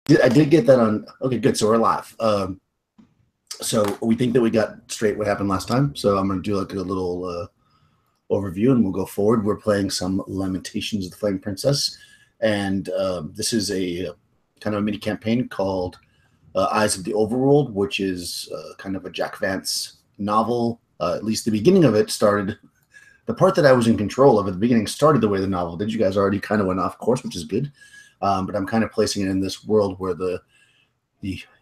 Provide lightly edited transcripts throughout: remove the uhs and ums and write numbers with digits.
I did get that on. Okay, good. So we're live. So we think that we got straight what happened last time. So I'm going to do like a little overview, and we'll go forward. We're playing some Lamentations of the Flame Princess, and this is a kind of a mini campaign called Eyes of the Overworld, which is kind of a Jack Vance novel. At least the beginning of it started. The part that I was in control of at the beginning started the way the novel did. You guys already kind of went off course, which is good. But I'm kind of placing it in this world where the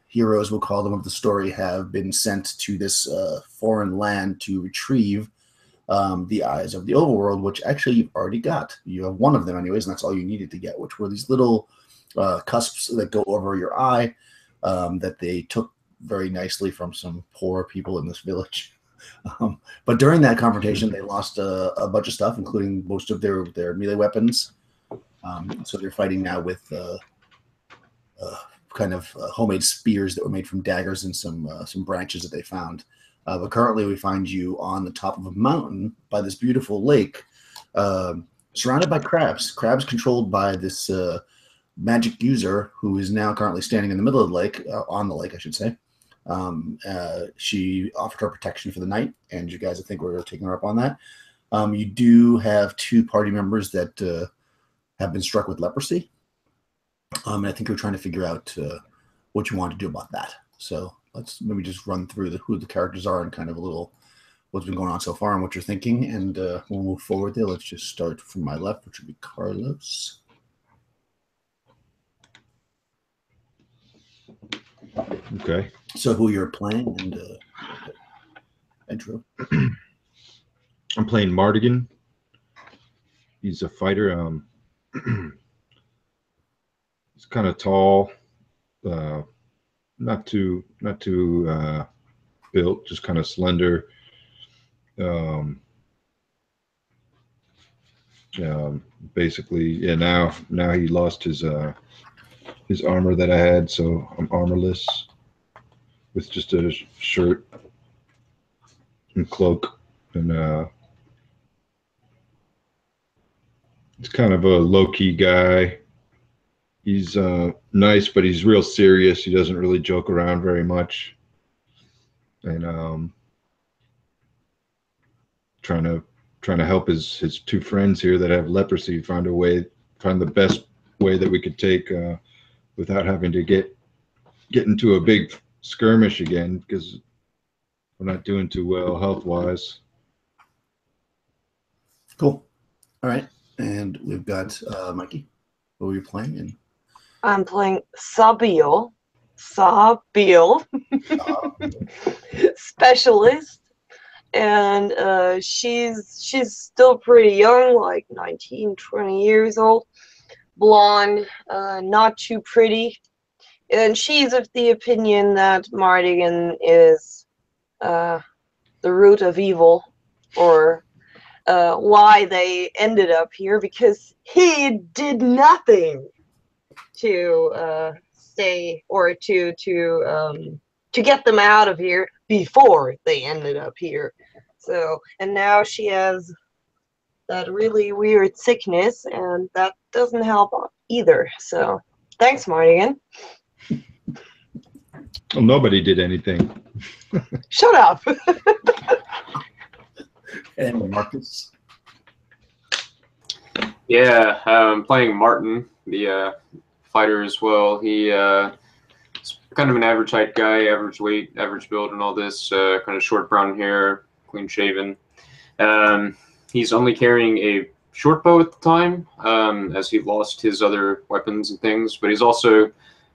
heroes, we'll call them, of the story have been sent to this foreign land to retrieve the Eyes of the Overworld, which actually you've already got. You have one of them anyways, and that's all you needed to get, which were these little cusps that go over your eye that they took very nicely from some poor people in this village. But during that confrontation, they lost a bunch of stuff, including most of their melee weapons. So they're fighting now with kind of homemade spears that were made from daggers and some branches that they found. But currently, we find you on the top of a mountain by this beautiful lake, surrounded by crabs. Crabs controlled by this magic user who is now currently standing in the middle of the lake, on the lake, I should say. She offered her protection for the night, and you guys, I think, were taking her up on that. You do have two party members that have been struck with leprosy. And I think we're trying to figure out what you want to do about that. So let's maybe just run through who the characters are and kind of a little what's been going on so far and what you're thinking. And we'll move forward there. Let's just start from my left, which would be Carlos. Okay. So who you're playing and intro. I'm playing Mardigan. He's a fighter. He's kind of tall, not too built, just kind of slender. Basically, yeah. Now he lost his armor that I had, so I'm armorless with just a shirt and cloak, and it's kind of a low-key guy. He's nice, but he's real serious. He doesn't really joke around very much, and trying to help his two friends here that have leprosy find the best way that we could take without having to get into a big skirmish again, because we're not doing too well health-wise. Cool. All right, and we've got Mikey. Who are you playing? And I'm playing Sabil, specialist, and she's still pretty young, like 19, 20 years old, blonde, not too pretty, and she's of the opinion that Mardigan is the root of evil, or why they ended up here, because he did nothing to stay or to get them out of here before they ended up here. So, and now she has that really weird sickness, and that doesn't help either. So, thanks, Mardigan. Well, nobody did anything. Shut up. And Marcus. Yeah, I'm playing Martin, the fighter as well. He is kind of an average height guy, average weight, average build, and all this. Kind of short brown hair, clean shaven. He's only carrying a short bow at the time, as he lost his other weapons and things. But he's also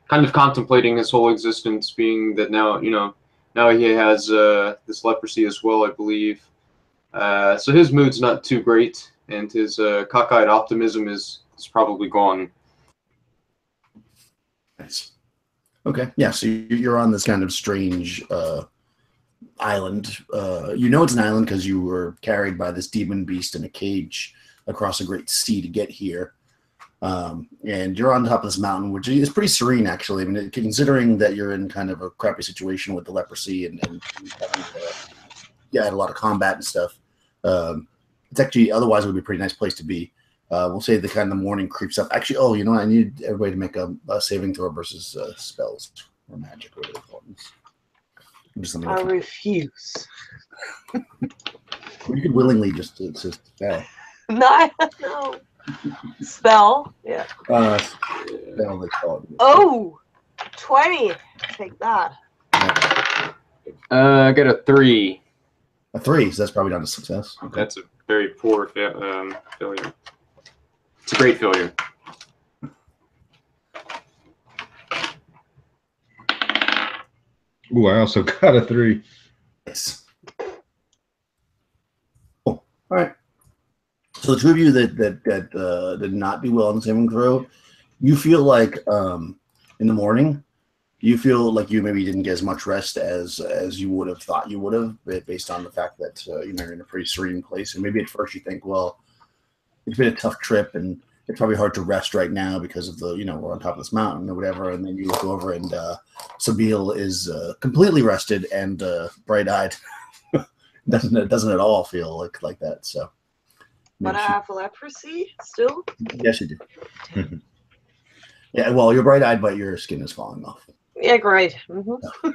kind of contemplating his whole existence, being that now he has this leprosy as well, I believe. So his mood's not too great, and his cockeyed optimism is probably gone. Nice. Okay. Yeah, so you're on this kind of strange island. You know it's an island because you were carried by this demon beast in a cage across a great sea to get here. And you're on top of this mountain, which is pretty serene, actually. I mean, considering that you're in kind of a crappy situation with the leprosy and having had a lot of combat and stuff. It's actually, otherwise, it would be a pretty nice place to be. We'll say the kind of the morning creeps up. Actually, oh, you know what? I need everybody to make a saving throw versus spells or magic, whatever they call it. Just I refuse. You could willingly just spell. No. Spell? Yeah. Spell they call it. Oh! 20. Take that. I got a 3. A 3, so that's probably not a success. Okay. That's a very poor failure. It's a great failure. Ooh, I also got a 3. Yes. Oh, all right. So the two of you that did not do well on the saving throw, you feel like in the morning, you feel like you maybe didn't get as much rest as you would have thought you would have, based on the fact that you're in a pretty serene place. And maybe at first you think, well, it's been a tough trip and it's probably hard to rest right now because of the, we're on top of this mountain or whatever. And then you look over and Sabine is completely rested and bright-eyed. doesn't at all feel like that. So. But I have leprosy still? Yes, you do. Yeah, well, you're bright-eyed, but your skin is falling off. Yeah, great. Mm-hmm.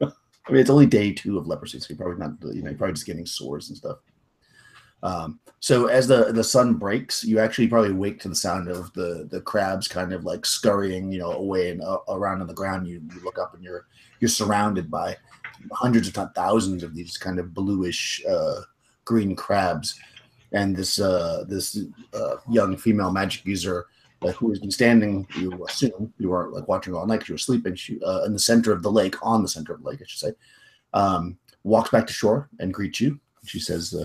I mean, it's only day 2 of leprosy, so you're probably not, you're probably just getting sores and stuff. So as the sun breaks, you actually probably wake to the sound of the crabs kind of like scurrying, away and around on the ground. You look up and you're surrounded by hundreds, if not thousands, of these kind of bluish green crabs. And this young female magic user, who has been standing, you assume you weren't like watching all night because you were sleeping, she, in the center of the lake, I should say, walks back to shore and greets you. She says,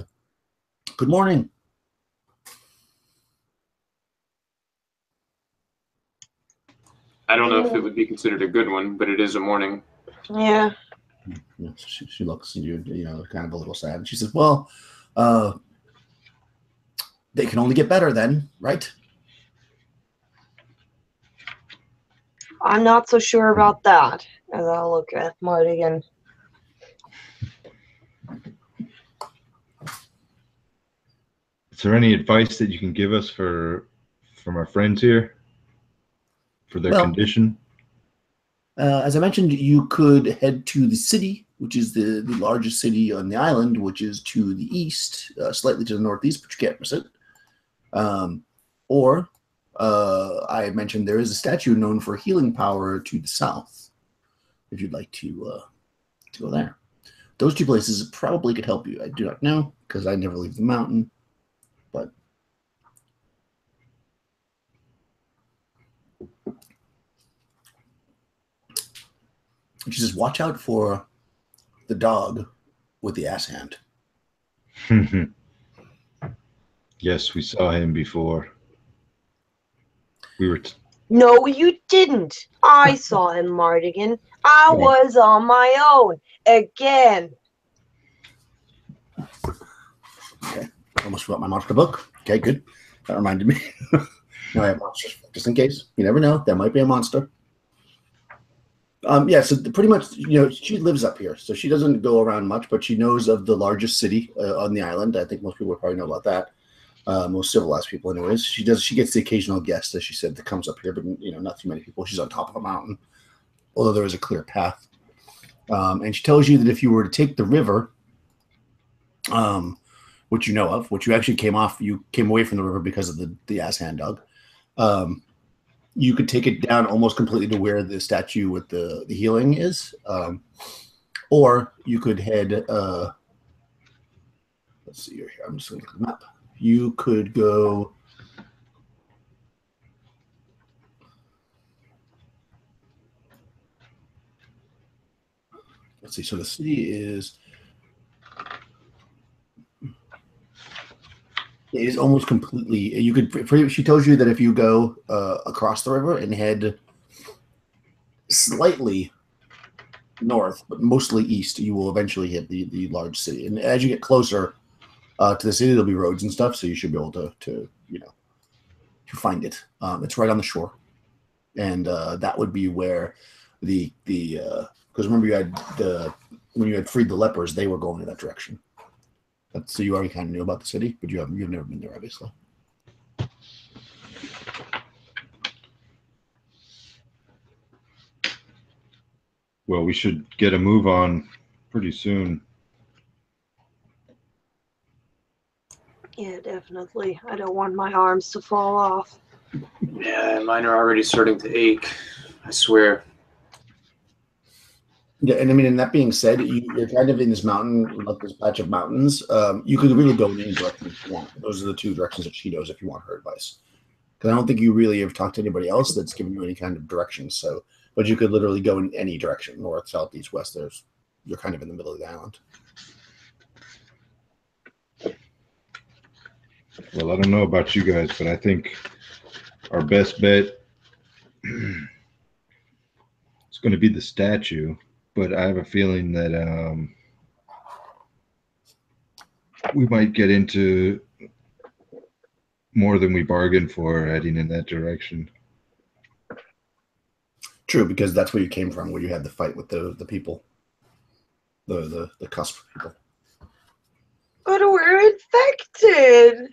"Good morning." I don't know if it would be considered a good one, but it is a morning. Yeah. She looks at you, kind of a little sad. And she says, "Well, they can only get better then, right?" I'm not so sure about that. As I look at Mardigan. Is there any advice that you can give us from our friends here for their condition? As I mentioned, you could head to the city, which is the largest city on the island, which is to the east, slightly to the northeast, but you can't miss it. Or I mentioned there is a statue known for healing power to the south, if you'd like to go there. Those two places probably could help you. I do not know, because I never leave the mountain, but... She says, "Watch out for the dog with the ass hand." Yes, we saw him before. We were... No, you didn't. I saw him, Mardigan. I was on my own. Again. Okay. Almost forgot my monster book. Okay, good. That reminded me. Now I have monsters, just in case. You never know. There might be a monster. Yeah, so pretty much, she lives up here, so she doesn't go around much, but she knows of the largest city on the island. I think most people would probably know about that. Most civilized people, anyways. She gets the occasional guest, as she said, that comes up here, but not too many people. She's on top of a mountain, although there is a clear path. And she tells you that if you were to take the river, which you know of, which you actually came away from the river because of the ass hand dog. You could take it down almost completely to where the statue with the healing is, or you could head. Let's see here. I'm just looking at the map. You could go. Let's see. So the city is. It is almost completely. You could. She tells you that if you go across the river and head slightly north, but mostly east, you will eventually hit the large city. And as you get closer to the city, there'll be roads and stuff, so you should be able to find it. It's right on the shore, and that would be where because remember when you had freed the lepers, they were going in that direction. So you already kind of knew about the city, but you've never been there, obviously. Well, we should get a move on pretty soon. Yeah, definitely. I don't want my arms to fall off. Yeah, mine are already starting to ache. I swear. Yeah, and I mean, and that being said, you're kind of in this mountain, like this patch of mountains. You could really go in any direction if you want. Those are the two directions that she knows if you want her advice. Because I don't think you really have talked to anybody else that's given you any kind of direction. So, but you could literally go in any direction, north, south, east, west. You're kind of in the middle of the island. Well, I don't know about you guys, but I think our best bet is going to be the statue. But I have a feeling that we might get into more than we bargained for heading in that direction. True, because that's where you came from, where you had the fight with the people, the cusp people. But we're infected.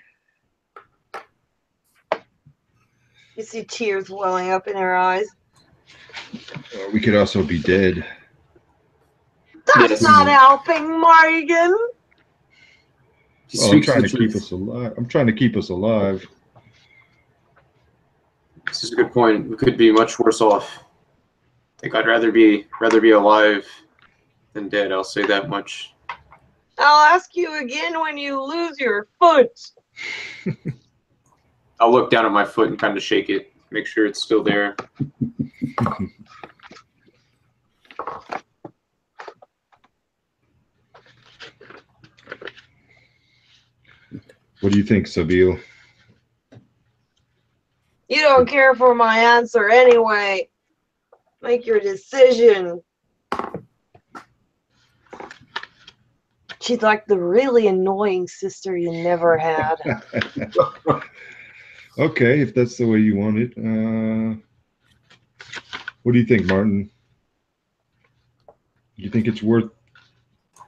You see tears welling up in her eyes. We could also be dead. That's Yes. not helping, Morgan. He Well, I'm speaks trying the to keep truth. us alive. I'm trying to keep us alive. This is a good point. We could be much worse off. I think I'd rather be alive than dead. I'll say that much. I'll ask you again when you lose your foot. I'll look down at my foot and kind of shake it, make sure it's still there. What do you think, Sabil? You don't care for my answer anyway. Make your decision. She's like the really annoying sister you never had. Okay, if that's the way you want it. What do you think, Martin? Do you think it's worth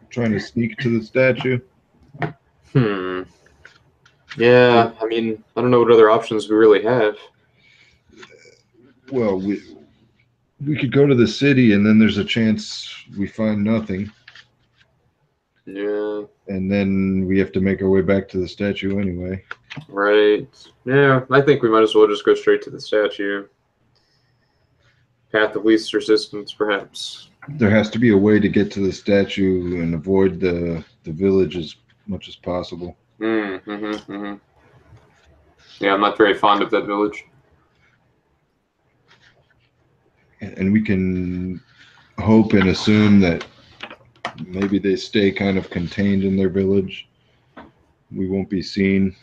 trying to sneak to the statue? Yeah, I mean, I don't know what other options we really have. Well, we could go to the city, and then there's a chance we find nothing. Yeah, And then we have to make our way back to the statue anyway. right. Yeah, I think we might as well just go straight to the statue. Path of least resistance, perhaps. There has to be a way to get to the statue and avoid the village as much as possible. Yeah, I'm not very fond of that village. And we can hope and assume that maybe they stay kind of contained in their village. We won't be seen.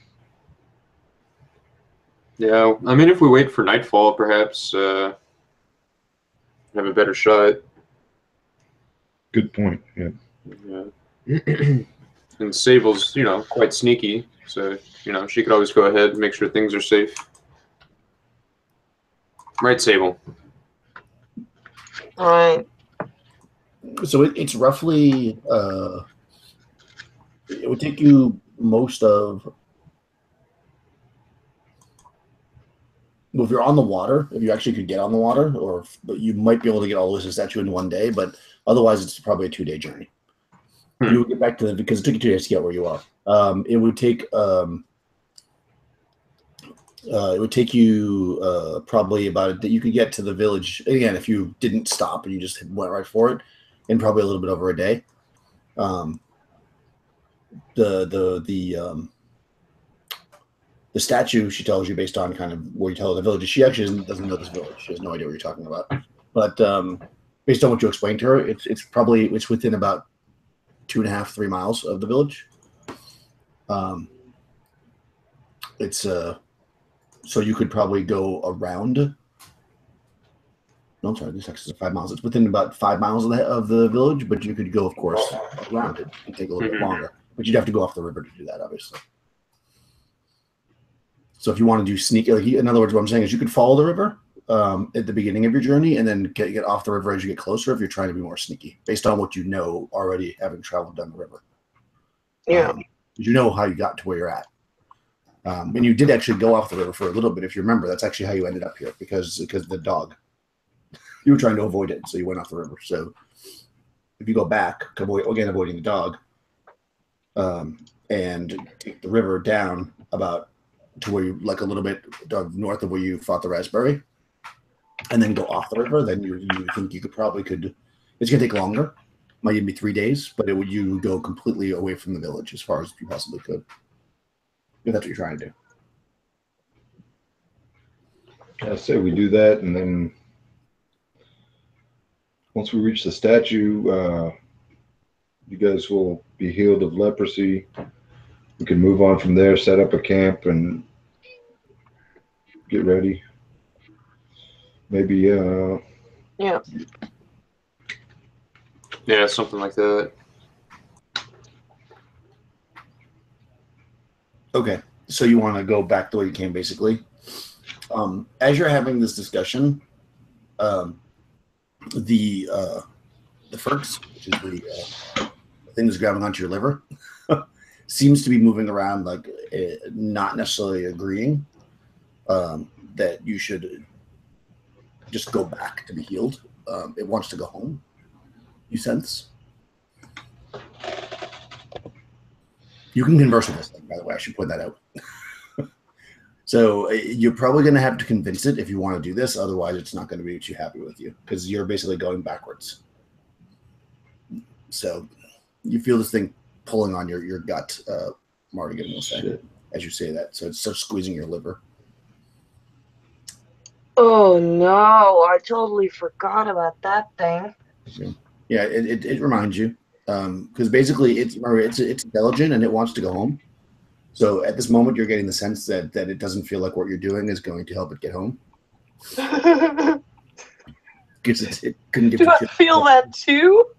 Yeah, I mean, if we wait for nightfall, perhaps have a better shot. Good point. Yeah. Yeah. And Sable's, quite sneaky, so, she could always go ahead and make sure things are safe. Right, Sable? All right. So it's roughly it would take you most of. Well, if you're on the water, if you actually could get on the water, but you might be able to get all the way to the statue in one day, but otherwise it's probably a 2-day journey. You would get back to because it took you 2 days to get where you are. It would take you probably that you could get to the village again if you didn't stop and you just went right for it, in probably a little bit over a day. The statue, she tells you based on kind of where you tell her the village. She actually doesn't know this village. She has no idea what you're talking about. But based on what you explained to her, it's within about 2.5-3 miles of the village. So you could probably go around. No, I'm sorry, this actually is 5 miles. It's within about 5 miles of the village, but you could go, of course, around it. It'd take a little bit longer, but you'd have to go off the river to do that, obviously. So if you want to do sneak, in other words, what I'm saying is you could follow the river at the beginning of your journey and then get off the river as you get closer if you're trying to be more sneaky, based on what you know already having traveled down the river. Yeah. You know how you got to where you're at. And you did actually go off the river for a little bit, if you remember. That's actually how you ended up here, because the dog. You were trying to avoid it, so you went off the river. So if you go back, avoiding the dog, and take the river down about to where you, like a little bit north of where you fought the raspberry, and then go off the river, then you think you it's going to take longer. Might even be 3 days, but you go completely away from the village as far as you possibly could. If that's what you're trying to do. I say we do that, and then once we reach the statue, you guys will be healed of leprosy. We can move on from there, set up a camp, and get ready. Maybe, Yeah. Yeah, something like that. Okay, so you want to go back the way you came, basically. As you're having this discussion, the Ferks, which is the thing that's grabbing onto your liver, seems to be moving around, like not necessarily agreeing that you should just go back to be healed. It wants to go home, you sense. You can converse with this thing, by the way. I should point that out. So you're probably going to have to convince it if you want to do this. Otherwise, it's not going to be too happy with you, because you're basically going backwards. So you feel this thing pulling on your gut, Mardigan will say, as you say that. So it starts squeezing your liver. Oh no, I totally forgot about that thing. Yeah, it reminds you. Because basically it's intelligent and it wants to go home. So at this moment, you're getting the sense that it doesn't feel like what you're doing is going to help it get home. Because it couldn't give Do I feel that too?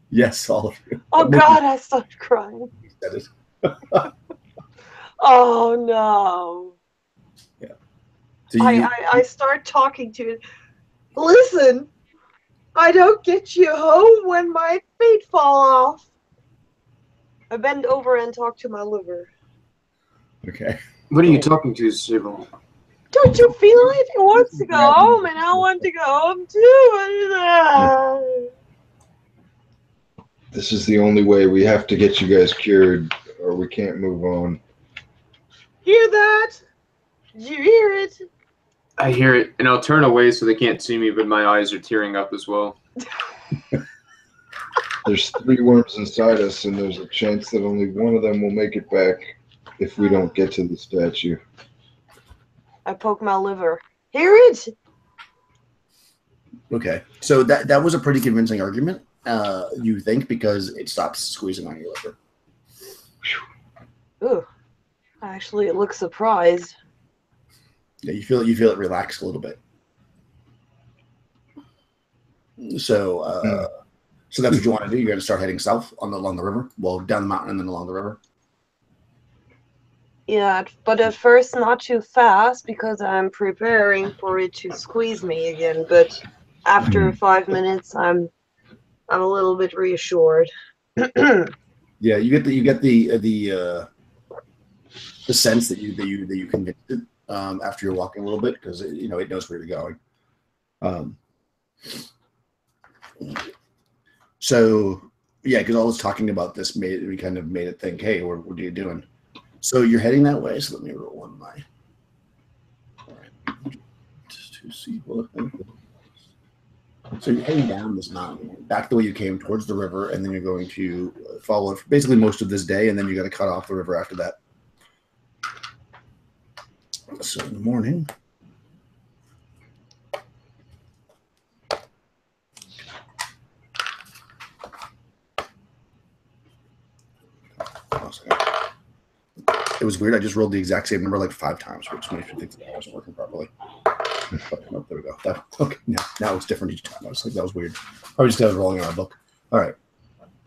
Yes, all of you. Oh God, I started crying. You said it. Oh no. Yeah. So I start talking to it. Listen, I don't get you home when my feet fall off. I bend over and talk to my liver. Okay. What are you talking to, Sybil? Don't you feel it? It wants to go home, and I want to go home too. this is the only way. We have to get you guys cured, or we can't move on. Hear that? Did you hear it? I hear it, and I'll turn away so they can't see me, but my eyes are tearing up as well. There's 3 worms inside us, and there's a chance that only one of them will make it back if we don't get to the statue. I poke my liver. Hear it? Okay. So that was a pretty convincing argument, you think, because it stops squeezing on your liver. Ooh. Actually, it looks surprised. Yeah, you feel it relax a little bit. So so that's what you want to do. You're going to start heading south along the river, well, down the mountain and then along the river. Yeah, but at first not too fast because I'm preparing for it to squeeze me again. But after 5 minutes, I'm a little bit reassured. Yeah, you get the sense that you convinced it after you're walking a little bit, because it knows where you're going. So yeah, because all this talking about this made it think, hey, what are you doing? So you're heading that way. So let me roll one my. All right, just to see what. So you're heading down this mountain, back the way you came, towards the river, and then you're going to follow it for basically most of this day, and then you're going to cut off the river after that. So in the morning. It was weird. I just rolled the exact same number like 5 times, which makes me think that I wasn't working properly. But, no, there we go. Okay, now it's different each time. I was like, that was weird. Probably just because I was rolling on my book. All right.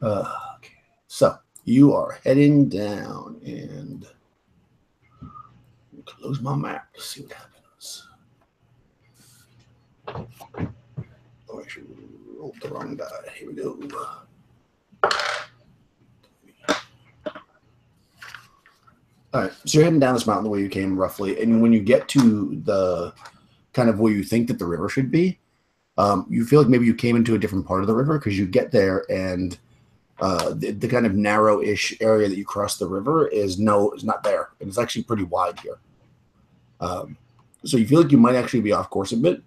Okay. So you are heading down, and close my map to see what happens. Oh, I actually rolled the wrong die. Here we go. All right, so you're heading down this mountain the way you came, roughly, and when you get to the kind of where you think that the river should be, you feel like maybe you came into a different part of the river because you get there and the kind of narrow-ish area that you cross the river is not there, and it's actually pretty wide here. So you feel like you might actually be off course a bit.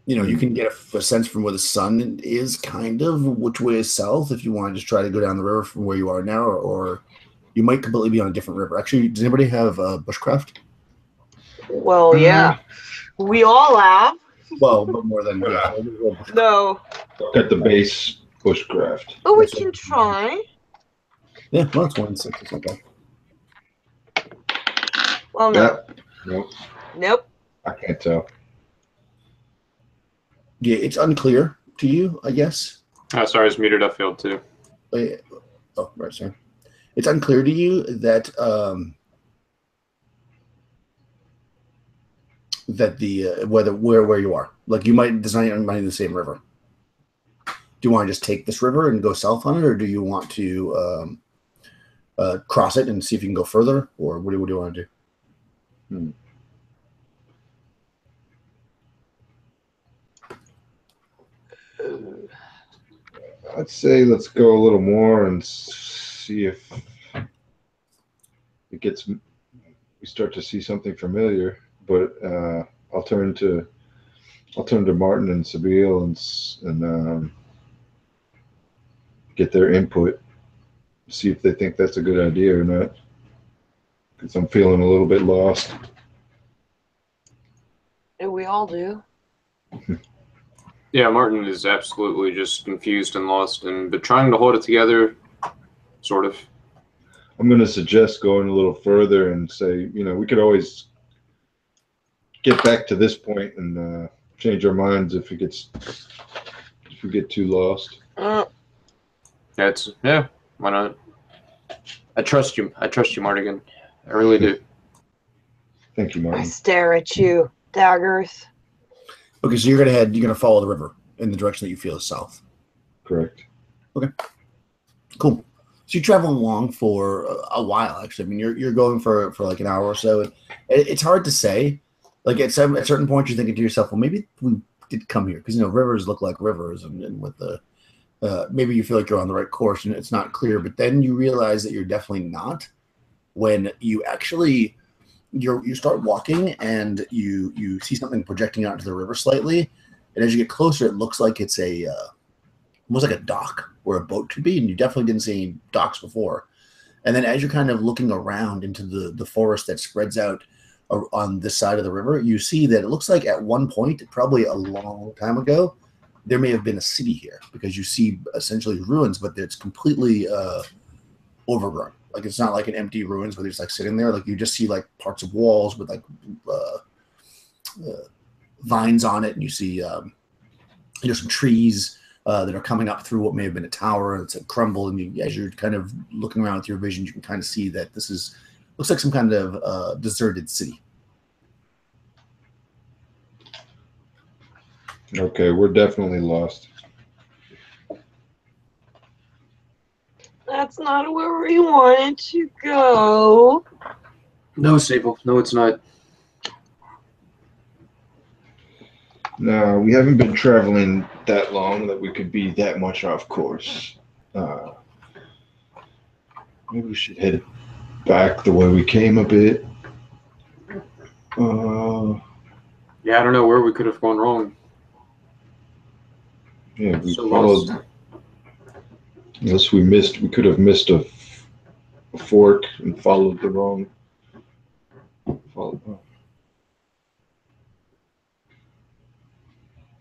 You can get a sense from where the sun is, kind of which way is south if you want to just try to go down the river from where you are now, or you might completely be on a different river. Actually, does anybody have bushcraft? Well, yeah, we all have. Well, but more than No. Got the base bushcraft. But we can try. Yeah, well, it's 1 in 6. It's okay. Well, no. Nope. Nope. I can't tell. Yeah, it's unclear to you, I guess. Oh, sorry, it's muted. I failed too. Oh, right, sorry. It's unclear to you that that the where you are. Like you might design it on the same river. Do you want to just take this river and go south on it, or do you want to cross it and see if you can go further, or what do you want to do? I'd say let's go a little more and see if we start to see something familiar. But I'll turn to Martin and Sabine and get their input, see if they think that's a good idea or not. Because I'm feeling a little bit lost. And we all do. Yeah, Martin is absolutely just confused and lost, but trying to hold it together, sort of. I'm going to suggest going a little further and say, we could always get back to this point and change our minds if we get too lost. Yeah, why not? I trust you. I trust you, Mardigan. I really do. Thank you, Martin. I stare at you, daggers. Okay, so you're gonna follow the river in the direction that you feel is south. Correct. Okay. Cool. So you travel along for a while, actually. I mean, you're going for like an hour or so. And it's hard to say. Like at certain points, you're thinking to yourself, well, maybe we did come here because rivers look like rivers, and with the maybe you feel like you're on the right course, and it's not clear. But then you realize that you're definitely not. When you actually you start walking and you see something projecting out into the river slightly, and as you get closer, it looks like it's almost like a dock where a boat could be, and you definitely didn't see any docks before. And then as you're kind of looking around into the forest that spreads out on this side of the river, you see that it looks like at one point, probably a long time ago, there may have been a city here, because you see essentially ruins, but it's completely overgrown. Like it's not like an empty ruins where they're just like sitting there. Like you just see like parts of walls with like vines on it, and you see some trees that are coming up through what may have been a tower, and it's like crumbled. And as you're kind of looking around with your vision, you can kind of see that looks like some kind of deserted city. Okay, we're definitely lost. That's not where we wanted to go. No, Sable. No, it's not. No, we haven't been traveling that long that we could be that much off course. Maybe we should head back the way we came a bit. Yeah, I don't know where we could have gone wrong. Yeah, we So followed. lost. Unless we could have missed a fork and followed the wrong.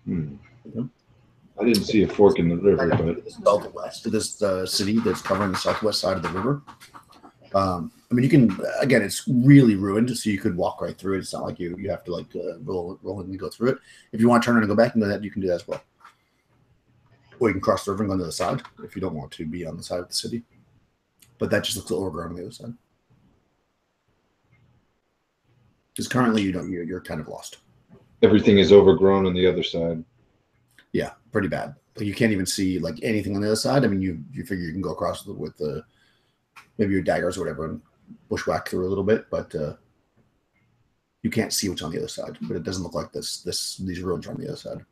I didn't see a fork in the river, but this southwest to this city that's covering the southwest side of the river. I mean, you can again, it's really ruined, so you could walk right through it. It's not like you have to like roll and go through it. If you want to turn around and go back and do that, you can do that as well. Or you can cross the river and go on the other side if you don't want to be on the side of the city. But that just looks overgrown on the other side. Because currently you're kind of lost. everything is overgrown on the other side. Yeah, pretty bad. Like you can't even see like anything on the other side. I mean, you figure you can go across with the maybe your daggers or whatever and bushwhack through a little bit, but you can't see what's on the other side. But it doesn't look like these ruins are on the other side.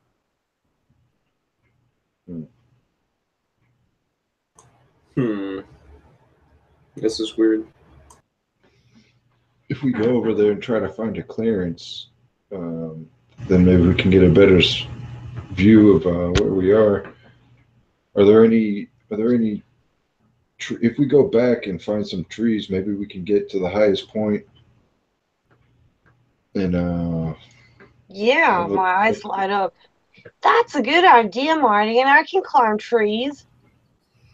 This is weird. If we go over there and try to find a clearance, then maybe we can get a better view of where we are. Are there any? If we go back and find some trees, maybe we can get to the highest point. And yeah, my eyes light up. That's a good idea, Marty, and I can climb trees.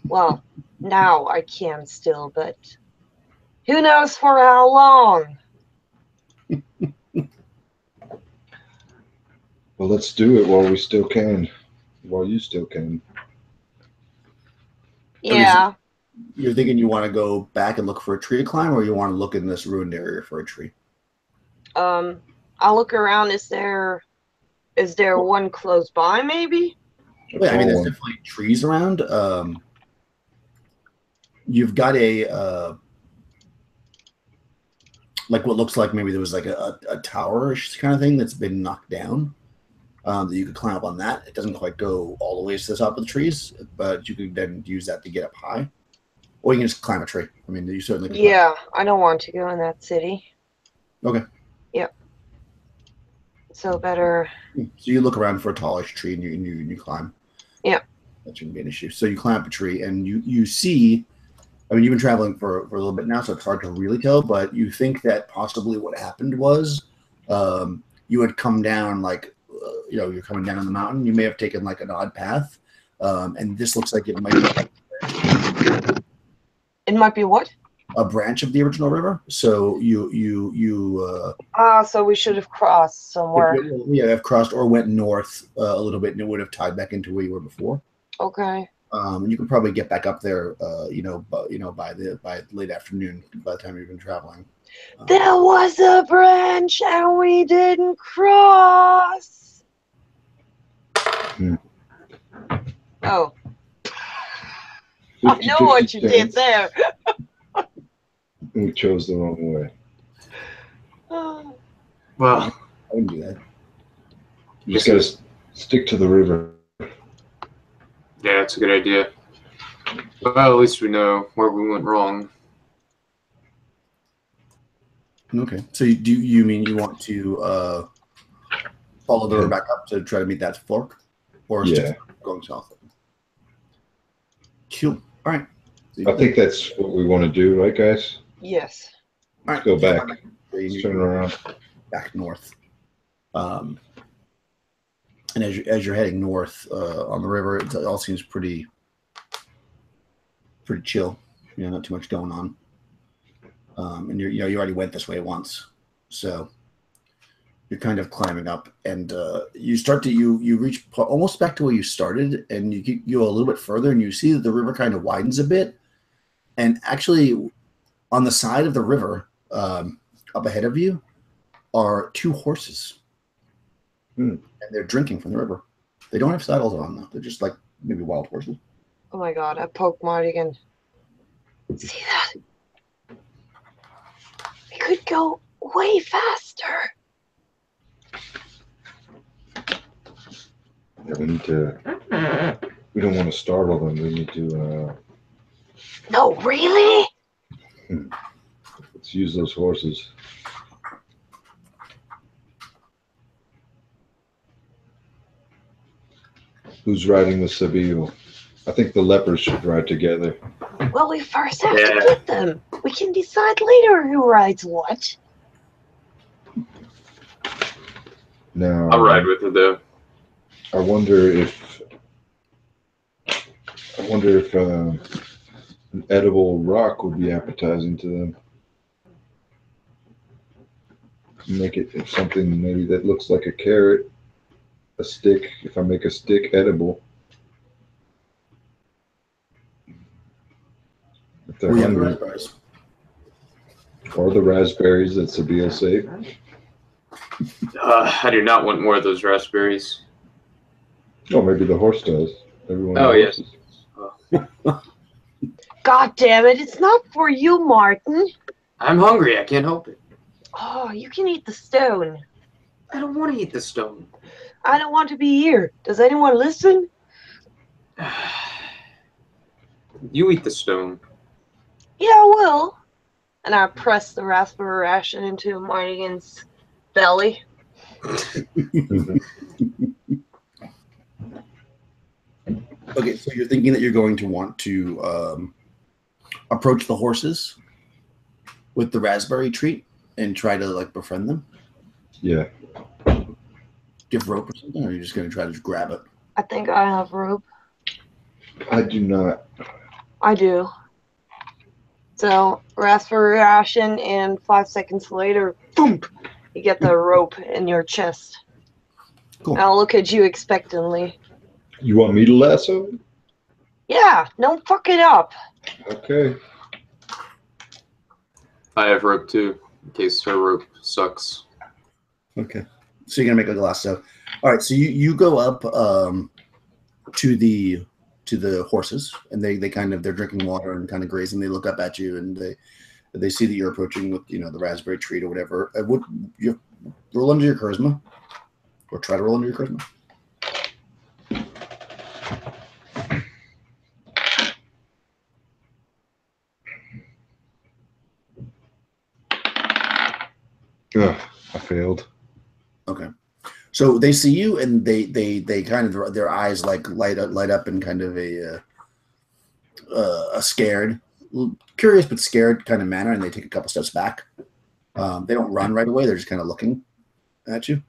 Well, now I can still, but who knows for how long? well, let's do it while we still can. While you still can. Yeah. You're thinking you want to go back and look for a tree to climb, or you want to look in this ruined area for a tree? I'll look around. Is there one close by, maybe? Yeah, I mean, there's definitely trees around. You've got a like what looks like maybe there was like a tower-ish kind of thing that's been knocked down. That you could climb up on that. It doesn't quite go all the way to the top of the trees, but you could then use that to get up high. Or you can just climb a tree. I mean, you certainly can. Yeah, I don't want to go in that city. Okay. Yep. So better. So you look around for a tallish tree and you climb. Yeah. That shouldn't be an issue. So you climb up a tree and you see. I mean, you've been traveling for a little bit now, so it's hard to really tell. But you think that possibly what happened was you had come down like. You're coming down on the mountain. You may have taken like an odd path, and this looks like it might be. It might be what? A branch of the original river. So so we should have crossed somewhere. Yeah, have crossed or went north a little bit, and it would have tied back into where you were before. Okay. And you can probably get back up there, by late afternoon. By the time you've been traveling. There was a branch, and we didn't cross. Oh. I know what you did there. We chose the wrong way. Well, I wouldn't do that. You just gotta stick to the river. Yeah, it's a good idea. Well, at least we know where we went wrong. Okay. So you mean you want to follow the river back up to try to meet that fork? Or stick going south? Cool. All right. I think that's what we want to do, right, guys? Yes. All right. Go back. Let's turn around. Back north. And as you're heading north on the river, it all seems pretty chill. Not too much going on. And you already went this way once, so you're kind of climbing up, and you start to you reach almost back to where you started, and you go a little bit further, and you see that the river kind of widens a bit, and actually on the side of the river up ahead of you are two horses, and they're drinking from the river. They don't have saddles on though; they're just like maybe wild horses. Oh my god! I poked Marty again. See that? We could go way faster. Yeah, we need to. We don't want to startle them. We need to. No, really? Let's use those horses. Who's riding the Sabille? I think the lepers should ride together. Well, we first have to get them. We can decide later who rides what. Now, I'll ride with her though. I wonder if an edible rock would be appetizing to them. Make it something maybe that looks like a carrot, a stick. If I make a stick edible, if they're hungry, or the raspberries that Sabille saved. I do not want more of those raspberries. Oh, maybe the horse does. Everyone. Oh, yes. God damn it, it's not for you, Martin. I'm hungry. I can't help it. Oh, you can eat the stone. I don't want to eat the stone. I don't want to be here. Does anyone listen? You eat the stone. Yeah, I will. And I press the raspberry ration into Mardigan's belly. Okay, so you're thinking that you're going to want to approach the horses with the raspberry treat and try to like befriend them? Yeah. Give rope or something, or are you just going to try to just grab it? I think I have rope. I do not. I do. So, raspberry ration, and 5 seconds later, boom, you get the rope in your chest. Cool. I'll look at you expectantly. You want me to lasso? Yeah, don't fuck it up. Okay. I have rope too, in case her rope sucks. Okay. So you're gonna make a lasso. All right. So you go up to the horses, and they kind of, they're drinking water and kind of grazing. They look up at you, and they see that you're approaching with the raspberry treat or whatever. Would you roll under your charisma, or try to roll under your charisma? Ugh, I failed. Okay. So they see you, and they kind of, their eyes like light up in kind of a scared, curious but scared kind of manner, and they take a couple steps back. They don't run right away. They're just kind of looking at you.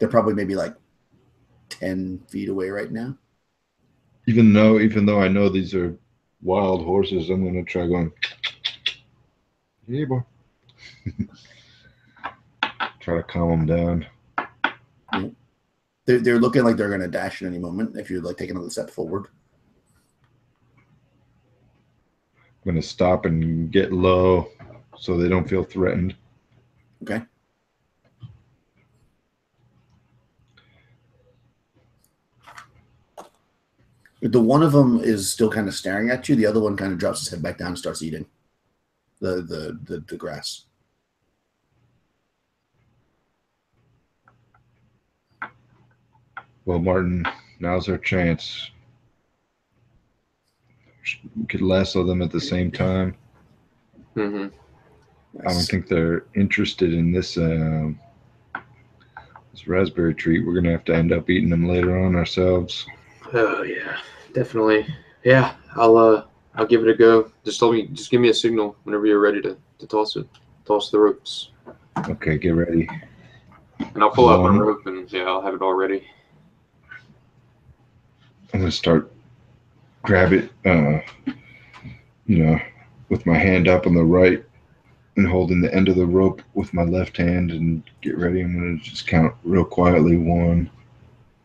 They're probably maybe like 10 feet away right now. Even though I know these are wild horses, I'm gonna try going. Yeah, boy. Try to calm them down. They're looking like they're going to dash at any moment if you're like taking another step forward. I'm gonna stop and get low so they don't feel threatened. Okay. The one of them is still kind of staring at you. The other one kind of drops his head back down and starts eating the grass. Well, Martin, now's our chance. We could lasso them at the same time. Mm-hmm. Nice. I don't think they're interested in this this raspberry treat. We're gonna have to end up eating them later on ourselves. Oh yeah, definitely. Yeah, I'll give it a go. Just give me a signal whenever you're ready to toss it. Toss the ropes. Okay, get ready. And I'll pull out my rope, and yeah, I'll have it all ready. I'm gonna start grab it, with my hand up on the right and holding the end of the rope with my left hand and get ready. I'm gonna just count real quietly. 1,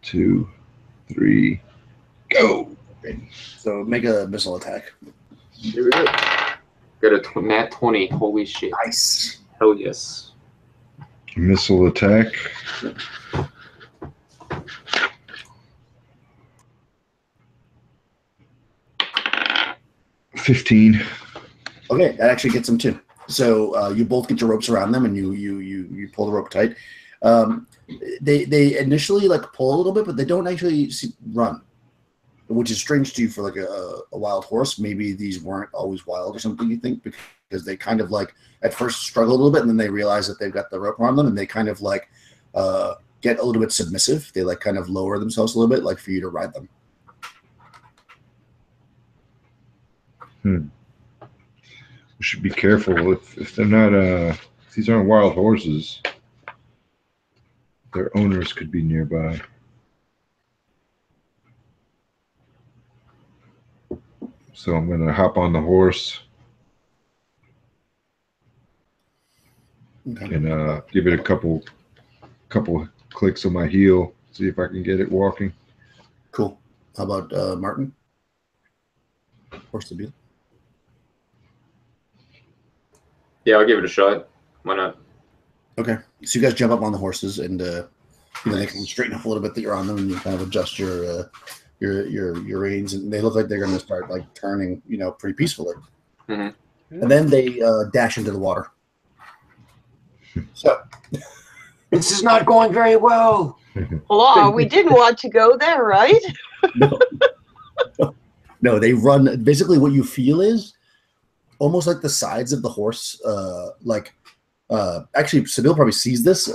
2, 3, go. Great. So make a missile attack. Here we go. Got a nat 20. Holy shit. Nice. Hell yes. Missile attack. $15. Okay, that actually gets them too. So you both get your ropes around them, and you pull the rope tight. They initially like pull a little bit, but they don't actually run, which is strange to you for like a wild horse. Maybe these weren't always wild or something, you think, because they kind of like at first struggle a little bit, and then they realize that they've got the rope around them, and they kind of like get a little bit submissive. They like kind of lower themselves a little bit, like for you to ride them. We should be careful if they're not if these aren't wild horses. Their owners could be nearby. So I'm gonna hop on the horse and give it a couple clicks on my heel, see if I can get it walking. Cool. How about Martin? Horse to be. Yeah, I'll give it a shot. Why not? Okay. So you guys jump up on the horses, and they can straighten up a little bit that you're on them, and you kind of adjust your your reins, and they look like they're going to start like turning, pretty peacefully. Mm-hmm. And then they dash into the water. So This is not going very well. Hello, we didn't want to go there, right? no, they run. Basically, what you feel is almost like the sides of the horse. Actually, Sybil probably sees this.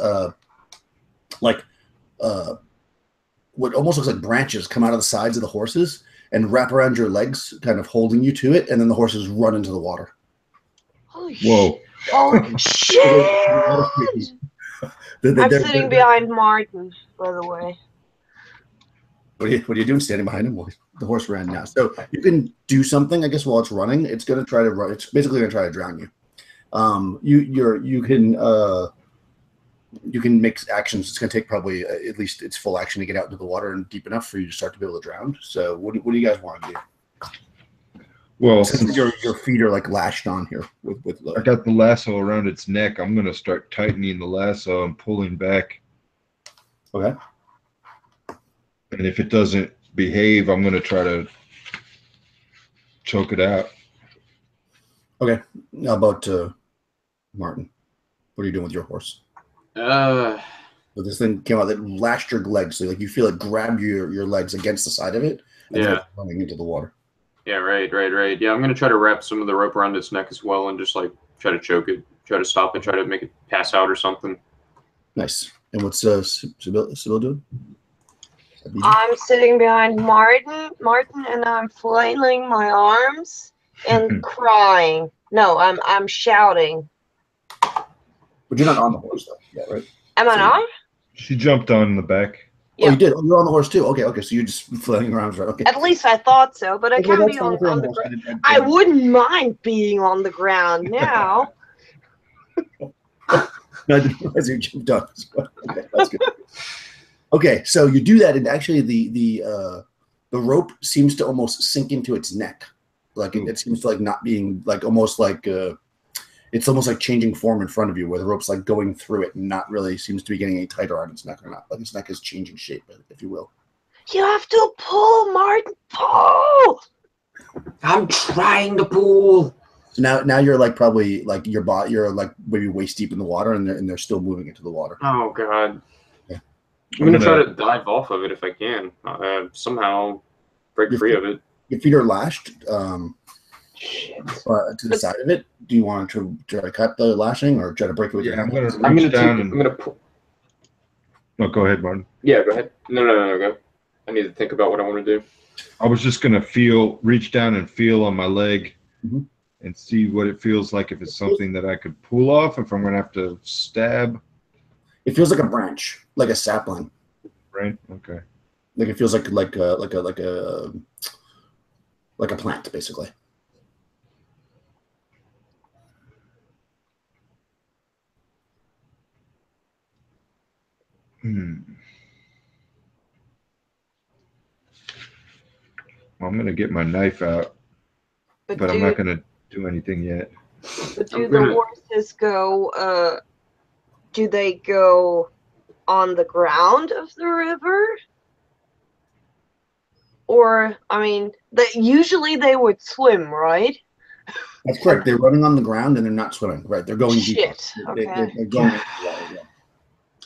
What almost looks like branches come out of the sides of the horses and wrap around your legs, kind of holding you to it, and then the horses run into the water. Holy Whoa. Oh, shit! I'm sitting behind Martin, by the way. What are you doing standing behind him? Well, the horse ran now. So you can do something, I guess, while it's running. It's going to try to run. It's basically going to try to drown you. You can make actions. It's going to take probably at least its full action to get out into the water and deep enough for you to start to be able to drown. So what do you guys want to do? Well, since your feet are like lashed on here with I got the lasso around its neck. I'm going to start tightening the lasso and pulling back. Okay. And if it doesn't behave, I'm going to try to choke it out. Okay. How about Martin? What are you doing with your horse? So this thing came out that lashed your legs, so like you feel it grab your legs against the side of it, and then it's running into the water. Yeah, right. Yeah, I'm gonna try to wrap some of the rope around its neck as well, and just like try to choke it, try to stop it, try to make it pass out or something. Nice. And what's Sybil doing? I'm sitting behind Martin, and I'm flailing my arms and crying. No, I'm shouting. But you're not on the horse though, yeah, right? Am I not? She jumped on the back. Oh, you did. Oh, you're on the horse too. Okay. So you're just flailing your arms, right? Okay. At least I thought so, but I can't be on the ground. I wouldn't mind being on the ground now. No, I didn't realize you jumped on. Okay, that's good. Okay, so you do that, and actually the rope seems to almost sink into its neck, like it seems to like not being like almost like it's almost like changing form in front of you, where the rope's like going through it and not really seems to be getting any tighter on its neck or not. Like its neck is changing shape, if you will. You have to pull, Martin. Pull. I'm trying to pull. So now you're like probably like you're like maybe waist deep in the water, and they're still moving into the water. Oh God. Yeah. I'm gonna try to dive off of it if I can. Somehow break free of it. Your feet are lashed to the side of it. Do you want to try to cut the lashing or try to break it with your hand? I'm gonna pull. No, go ahead, Martin. Yeah, go ahead. No, go. I need to think about what I want to do. I was just gonna reach down and feel on my leg and see what it feels like, if it's something that I could pull off, if I'm gonna have to stab. It feels like a branch, like a sapling. Right. Okay. Like it feels like a plant, basically. Well, I'm gonna get my knife out, but I'm not gonna do anything yet. But do the horses go? Do they go on the ground of the river? Or, I mean, usually they would swim, right? That's correct. They're running on the ground and they're not swimming. Right. They're going deep. Okay. They're going into the water, yeah.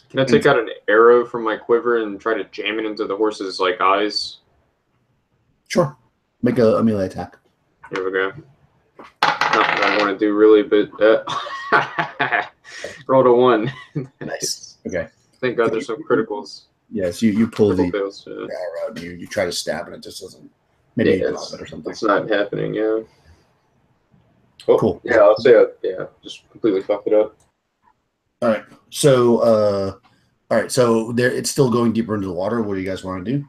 Can I take out an arrow from my quiver and try to jam it into the horse's like eyes? Sure. Make a melee attack. Here we go. Not what I want to do really, but rolled a 1. Nice. Okay. Thank God there's some criticals. Yes, you pull the fails, arrow and you try to stab and it just doesn't. Maybe you drop it or something. It's not happening. Yeah. Oh, cool. Yeah, I'll say it. Yeah, just completely fucked it up. All right. So, there it's still going deeper into the water. What do you guys want to do?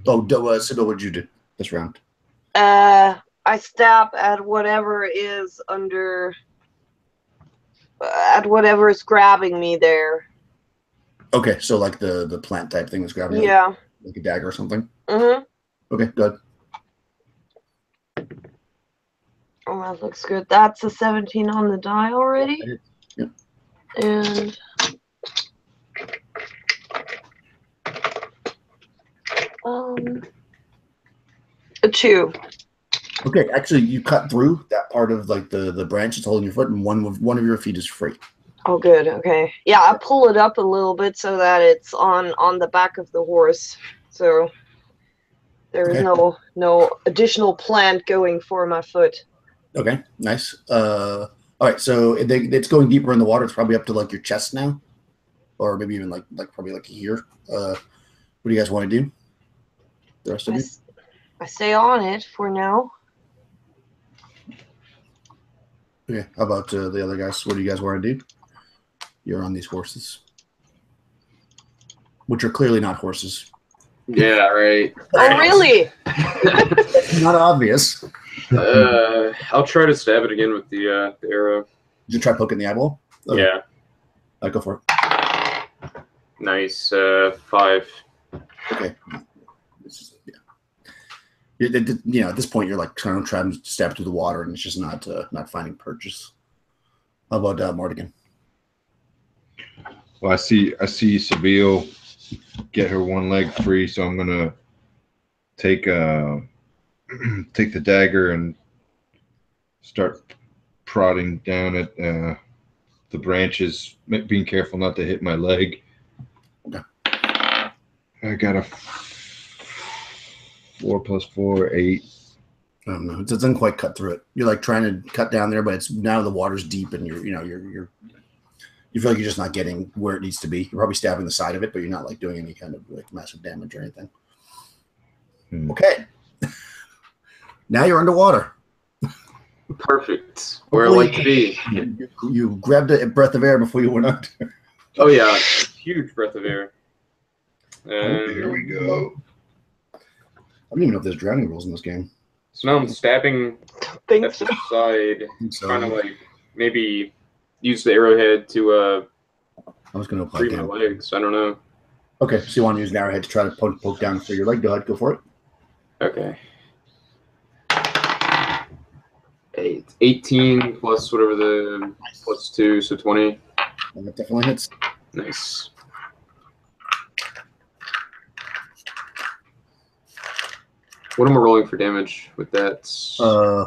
Oh, Sybil, what did you do this round? I stab at whatever is under. At whatever is grabbing me there. Okay, so like the plant type thing that's grabbing you. Yeah. Like a dagger or something. Mhm. Okay, good. Oh, that looks good. That's a 17 on the die already. Yep. And A 2. Okay, actually, you cut through that part of like the branch that's holding your foot, and one of your feet is free. Oh, good. Okay. Yeah, I pull it up a little bit so that it's on the back of the horse. So there is Okay. no additional plant going for my foot. Okay, nice. All right, so it's going deeper in the water. It's probably up to like your chest now, or maybe even like probably like here. What do you guys want to do? The rest of you? I stay on it for now. Okay. How about the other guys? What do you guys want to do? You're on these horses, which are clearly not horses. Yeah, right. Oh, really? Not obvious. I'll try to stab it again with the arrow. Did you try poking the eyeball? Okay. Yeah. Go for it. Nice. 5. Okay. Yeah. At this point, you're like trying to stab through the water, and it's just not finding purchase. How about Mardigan? Well, I see Seville get her one leg free, so I'm gonna take take the dagger and start prodding down at the branches, being careful not to hit my leg. Okay. I got a 4 + 4, 8. I don't know. It doesn't quite cut through it. You're like trying to cut down there, but it's now the water's deep, and you feel like you're just not getting where it needs to be. You're probably stabbing the side of it, but you're not like doing any kind of like massive damage or anything. Okay. Now you're underwater. Perfect. Where I like to be. You grabbed a breath of air before you went under. Oh yeah, huge breath of air. Here we go. I don't even know if there's drowning rules in this game. So now I'm stabbing Think at so. the side, So trying to like maybe use the arrowhead to I was going to apply free my damage. legs. I don't know. Okay, so you want to use an arrowhead to try to poke down for your leg. Go ahead, go for it. Okay. 18 plus whatever the plus 2, so 20. And that definitely hits. Nice. What am I rolling for damage with that?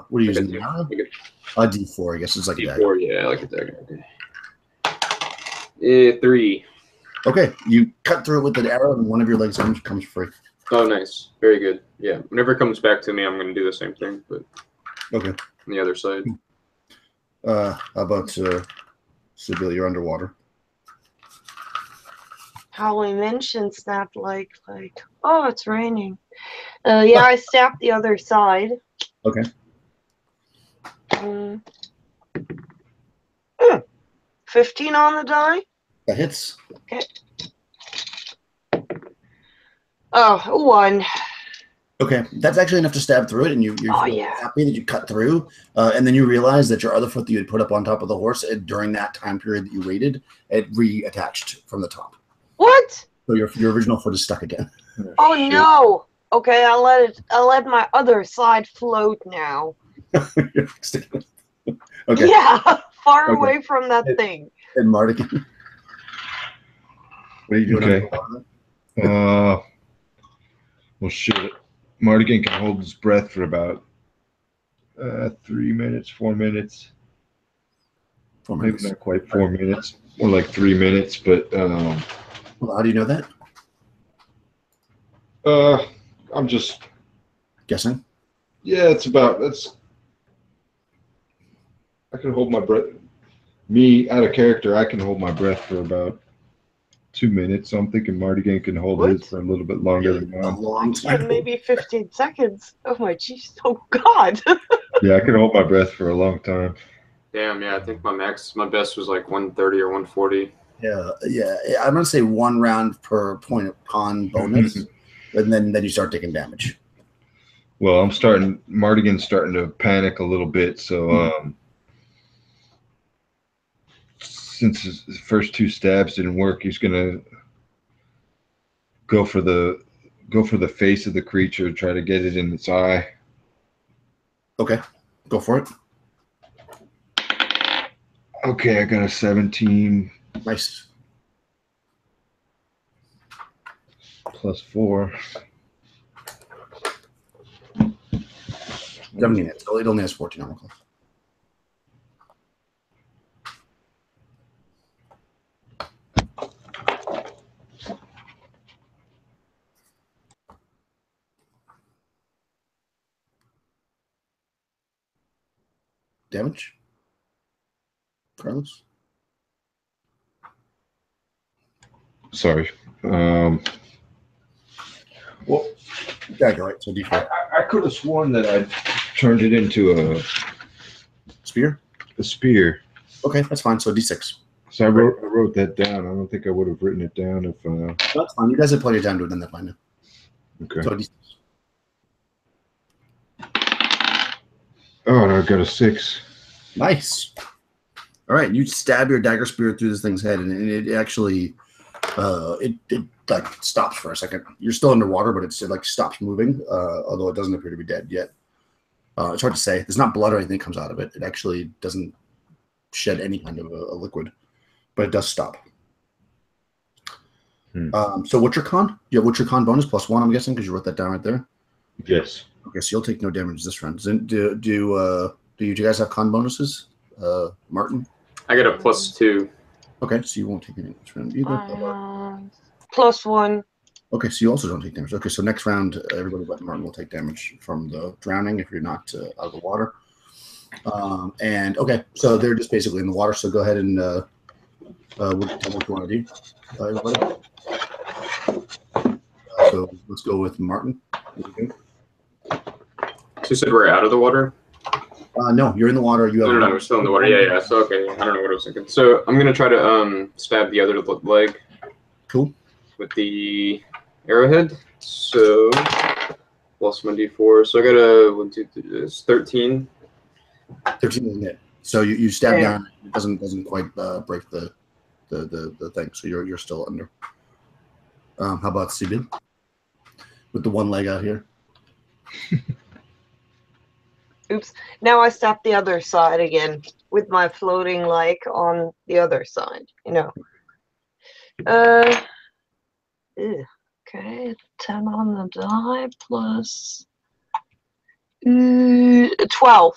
What are you using? Like An arrow? a A D4, I guess it's like a dagger. D4, yeah, like a dagger. Okay. 3. Okay, you cut through it with an arrow, and one of your legs comes free. Oh, nice. Very good. Yeah. Whenever it comes back to me, I'm going to do the same thing, but Okay. on the other side. How about Sibyl? You're underwater. How we mentioned snapped like, oh, it's raining. Yeah, I stabbed the other side. Okay. 15 on the die. That hits. Okay. Oh, 1. Okay, that's actually enough to stab through it, and you're happy that you cut through, and then you realize that your other foot that you had put up on top of the horse during that time period that you waited, it reattached from the top. What? So your original foot is stuck again. Oh no! Okay, I let my other side float now. Okay. Yeah, far Okay. away from that thing. And Mardigan, what are you doing? Okay. underwater? Well, shit. Mardigan can hold his breath for about 3 minutes, 4 minutes. 4 Maybe minutes. not quite 4 minutes, more like 3 minutes. But Well, how do you know that? I'm just Guessing. yeah. That's. I can hold my breath. Me out of character, I can hold my breath for about 2 minutes. So I'm thinking Mardigan can hold his for a little bit longer than A mine. long time. Maybe 15 seconds. Oh my jeez. Oh god. Yeah, I can hold my breath for a long time. Damn, yeah, I think my best was like 130 or 140. Yeah. I'm gonna say 1 round per point of con bonus, and then you start taking damage. Well, Mardigan's starting to panic a little bit. So since his first 2 stabs didn't work, he's gonna go for the face of the creature, try to get it in its eye. Okay, go for it. Okay, I got a 17 Nice. plus 4. 17 hits. So it only has 14 armor class. Damage? Carlos? Sorry. Well, Dagger, right? So D4. I could have sworn that I turned it into Spear? a spear. Okay, that's fine. So D6. So I wrote that down. I don't think I would have written it down if. That's fine. You guys have plenty of time to do it, then that's fine now. Okay. So D6. Oh, I got a 6. Nice. All right, you stab your dagger spear through this thing's head, and it actually, it like stops for a second. You're still underwater, but it like stops moving, although it doesn't appear to be dead yet. It's hard to say. There's not blood or anything that comes out of it. It actually doesn't shed any kind of a liquid, but it does stop. So what's your con? What's your con bonus? +1, I'm guessing, because you wrote that down right there. Yes. Okay, so you'll take no damage this round. Do you guys have con bonuses, Martin? I got a +2. Okay, so you won't take any this round either. +1. Okay, so you also don't take damage. Okay, so next round, everybody but Martin will take damage from the drowning if you're not out of the water. And okay, so they're just basically in the water. So go ahead and tell what you want to do, everybody. So let's go with Martin. So you said we're out of the water? No, you're in the water. You have No, we're still in the water. Yeah. So okay, I don't know what I was thinking. So I'm gonna try to stab the other leg. Cool. With the arrowhead. So plus my D4. So I got a 1, 2, 3, it's 13. 13 isn't it? So you stab down. It doesn't quite break the thing. So you're still under. How about Sibyl? With the one leg out here. Oops. Now I stab the other side again with my floating leg on the other side, you know. Okay, 10 on the die plus 12.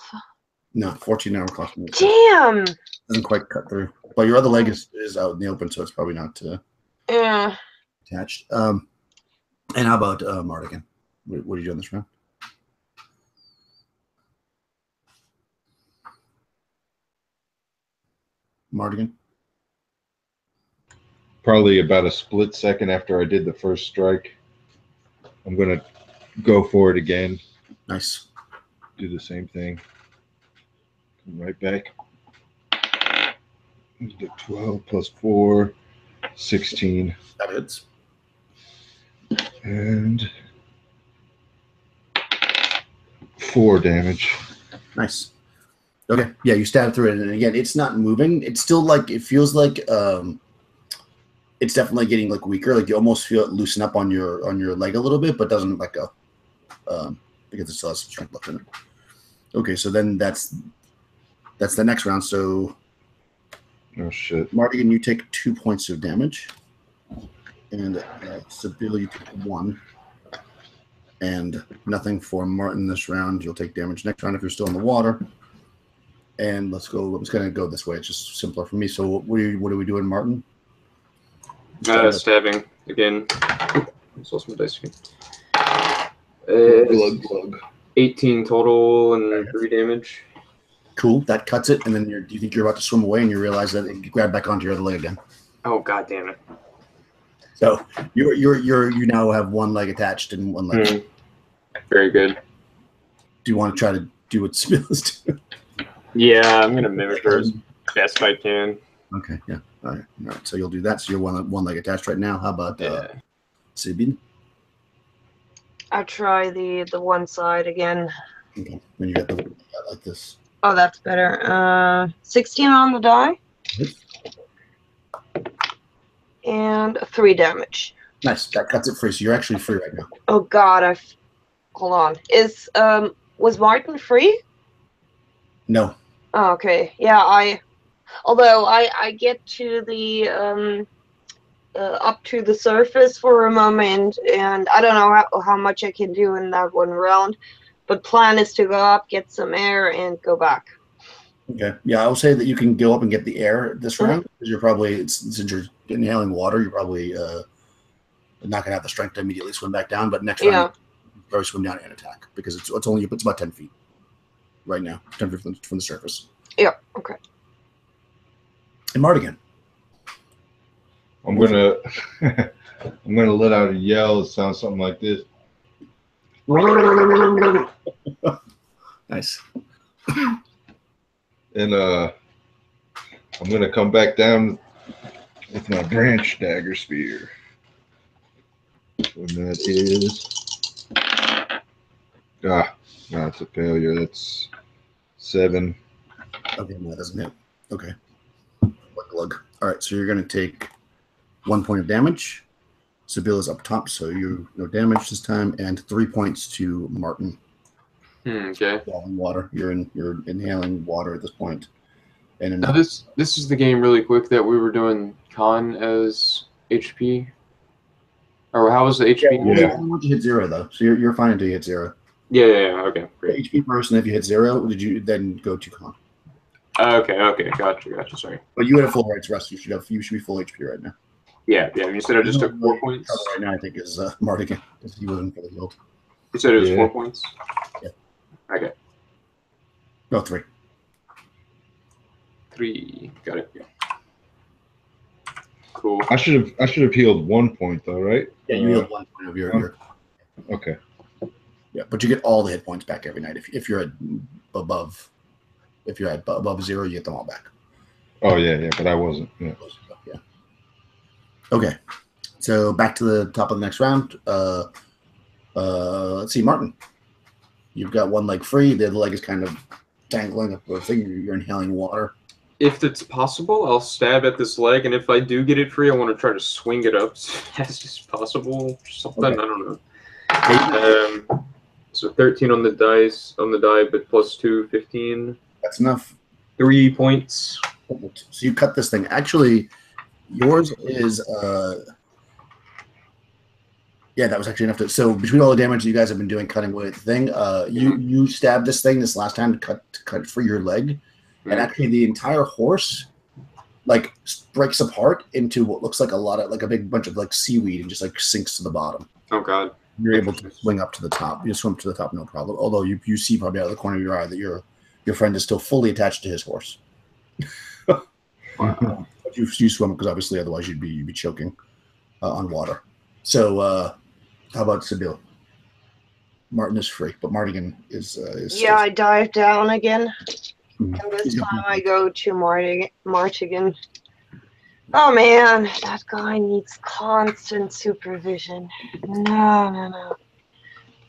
No, 14 armor class. Damn! Doesn't quite cut through. But your other leg is out in the open, so it's probably not attached. And how about Mardigan? What are you doing this round? Mardigan? Probably about a split second after I did the first strike. I'm going to go for it again. Nice. Do the same thing. Come right back. The 12 plus 4, 16. That hits. And 4 damage. Nice. Okay. Yeah, you stab through it, and again, it's not moving. It's still like, it feels like it's definitely getting like weaker. Like you almost feel it loosen up on your leg a little bit, but doesn't let go because it still has some strength left in it. Okay, so then that's the next round. So, Oh shit! Mardigan, you take 2 points of damage, and Sibyl, you take 1, and nothing for Martin this round. You'll take damage next round if you're still in the water. And let's go. I'm just gonna go this way. It's just simpler for me. So what are we doing, Martin? Stabbing again. It's also my dice again. Glug. 18 total and 3 damage. Cool. That cuts it. And then you think you're about to swim away, and you realize that you grab back onto your other leg again. Oh god damn it! So you now have one leg attached and one leg. Very good. Do you want to try to do what Sibyl is doing? Yeah, I'm gonna mimic her as best I can. Okay. Yeah. All right. So you'll do that. So you're one leg attached right now. How about Sibyl? I'll try the one side again. Okay. When you got the like this. Oh, that's better. 16 on the die. And 3 damage. Nice. That cuts it free. So you're actually free right now. Oh god, hold on. Was Martin free? No. Oh, okay. Yeah, although I get to the up to the surface for a moment, and I don't know how much I can do in that one round. But plan is to go up, get some air, and go back. Okay. Yeah, I will say that you can go up and get the air this round because you're probably since you're inhaling water, you're probably not gonna have the strength to immediately swim back down. But next round, you probably swim down and attack because it's about 10 feet right now, 10 feet from the surface. Yeah. Okay. And Mardigan. I'm gonna I'm gonna let out a yell. It sounds something like this. Nice. And I'm gonna come back down with my branch dagger spear. And that is no, it's a failure. That's 7. Okay, no, that doesn't hit. Okay. Glug. All right, so you're gonna take 1 point of damage. Sibyl is up top, so no damage this time, and 3 points to Martin. Okay. Water. You're inhaling water at this point. And now this is the game really quick that we were doing con as HP. Or how was the HP? Yeah. Once you hit 0 though, so you're fine until you hit 0. Yeah. Okay, great. HP first, and if you hit 0, did you then go to con? Okay, gotcha. Sorry. But you had a full right's rest. You should be full HP right now. Yeah. You said I just took 4 points. Right now, I think is Mardigan because he wasn't fully healed. You said it was 4 points. Yeah. Okay. No, 3. 3. Got it. Yeah. Cool. I should have healed 1 point though, right? Yeah, you healed 1 point of your. Okay. Yeah, but you get all the hit points back every night. If you're above 0, you get them all back. Oh yeah, but I wasn't. Yeah. Okay, so back to the top of the next round. Let's see, Martin. You've got one leg free. The other leg is kind of dangling up the thing. You're inhaling water. If it's possible, I'll stab at this leg, and if I do get it free, I want to try to swing it up as fast as possible. Something, okay. I don't know. So 13 on the die, but plus 2, 15. That's enough. 3 points. So you cut this thing. Actually, yours is yeah, that was actually enough to. So between all the damage that you guys have been doing cutting away at the thing, you stabbed this thing this last time to cut free your leg, and actually the entire horse like breaks apart into what looks like a big bunch of like seaweed and just like sinks to the bottom. Oh god. You're able to swing up to the top. You swim to the top, no problem. Although you see probably out of the corner of your eye that your friend is still fully attached to his horse. Wow. But you swim because obviously otherwise you'd be choking on water. So how about Sibyl? Martin is free, but Mardigan is yeah, I dive down again. And this time I go to Mardigan. Oh man, that guy needs constant supervision. No.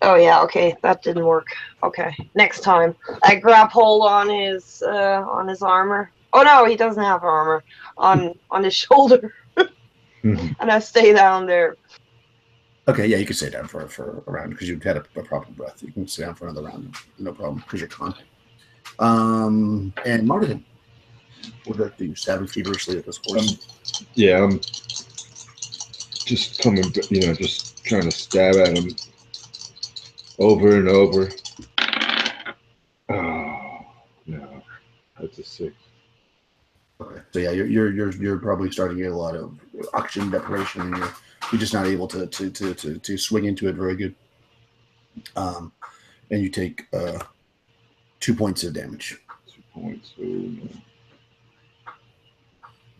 Oh yeah, okay, that didn't work. Okay, next time I grab hold on his armor. Oh no, he doesn't have armor on his shoulder, and I stay down there. Okay, yeah, you can stay down for a round because you've had a proper breath. You can stay down for another round, no problem, because you're con. And Mardigan. What do you stabbing feverishly at this horse? Yeah, I'm just coming, just trying to stab at him over and over. Oh no, that's a 6. Okay, so yeah, you're probably starting to get a lot of oxygen deprivation, and you're just not able to swing into it very good. And you take 2 points of damage. 2 points. Oh, no.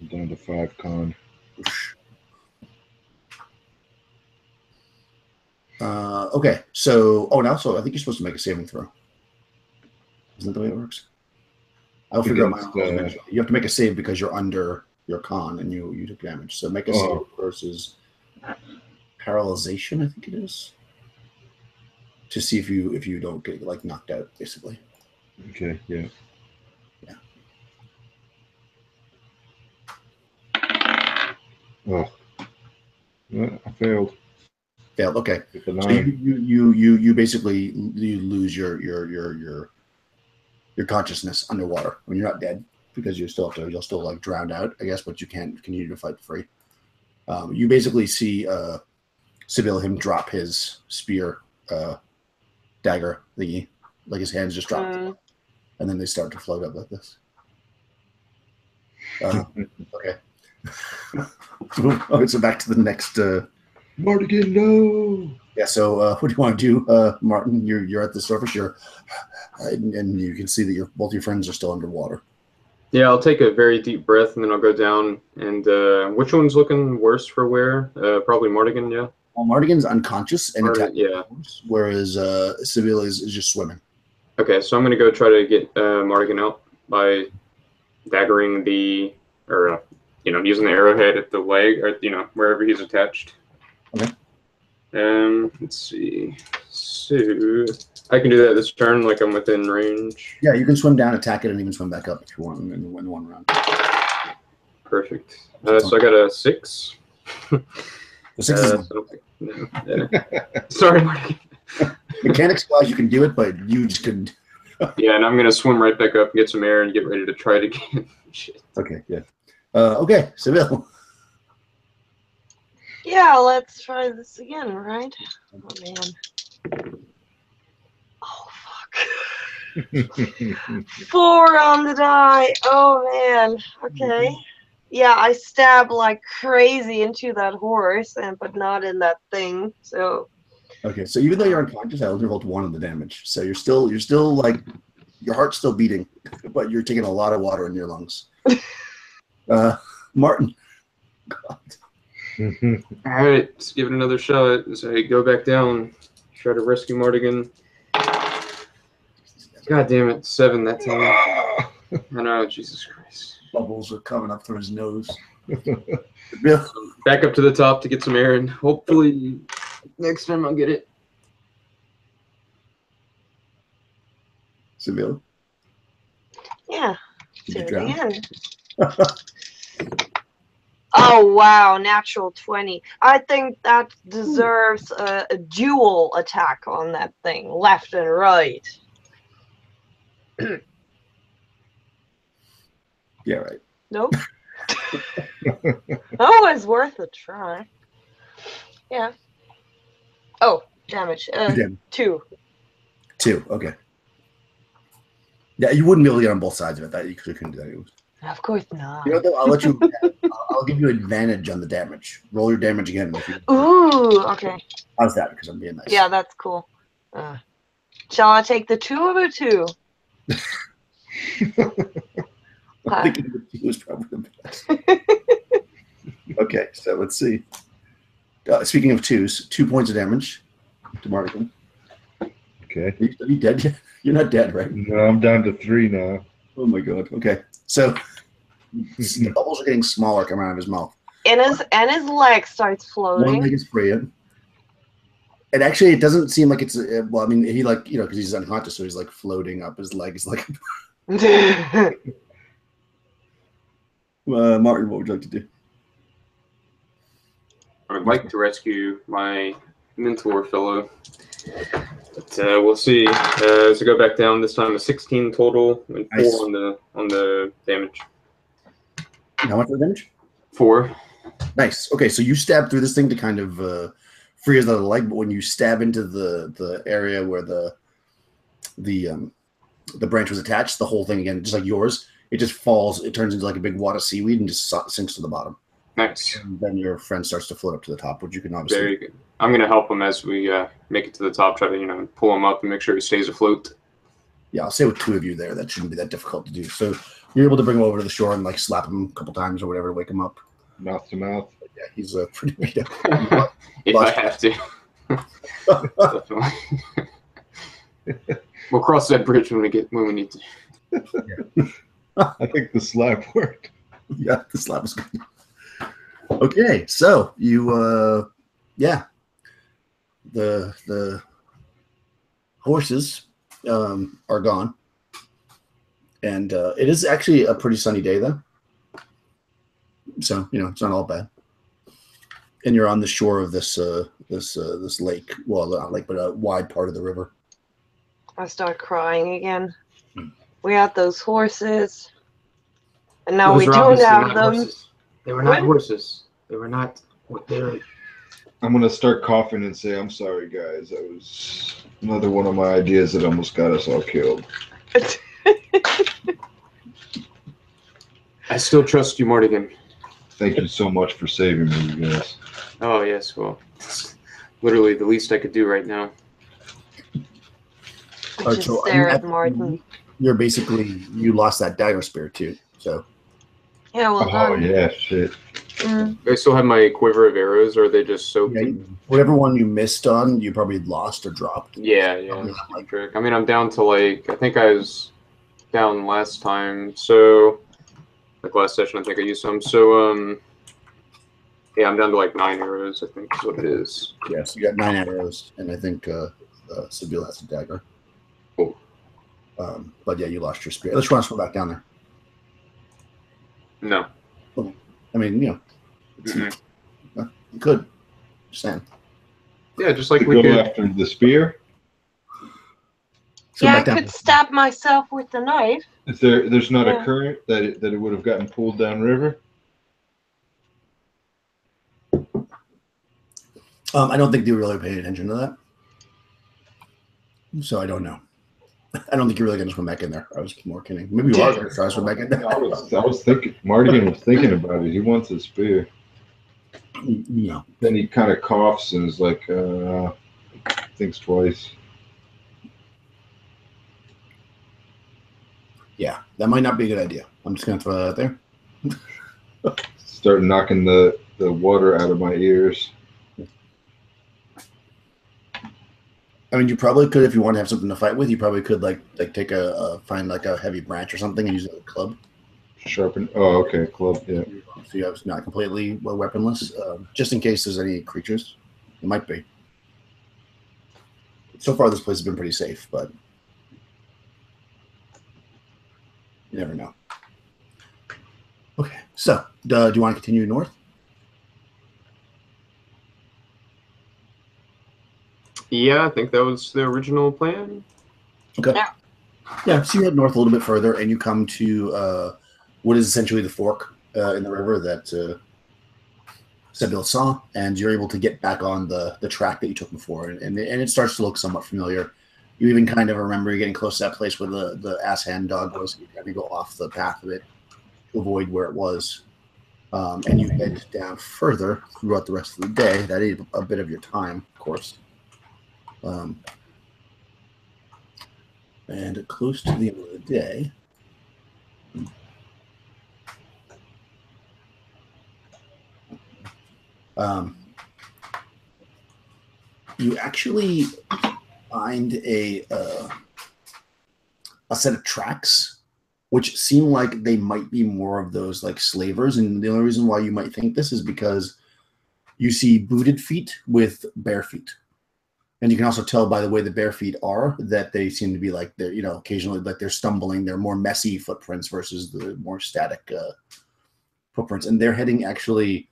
I'm down to 5 con. Okay, so now so I think you're supposed to make a saving throw. Isn't that the way it works? I'll figure out my own. You have to make a save because you're under your con and you took damage. So make a save versus paralyzation, I think it is, to see if you don't get like knocked out, basically. Okay. Yeah. Oh, I failed. Okay. So you basically lose your consciousness underwater when you're not dead because you'll still like drowned out, I guess, but you can't continue to fight free. You basically see Sibyl him drop his spear dagger thingy. Like his hands just drop, and then they start to float up like this. Okay. Okay, so back to the next. Mardigan, no. Yeah. So what do you want to do, Martin? You're at the surface. And you can see that both your friends are still underwater. Yeah, I'll take a very deep breath and then I'll go down. And which one's looking worse for wear? Probably Mardigan, yeah. Well, Mardigan's unconscious and attacking, yeah. Whereas Seville is just swimming. Okay, so I'm gonna go try to get Mardigan out by daggering using the arrowhead at the leg, or wherever he's attached. Okay. Let's see. So I can do that this turn, like I'm within range. Yeah, you can swim down, attack it, and even swim back up if you want in one round. Perfect. So I got a 6. The 6 is sorry, Marty. Mechanics-wise, you can do it, but you just couldn't. Yeah, and I'm gonna swim right back up, get some air, and get ready to try it again. Shit. Okay, yeah. Okay, Seville. Yeah, let's try this again, right? Oh, man. Oh, fuck. 4 on the die. Oh, man. Okay. Yeah, I stab like crazy into that horse, but not in that thing, so... Okay, so even though you're unconscious, I only rolled 1 on the damage. So you're still like, your heart's still beating, but you're taking a lot of water in your lungs. Martin. God. All right, let's give it another shot. So I go back down, try to rescue Mardigan. God damn it, 7 that time. I know, Jesus Christ. Bubbles are coming up through his nose. Back up to the top to get some air, and hopefully next time I'll get it. Seville? Yeah. Did Do you it drown? again. Oh, wow. Natural 20. I think that deserves a dual attack on that thing, left and right. Yeah, right. Nope. Always worth a try. Yeah. Oh, damage. Damn. 2. 2, okay. Yeah, you wouldn't be able to get on both sides of it. That you couldn't do that. Of course not. You know what, though? I'll let you. I'll give you advantage on the damage. Roll your damage again. Ooh, okay. How's that? Because I'm being nice. Yeah, that's cool. Shall I take the 2 or the 2? I think the 2 was probably the best. Okay, so let's see. Speaking of 2s, 2 points of damage to Mardigan. Okay. Are you dead yet? You're not dead, right? No, I'm down to 3 now. Oh my god. Okay, so the bubbles are getting smaller coming out of his mouth. And his leg starts One floating. leg is free. And actually, it doesn't seem like it's. Well, I mean, he because he's unconscious, so he's like floating up. His leg is like. Martin, what would you like to do? I would like to rescue my mentor fellow. But we'll see. So go back down. This time a 16 total and 4 Nice. on the damage. How much of the damage? 4. Nice. Okay, so you stab through this thing to kind of free his other leg, but when you stab into the area where the branch was attached, the whole thing again, just like yours, it just falls. It turns into like a big wad of seaweed and just sinks to the bottom. Nice. And then your friend starts to float up to the top, which you can obviously. Very good. I'm gonna help him as we make it to the top. Try to pull him up and make sure he stays afloat. Yeah, I'll say with 2 of you there, that shouldn't be that difficult to do. So you're able to bring him over to the shore and like slap him a couple times or whatever to wake him up. Mouth to mouth. Yeah, he's pretty beat up. If I have to. Definitely. We'll cross that bridge when we need to. I think the slap worked. Yeah, the slap is good. Okay, so you the horses are gone, and it is actually a pretty sunny day though, so it's not all bad. And you're on the shore of this lake, well, not lake, but a wide part of the river. I start crying again. We had those horses, and now we don't have them. Horses. They were not horses. They were not. They were I'm gonna start coughing and say, "I'm sorry, guys. That was another one of my ideas that almost got us all killed." I still trust you, Mardigan. Thank you so much for saving me, you guys. Oh, yes, well, it's literally the least I could do right now. Just stare at Martin. You're basically, you lost that dagger spear too, so. Yeah, well Oh done. yeah, shit. I still have my quiver of arrows, or are they just soaked Yeah, in? whatever one you missed on, you probably lost or dropped. Yeah. I mean, I'm down to like, I think I was down last time, so, like last session, I think I used some. So, yeah, I'm down to like 9 arrows, I think is what it is. Yes, you got 9 arrows, and I think Sibyl has a dagger. Cool. But yeah, you lost your spear. Let's run us back down there. No. I mean, you know, you could. Just saying. Yeah, just like To we go could. after the spear. So Yeah, I back down. could stab myself with the knife. Is there's not Yeah. a current that it would have gotten pulled down river? I don't think they really paid attention to that. So I don't know. I don't think you're really going to swim back in there. I was more kidding. Maybe you are going to try to swim back in there. I was thinking. Mardigan was thinking about it. He wants a spear. No. Then he kind of coughs and is like, thinks twice. Yeah, that might not be a good idea. I'm just going to throw that out there. Start knocking the water out of my ears. I mean, you probably could, if you want to have something to fight with, you probably could like take find like a heavy branch or something and use it as a club. Sharpen. Oh, okay. Club. Yeah. So you have not completely weaponless, just in case there's any creatures. It might be. So far, this place has been pretty safe, but you never know. Okay, so do you want to continue north? Yeah, I think that was the original plan. Okay. Yeah, so you head north a little bit further, and you come to what is essentially the fork in the river that Sibyl saw, and you're able to get back on the track that you took before, and it starts to look somewhat familiar. You even kind of remember getting close to that place where the ass hand dog was. You kind of go off the path of it to avoid where it was, and you head down further throughout the rest of the day. That ate a bit of your time, of course. And close to the end of the day, you actually find a set of tracks, which seem like they might be more of those like slavers. And the only reason why you might think this is because you see booted feet with bare feet. And you can also tell by the way the bare feet are that they seem to be like they're, you know, occasionally like they're stumbling. They're more messy footprints versus the more static footprints. And they're heading actually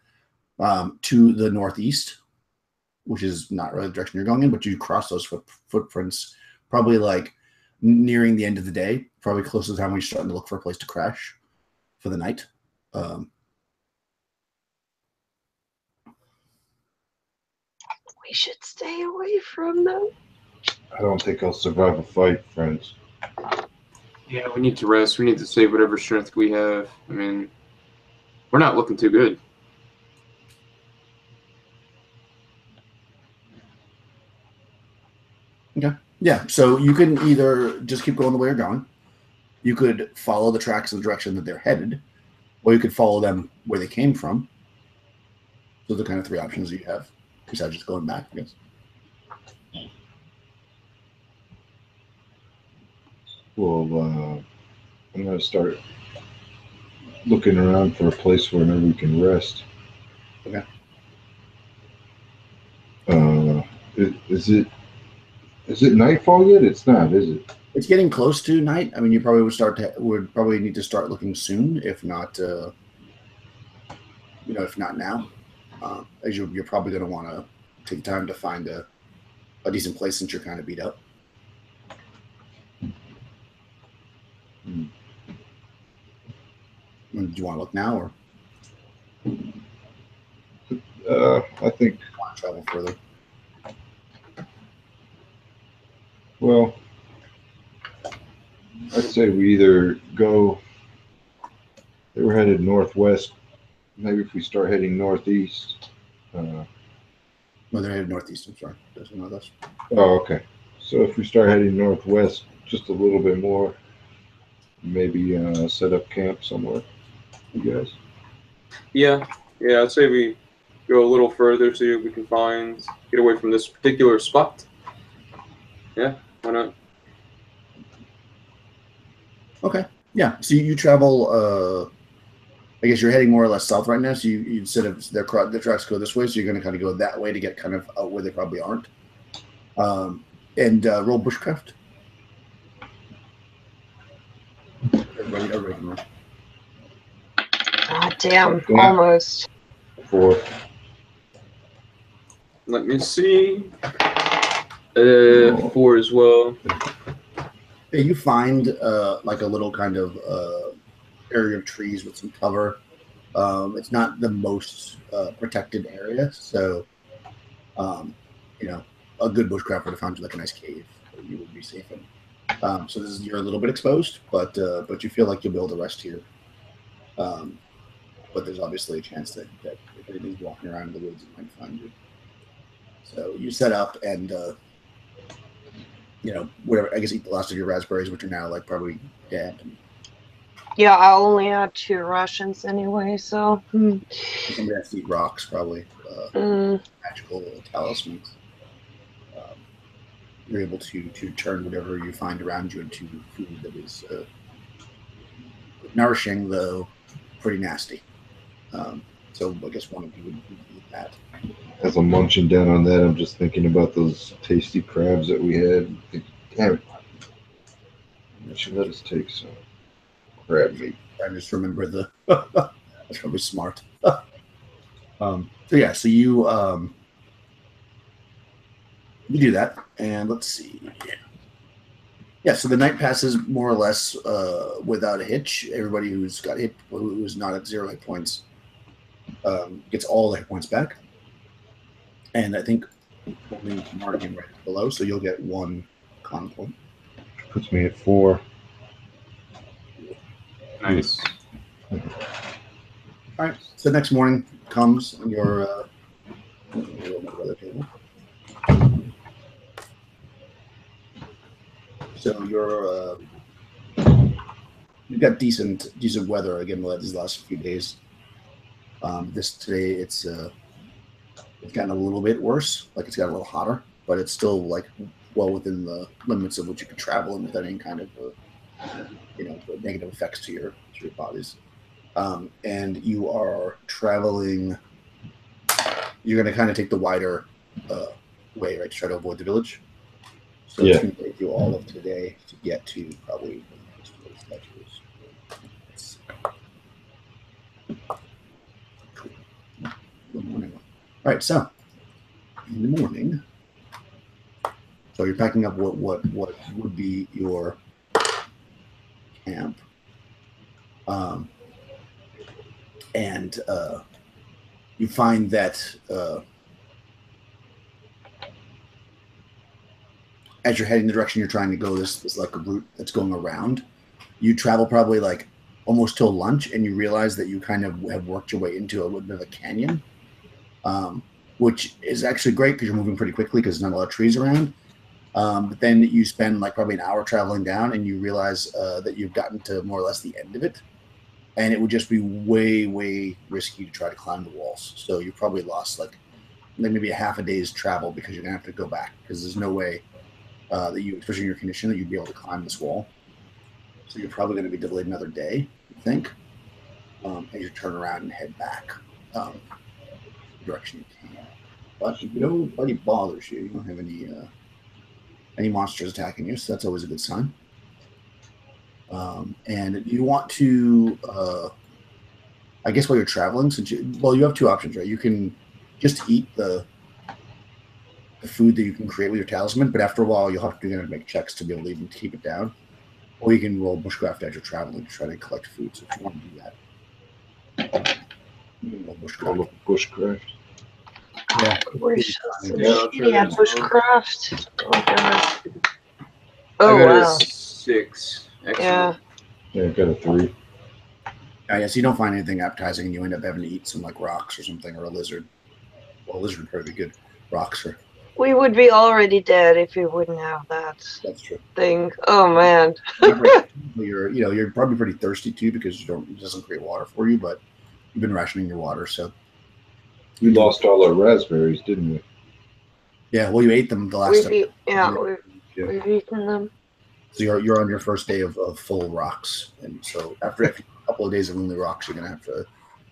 to the northeast, which is not really the direction you're going in, but you cross those footprints probably like nearing the end of the day, probably close to the time when you're starting to look for a place to crash for the night. We should stay away from them. I don't think I'll survive a fight, friends. Yeah, we need to rest. We need to save whatever strength we have. I mean, we're not looking too good. Okay. Yeah. So you can either just keep going the way you're going. You could follow the tracks in the direction that they're headed, or you could follow them where they came from. Those are the kind of 3 options you have, besides just going back, I guess. Well, I'm going to start looking around for a place where maybe we can rest. Okay. Is it nightfall yet? It's not, is it? It's getting close to night. I mean, you probably would probably need to start looking soon, if not, if not now, as you're probably going to want to take time to find a decent place since you're kind of beat up. Do you want to look now, or I think travel further. Well, I'd say we either go. They were headed northwest. Maybe if we start heading northeast. No, they're headed northeast. I'm sorry. Doesn't know this. Oh, okay. So if we start heading northwest just a little bit more, maybe set up camp somewhere. You guys? Yeah, I'd say we go a little further, see if we can get away from this particular spot. Yeah, why not? Okay. Yeah. So you travel. I guess you're heading more or less south right now. So you instead of the tracks go this way, so you're going to kind of go that way to get kind of out where they probably aren't. And roll bushcraft. Everybody, a regular. God damn, Yeah. almost. 4. Let me see. 4 as well. Yeah, you find like a little kind of area of trees with some cover. It's not the most protected area, so you know, a good bushcraft would have found you like a nice cave that you would be safe in. So you're a little bit exposed, but you feel like you'll be able to rest here. But there's obviously a chance that if anything's walking around in the woods, it might find you. So you set up and whatever. I guess eat the last of your raspberries, which are now like probably dead. Yeah, I only had 2 rations anyway, so. Somebody has to eat rocks, probably. Magical talismans. You're able to turn whatever you find around you into food that is nourishing, though pretty nasty. So I guess one of you would eat that. As I'm munching down on that, I'm just thinking about those tasty crabs that we had. Damn it. They should let us take some crab meat. I just remember the. That's probably smart. So yeah, so you do that, and let's see. Yeah, so the night passes more or less without a hitch. Everybody who's got hit, who's not at 0 hit points, gets all the hit points back. And I think only Martin right below, so you'll get 1 con point. Puts me at 4. Nice. All right. So next morning comes, and you're weather table. So you've got decent weather again these last few days. Today it's gotten a little bit worse, like it's got a little hotter, but it's still like well within the limits of what you can travel in without any kind of negative effects to your bodies. And you are traveling. You're going to kind of take the wider way, right, to try to avoid the village. So it's going to take you all of today to get to probably. Good morning. All right, so in the morning, so you're packing up what would be your camp, and you find that as you're heading the direction you're trying to go, this like a route that's going around. You travel probably like almost till lunch, and you realize that you kind of have worked your way into a little bit of a canyon, which is actually great because you're moving pretty quickly because there's not a lot of trees around. But then you spend like probably an hour traveling down, and you realize that you've gotten to more or less the end of it, and it would just be way, way risky to try to climb the walls. So you probably lost like maybe a half a day's travel because you're gonna have to go back because there's no way that you, especially in your condition, that you'd be able to climb this wall. So you're probably going to be delayed another day, I think, as you turn around and head back the direction you came. But if nobody bothers you, you don't have any monsters attacking you, so that's always a good sign. And you want to, I guess, while you're traveling, you have 2 options, right? You can just eat the food that you can create with your talisman, but after a while, you'll have to make checks to be able to even keep it down. Or you can roll bushcraft as you're traveling to try to collect food. So if you want to do that, you can roll bushcraft. Bushcraft. Yeah. We're so Yeah, I'll try shitty at that as well. bushcraft. Oh god. I Oh got a wow. 6. Excellent. Yeah. Yeah, I got a 3. I guess you don't find anything appetizing, and you end up having to eat some like rocks or something, or a lizard. Well, a lizard would probably be good. Rocks are. We would be already dead if we wouldn't have that That's true. thing. Oh man. You're probably pretty thirsty too because it doesn't create water for you, but you've been rationing your water, so We lost all our raspberries, didn't we? yeah. Well, you ate them the last time. We've eaten them. So you're on your first day of full rocks, and so after a couple of days of only rocks, you're gonna have to,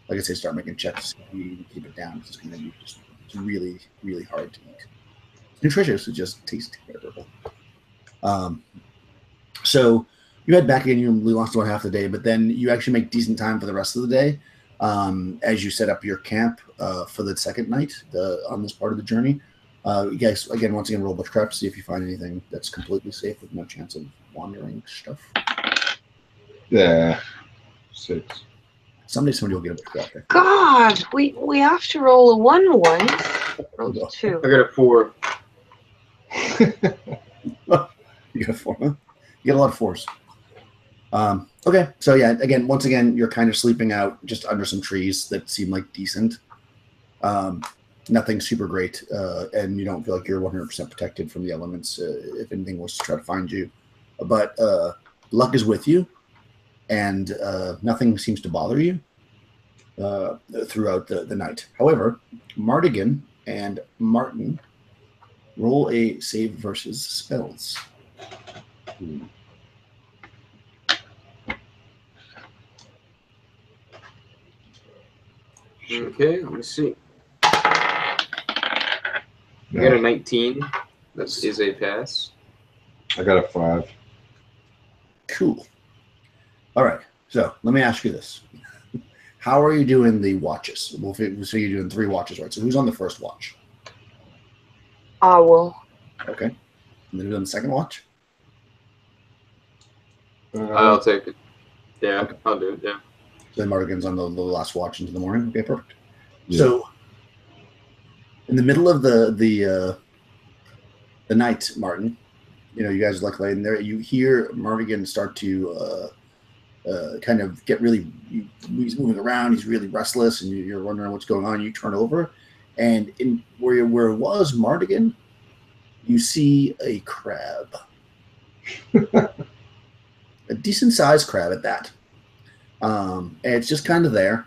like I say, start making checks to see if you can keep it down. It's gonna be just really, really hard to eat. It's nutritious, it just tastes terrible. So you head back in. You only lost about half the day, but then you actually make decent time for the rest of the day as you set up your camp for the second night on this part of the journey. You guys, again, once again, roll bushcraft to see if you find anything that's completely safe with no chance of wandering stuff. Yeah, 6. Someday somebody will get a bushcraft. God, we have to roll a 1 once. Roll a 2. I got a 4. You got a 4, huh? You get a lot of 4s. Okay, so yeah, once again, you're kind of sleeping out just under some trees that seem like decent. Nothing super great, and you don't feel like you're 100% protected from the elements if anything was to try to find you. But luck is with you, and nothing seems to bother you throughout the night. However, Mardigan and Martin roll a save versus spells. Okay, let me see. I got a 19. That is a pass. I got a 5. Cool. All right. So let me ask you this: how are you doing the watches? Well, so you're doing 3 watches, right? So who's on the first watch? I will. Okay. And then who's on the second watch? I'll take it. Yeah, Okay. I'll do it. Yeah. So then Mardigan's on the last watch into the morning. Okay, perfect. Yeah. So in the middle of the night, Martin, you guys are like laying there. You hear Mardigan start to kind of get really. He's moving around. He's really restless, and you're wondering what's going on. You turn over, and in where it was Mardigan, you see a crab, a decent sized crab at that. And it's just kind of there.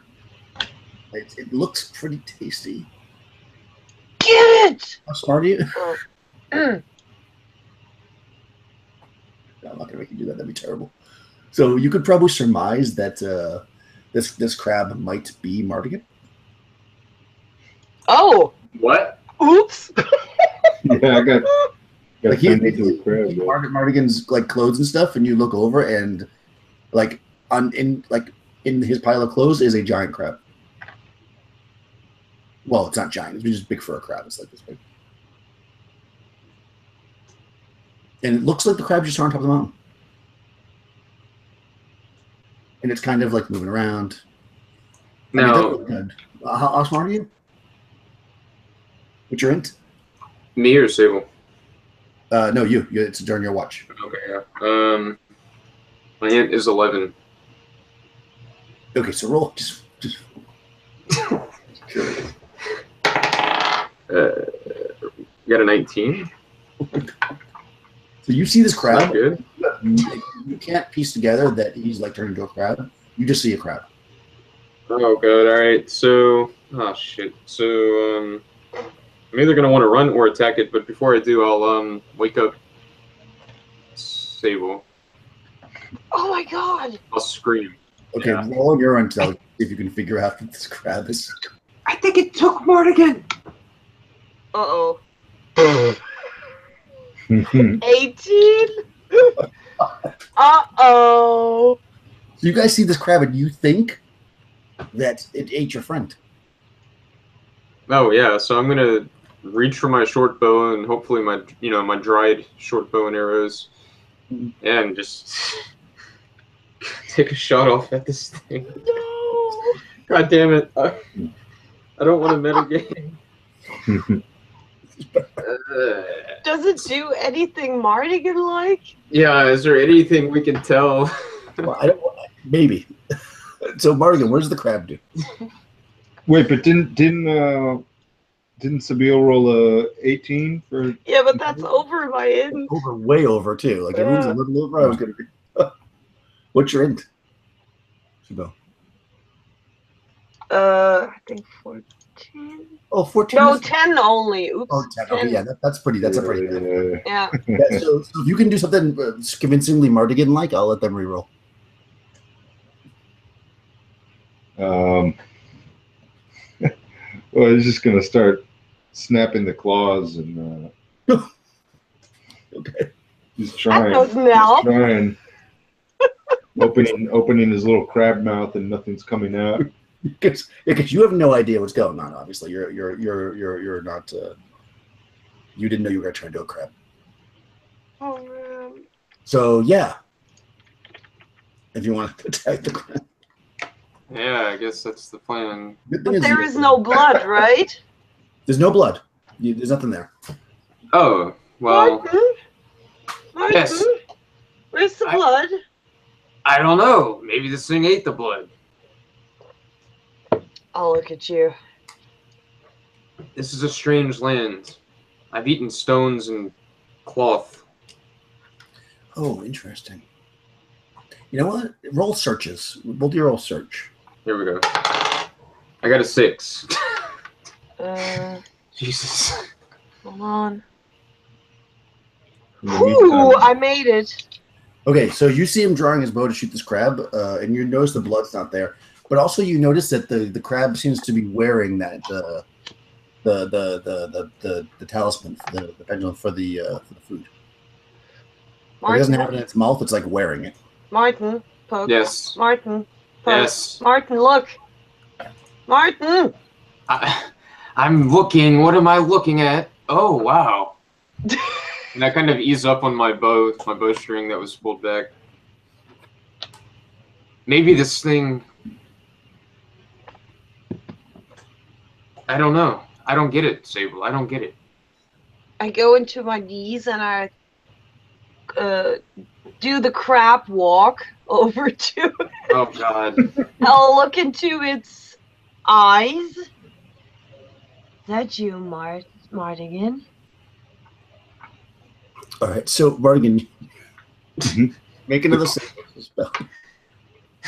It looks pretty tasty. Get it! How smart are you? Oh. No, I'm not gonna make you do that. That'd be terrible. So you could probably surmise that this crab might be Mardigan. Oh! What? Oops! Yeah, I got Like turned into a crab. Yeah. Mardigan's like clothes and stuff, and you look over and like in his pile of clothes is a giant crab. Well, it's not giant. It's just big for a crab. It's like this big. And it looks like the crab's just on top of the mountain. And it's kind of like moving around. I mean, it doesn't No, look good. How smart are you? What's your int? me or Sable? No, you. It's during your watch. Okay, yeah. My int is 11. Okay, so roll. Just. Sure. Got a 19. So you see this Not crab. good. You can't piece together that he's like turned into a crab. You just see a crab. Oh god, alright, so oh shit. So I'm either gonna want to run or attack it, but before I do I'll wake up Sable. Oh my god! I'll scream. Okay, Yeah. roll on your intel. See if you can figure out what this crab is. I think it took Mardigan. Uh-oh. 18. 18? Uh-oh. So you guys see this crab and you think that it ate your friend. Oh yeah, so I'm gonna reach for my short bow and hopefully my dried short bow and arrows and just take a shot off at this thing. No. God damn it. I don't want to metagame. Does it do anything Mardigan like? Yeah, is there anything we can tell? Well, I don't. Maybe. So, Mardigan, what does the crab do? Wait, but didn't Sabille roll a 18 for? Yeah, but that's over my int. Over, way over too. Like if it was a little over, I was gonna be. What's your int? Sabille? I think 14. Oh, 14. No, 10 only. Oops. Oh, 10. Okay, yeah, that's pretty. That's a pretty good. Yeah. Yeah, so if you can do something convincingly Mardigan-like, I'll let them reroll. Well, he's just gonna start snapping the claws and. Okay. He's trying. That doesn't help. He's trying. Opening his little crab mouth and nothing's coming out. Because you have no idea what's going on. Obviously, you're not. You didn't know you were going to turn into a crab. Oh man. So yeah, if you want to attack the crab. Yeah, I guess that's the plan. Good thing But there is no blood, right? There's no blood. There's nothing there. Oh, well, Martin? yes. Where's the blood? I don't know. Maybe this thing ate the blood. I'll look at you. This is a strange land. I've eaten stones and cloth. Oh, interesting. You know what? Roll searches. We'll do your roll search. Here we go. I got a 6. Jesus. Hold on. Ooh, I made it. Okay, so you see him drawing his bow to shoot this crab, and you notice the blood's not there. But also, you notice that the crab seems to be wearing that the talisman, the pendulum for the food. But it doesn't have it in its mouth; it's like wearing it. Martin, poke. Yes. Martin, poke. Yes. Martin, look. Martin. I'm looking. What am I looking at? Oh wow. And I kind of ease up on my bowstring that was pulled back. Maybe this thing. I don't know. I don't get it, Sable. I don't get it. I go into my knees and I do the crab walk over to it. Oh God. I'll look into its eyes. Is that you, Mardigan? All right, so Mardigan, make another spell.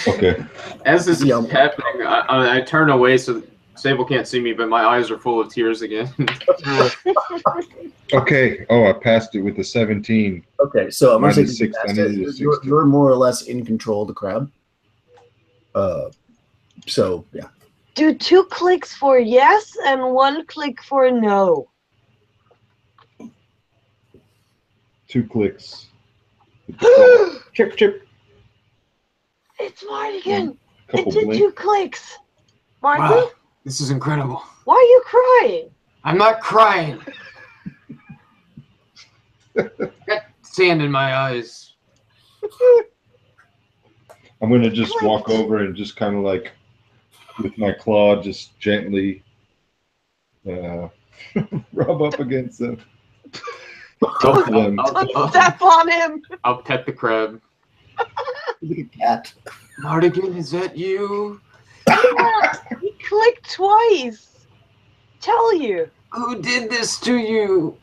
Okay. As this is happening, I turn away so Sable can't see me, but my eyes are full of tears again. Okay. Oh, I passed it with a 17. Okay, so I'm going to say you're more or less in control of the crab. So, yeah. Do 2 clicks for yes and 1 click for no. 2 clicks. Chip, chip. It's Mardigan. Couple It did blink. 2 clicks. Martin, Wow, this is incredible. why are you crying? I'm not crying. Got sand in my eyes. I'm going to just walk over and just kind of like, with my claw, just gently rub up against them. Don't step on him. I'll pet the crab. Look at cat. Mardigan, is that you? Yeah, he clicked twice. Tell you. Who did this to you?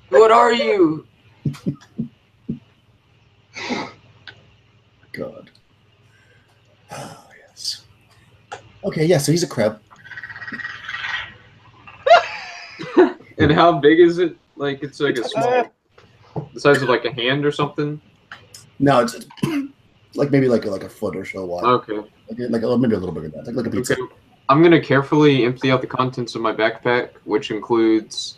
What are you? God. Oh, yes. Okay, yeah, so he's a crab. And how big is it? Like, it's like a small, the size of like a hand or something? No, it's like maybe like a foot or so wide. Okay. Like maybe a little bigger than that. Like a pizza. Okay. I'm going to carefully empty out the contents of my backpack, which includes...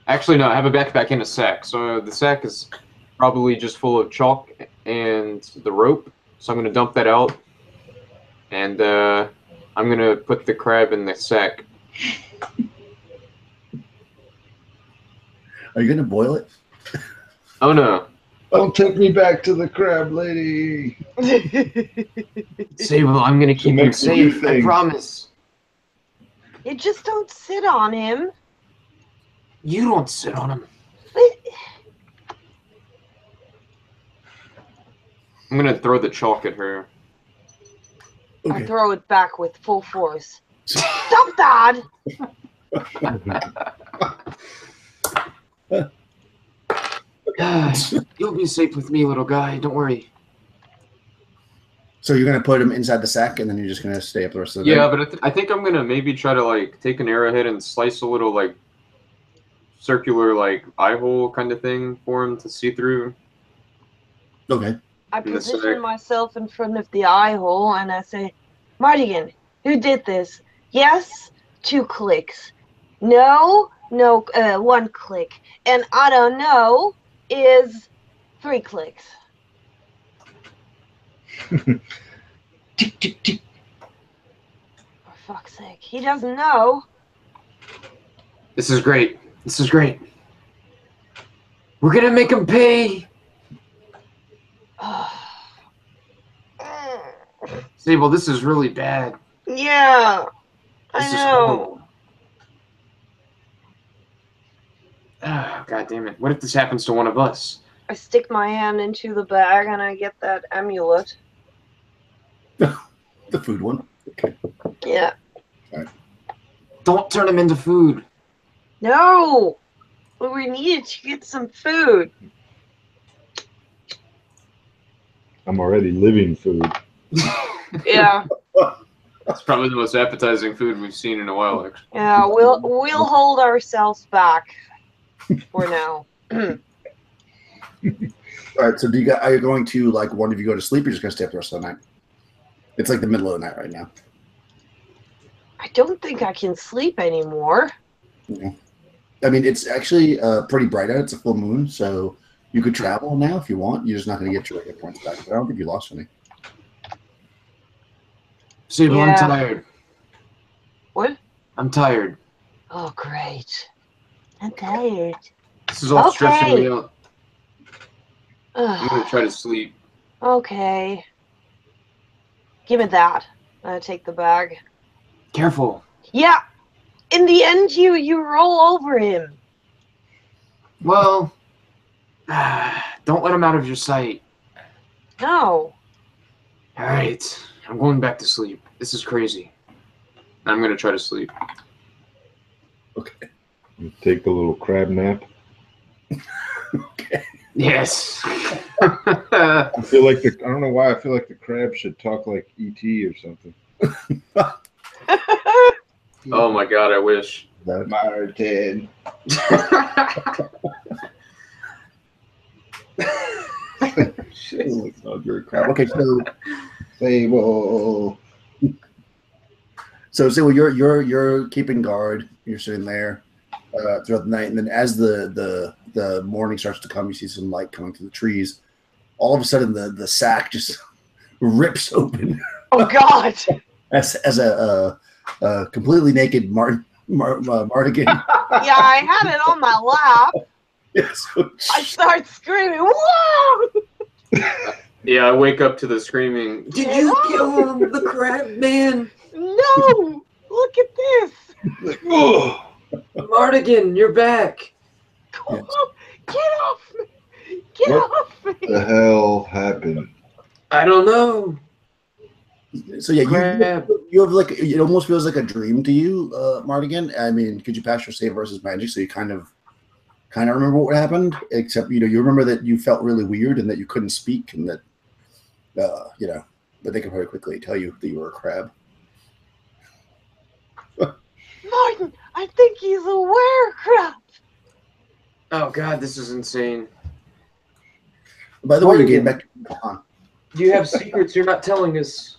Actually, no, I have a backpack in a sack. So the sack is probably just full of chalk and the rope. So I'm going to dump that out. And I'm going to put the crab in the sack. Are you going to boil it? Oh, no. Don't take me back to the crab lady. Sable, I'm going to keep him safe. I promise. You just don't sit on him. You don't sit on him. I'm gonna throw the chalk at her. I throw it back with full force. Stop that! You'll be safe with me, little guy. Don't worry. So you're gonna put him inside the sack, and then you're just gonna stay up the rest of the day? Yeah, but I think I'm gonna maybe try to like take an arrowhead and slice a little like circular like eye hole kind of thing for him to see through. Okay. I position myself in front of the eye hole and I say, Mardigan, who did this? Yes, 2 clicks. No, 1 click. And I don't know is 3 clicks. Tick, tick, tick. For fuck's sake, he doesn't know. This is great. This is great. We're gonna make him pay. Sable, this is really bad. Yeah, This I is know. horrible. Ah, God damn it. What if this happens to one of us? I stick my hand into the bag and I get that amulet. The food one. Okay. Yeah. Don't turn him into food. No! We needed to get some food. I'm already living food. Yeah. It's probably the most appetizing food we've seen in a while, actually. Yeah, we'll hold ourselves back for now. All right. So are you going to like one of you go to sleep, or you're just gonna stay up the rest of the night? It's like the middle of the night right now. I don't think I can sleep anymore. Yeah. I mean, it's actually pretty bright out. It's a full moon, so you could travel now if you want. You're just not going to get your hit points back. But I don't think you lost any. Sable, Yeah. I'm tired. What? I'm tired. Oh, great. I'm tired. This is all Okay. stressing me out. I'm Ugh. gonna try to sleep. Okay. Give me that. I take the bag. Careful. Yeah. In the end, you roll over him. Well, don't let him out of your sight. No. All right. I'm going back to sleep. This is crazy. I'm gonna try to sleep. Okay. You take a little crab nap. Okay. Yes. I feel like I don't know why I feel like the crab should talk like E.T. or something. Oh my God, I wish. Martin. It's not very crap. Okay, so Sable. So you're keeping guard. You're sitting there throughout the night, and then as the morning starts to come, you see some light coming through the trees. All of a sudden, the sack just rips open. Oh, God. as a completely naked Mardigan. Yeah, I had it on my lap. Yeah, so I start screaming, whoa! Yeah, I wake up to the screaming. Did you kill him, the crab man? No! Look at this! Oh, Mardigan, you're back. Yes. Get off me! Get What off me! the hell happened? I don't know. So yeah, Crab. you have like it almost feels like a dream to you, Mardigan. I mean, could you pass your save versus magic so you kind of remember what happened? Except you remember that you felt really weird and that you couldn't speak and that but they could very quickly tell you that you were a crab. Martin, I think he's a werecrab. Oh God, this is insane. By the way, you're getting Mardigan. back on. You have secrets you're not telling us.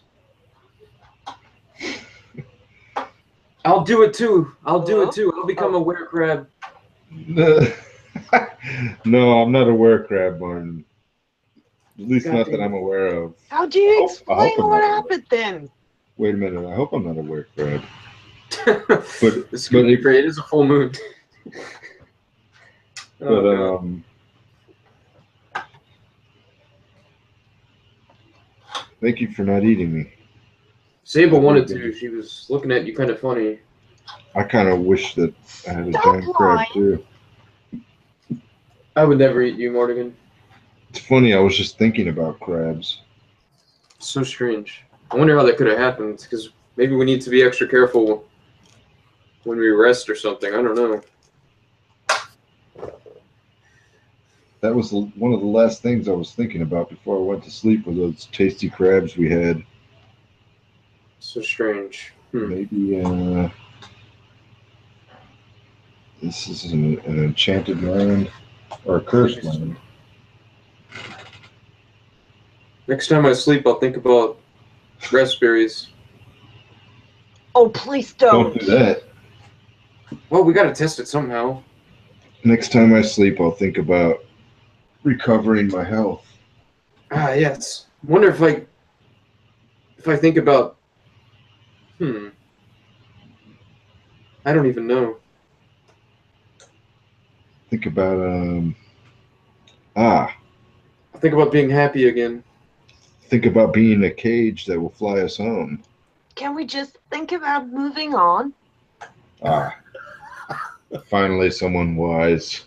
I'll do it too. I'll become a werecrab. No, I'm not a werecrab, Martin. At least God not damn that I'm aware of. How do you I hope explain I'm what not. happened then? Wait a minute. I hope I'm not a werecrab. This could be great. It's a full moon. But thank you for not eating me. Sable wanted to. She was looking at you kind of funny. I kind of wish that I had a Don't giant crab lie. too. I would never eat you, Mortigan. It's funny. I was just thinking about crabs. So strange. I wonder how that could have happened, because maybe we need to be extra careful when we rest or something. I don't know. That was one of the last things I was thinking about before I went to sleep. Was those tasty crabs we had. So strange. Maybe this is an enchanted land or a cursed land. Next time I sleep, I'll think about raspberries. Oh, please Don't do that. Well, we gotta test it somehow. Next time I sleep, I'll think about recovering my health. Ah, yes. Wonder if I think about. I don't even know. Think about I think about being happy again. think about being in a cage that will fly us home. Can we just think about moving on? Finally someone wise.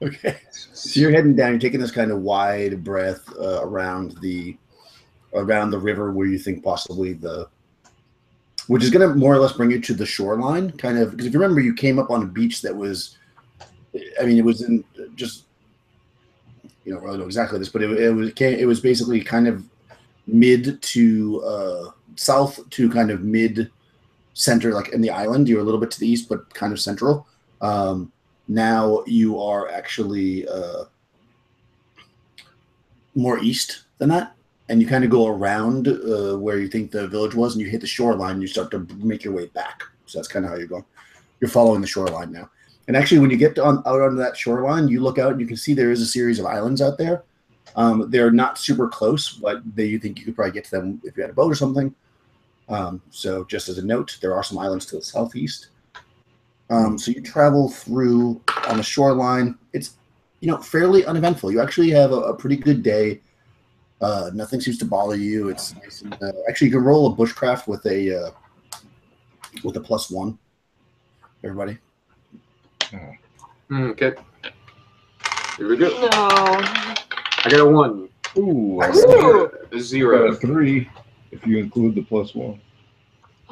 Okay. So you're heading down. You're taking this kind of wide breath around the river where you think possibly which is going to more or less bring you to the shoreline, kind of, because if you remember, you came up on a beach that was, I mean, it was in just, you don't really know exactly this, but it was basically kind of mid to south to kind of mid center, like in the island. You're a little bit to the east, but kind of central. Now you are actually more east than that. And you kind of go around where you think the village was, and you hit the shoreline, and you start to make your way back. So that's kind of how you're going. You're following the shoreline now. And actually, when you get out onto that shoreline, you look out, and you can see there is a series of islands out there. They're not super close, but you think you could probably get to them if you had a boat or something. So just as a note, there are some islands to the southeast. So you travel through on the shoreline. It's fairly uneventful. You actually have a pretty good day. Nothing seems to bother you. It's nice and, actually, you can roll a bushcraft with a +1. Everybody. Okay. Here we go. No. I got a 1. Ooh, I Ooh. A 0. got a 3 if you include the +1.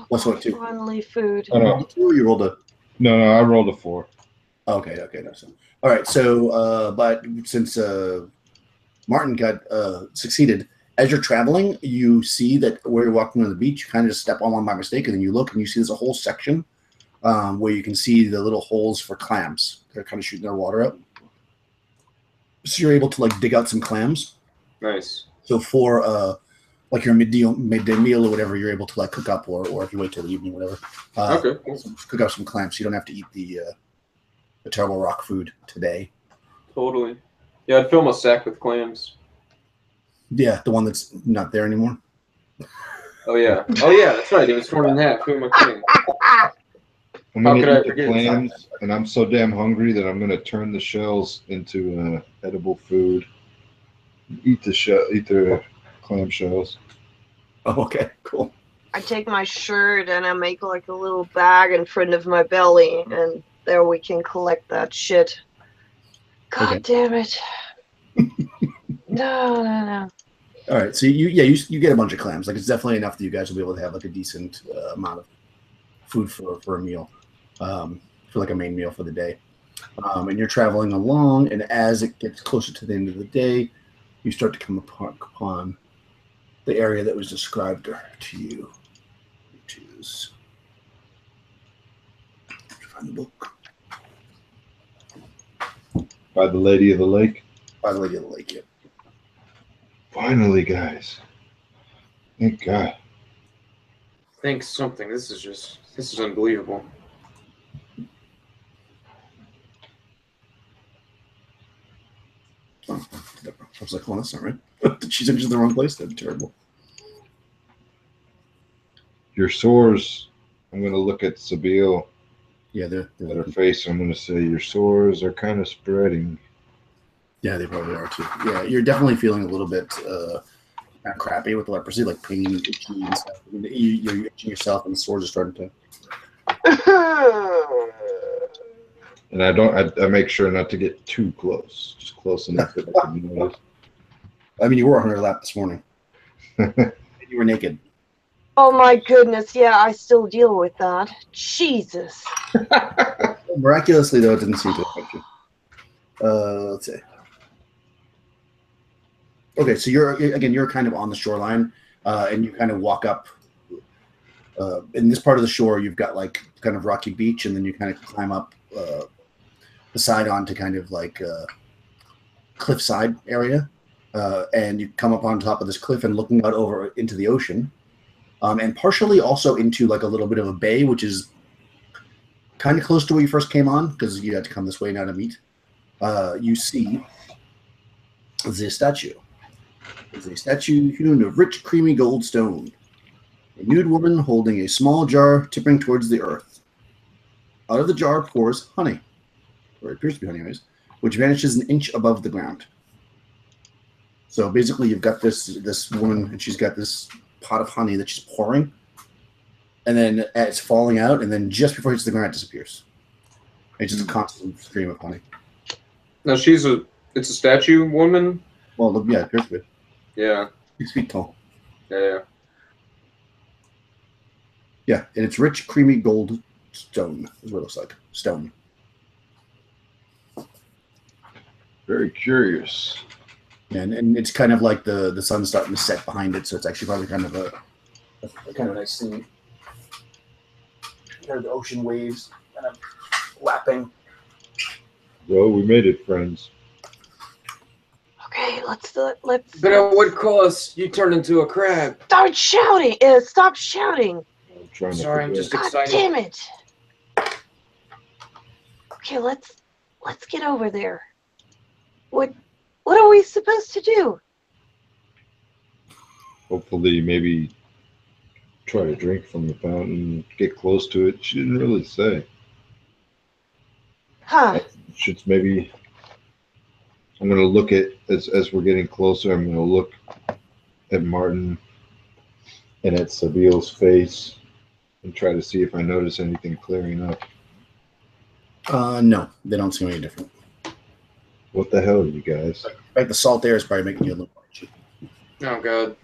What's what, 2? Finally, food. Oh, no. You rolled a. No, I rolled a 4. Okay, no. So, all right. So, but since Martin got succeeded, as you're traveling, you see that where you're walking on the beach, you kind of just step on one by mistake, and then you look and you see there's a whole section where you can see the little holes for clams. They're kind of shooting their water out. So you're able to dig out some clams. Nice. So for your midday meal or whatever, you're able to cook up, or if you wait till the evening, whatever. Okay. Cool. Cook up some clams. So you don't have to eat the terrible rock food today. Totally. Yeah, I'd fill my sack with clams. Yeah, the one that's not there anymore. Oh yeah, that's right. It was torn in half. Who am I kidding? I'm How gonna could I eat the forget? clams, and I'm so damn hungry that I'm gonna turn the shells into edible food. Eat the clam shells. Oh, okay, cool. I take my shirt and I make a little bag in front of my belly, and there we can collect that shit. God damn it. No. All right, so you get a bunch of clams. It's definitely enough that you guys will be able to have a decent amount of food for a meal, for a main meal for the day. And you're traveling along, and as it gets closer to the end of the day, you start to come upon the area that was described to you, which is find the book. By the Lady of the Lake. By the Lady of the Lake, yeah. Finally, guys. Thank God. Thanks something. This is unbelievable. Oh, I was like, well, that's not right. Did she send you to the wrong place? That'd be terrible. Your sores, I'm going to look at Sabine. Yeah, at her face. I'm going to say your sores are kind of spreading. Yeah, they probably are too. Yeah, you're definitely feeling a little bit kind of crappy with the leprosy, like pain, itchy and stuff. You're itching yourself, and the sores are starting to. And I make sure not to get too close, just close enough that I can notice. I mean, you were on her lap this morning. You were naked. Oh my goodness, yeah, I still deal with that. Jesus. Miraculously, though, it didn't seem to affect you. Let's see. Okay, so you're kind of on the shoreline, and you kind of walk up. In this part of the shore, you've got like kind of rocky beach, and then you kind of climb up the side onto kind of like cliffside area, and you come up on top of this cliff and looking out over into the ocean, and partially also into like a little bit of a bay, which is kind of close to where you first came on because you had to come this way now to meet. You see the statue. It's a statue hewn of rich, creamy gold stone. A nude woman holding a small jar tipping towards the earth. Out of the jar pours honey, or it appears to be honey anyways, which vanishes an inch above the ground. So basically you've got this woman, and she's got this pot of honey that she's pouring, and then it's falling out, and then just before it hits the ground, it disappears. It's just a constant stream of honey. Now it's a statue woman? Well, yeah, it appears to be. Yeah. 6 feet tall. Yeah. Yeah, and it's rich, creamy gold stone, is what it looks like. Stone. Very curious. And it's kind of like the sun's starting to set behind it, so it's actually probably kind of a kind of nice scene. Kind of the ocean waves kind of lapping. Well, we made it, friends. Okay, let's. But at what cost? You turned into a crab. Stop shouting! Stop shouting! I'm trying to Sorry, I'm just God excited. damn it! Okay, let's get over there. What are we supposed to do? hopefully maybe try to drink from the fountain, get close to it. She didn't really say. Huh. Should maybe I'm gonna look at as we're getting closer, I'm gonna look at Martin and at Sabile's face and try to see if I notice anything clearing up. No, they don't seem any different. What the hell, you guys? In fact, the salt air is probably making you a little more itchy. Oh god.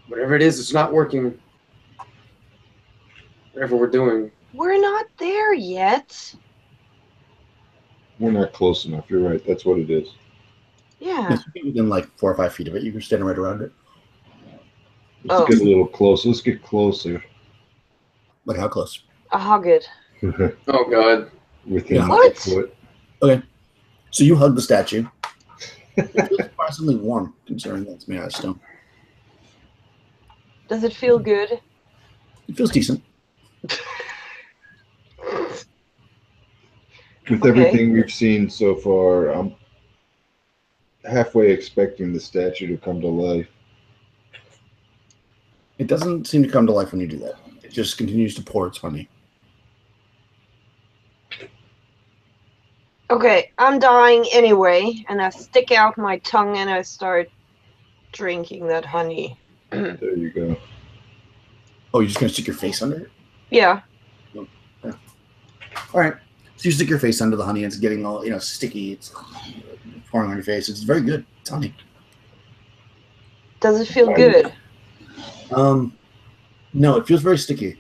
Whatever it is, it's not working. Whatever we're doing. We're not there yet. We're not close enough. You're right. That's what it is. Yeah. It's within like 4 or 5 feet of it. You can stand right around it. Let's get a little close. Let's get closer. Like how close? How good. Oh god. Within What? a foot. Okay. So you hug the statue. It's probably something warm, considering that's made out of stone. Does it feel good? It feels decent. With Okay. everything we've seen so far, I'm halfway expecting the statue to come to life. It doesn't seem to come to life when you do that. It just continues to pour its honey. Okay, I'm dying anyway, and I stick out my tongue and I start drinking that honey. There you go. Oh, you're just going to stick your face under it? Yeah. All right. So you stick your face under the honey, and it's getting all, sticky. It's pouring on your face. It's very good. It's honey. Does it feel good? No, it feels very sticky.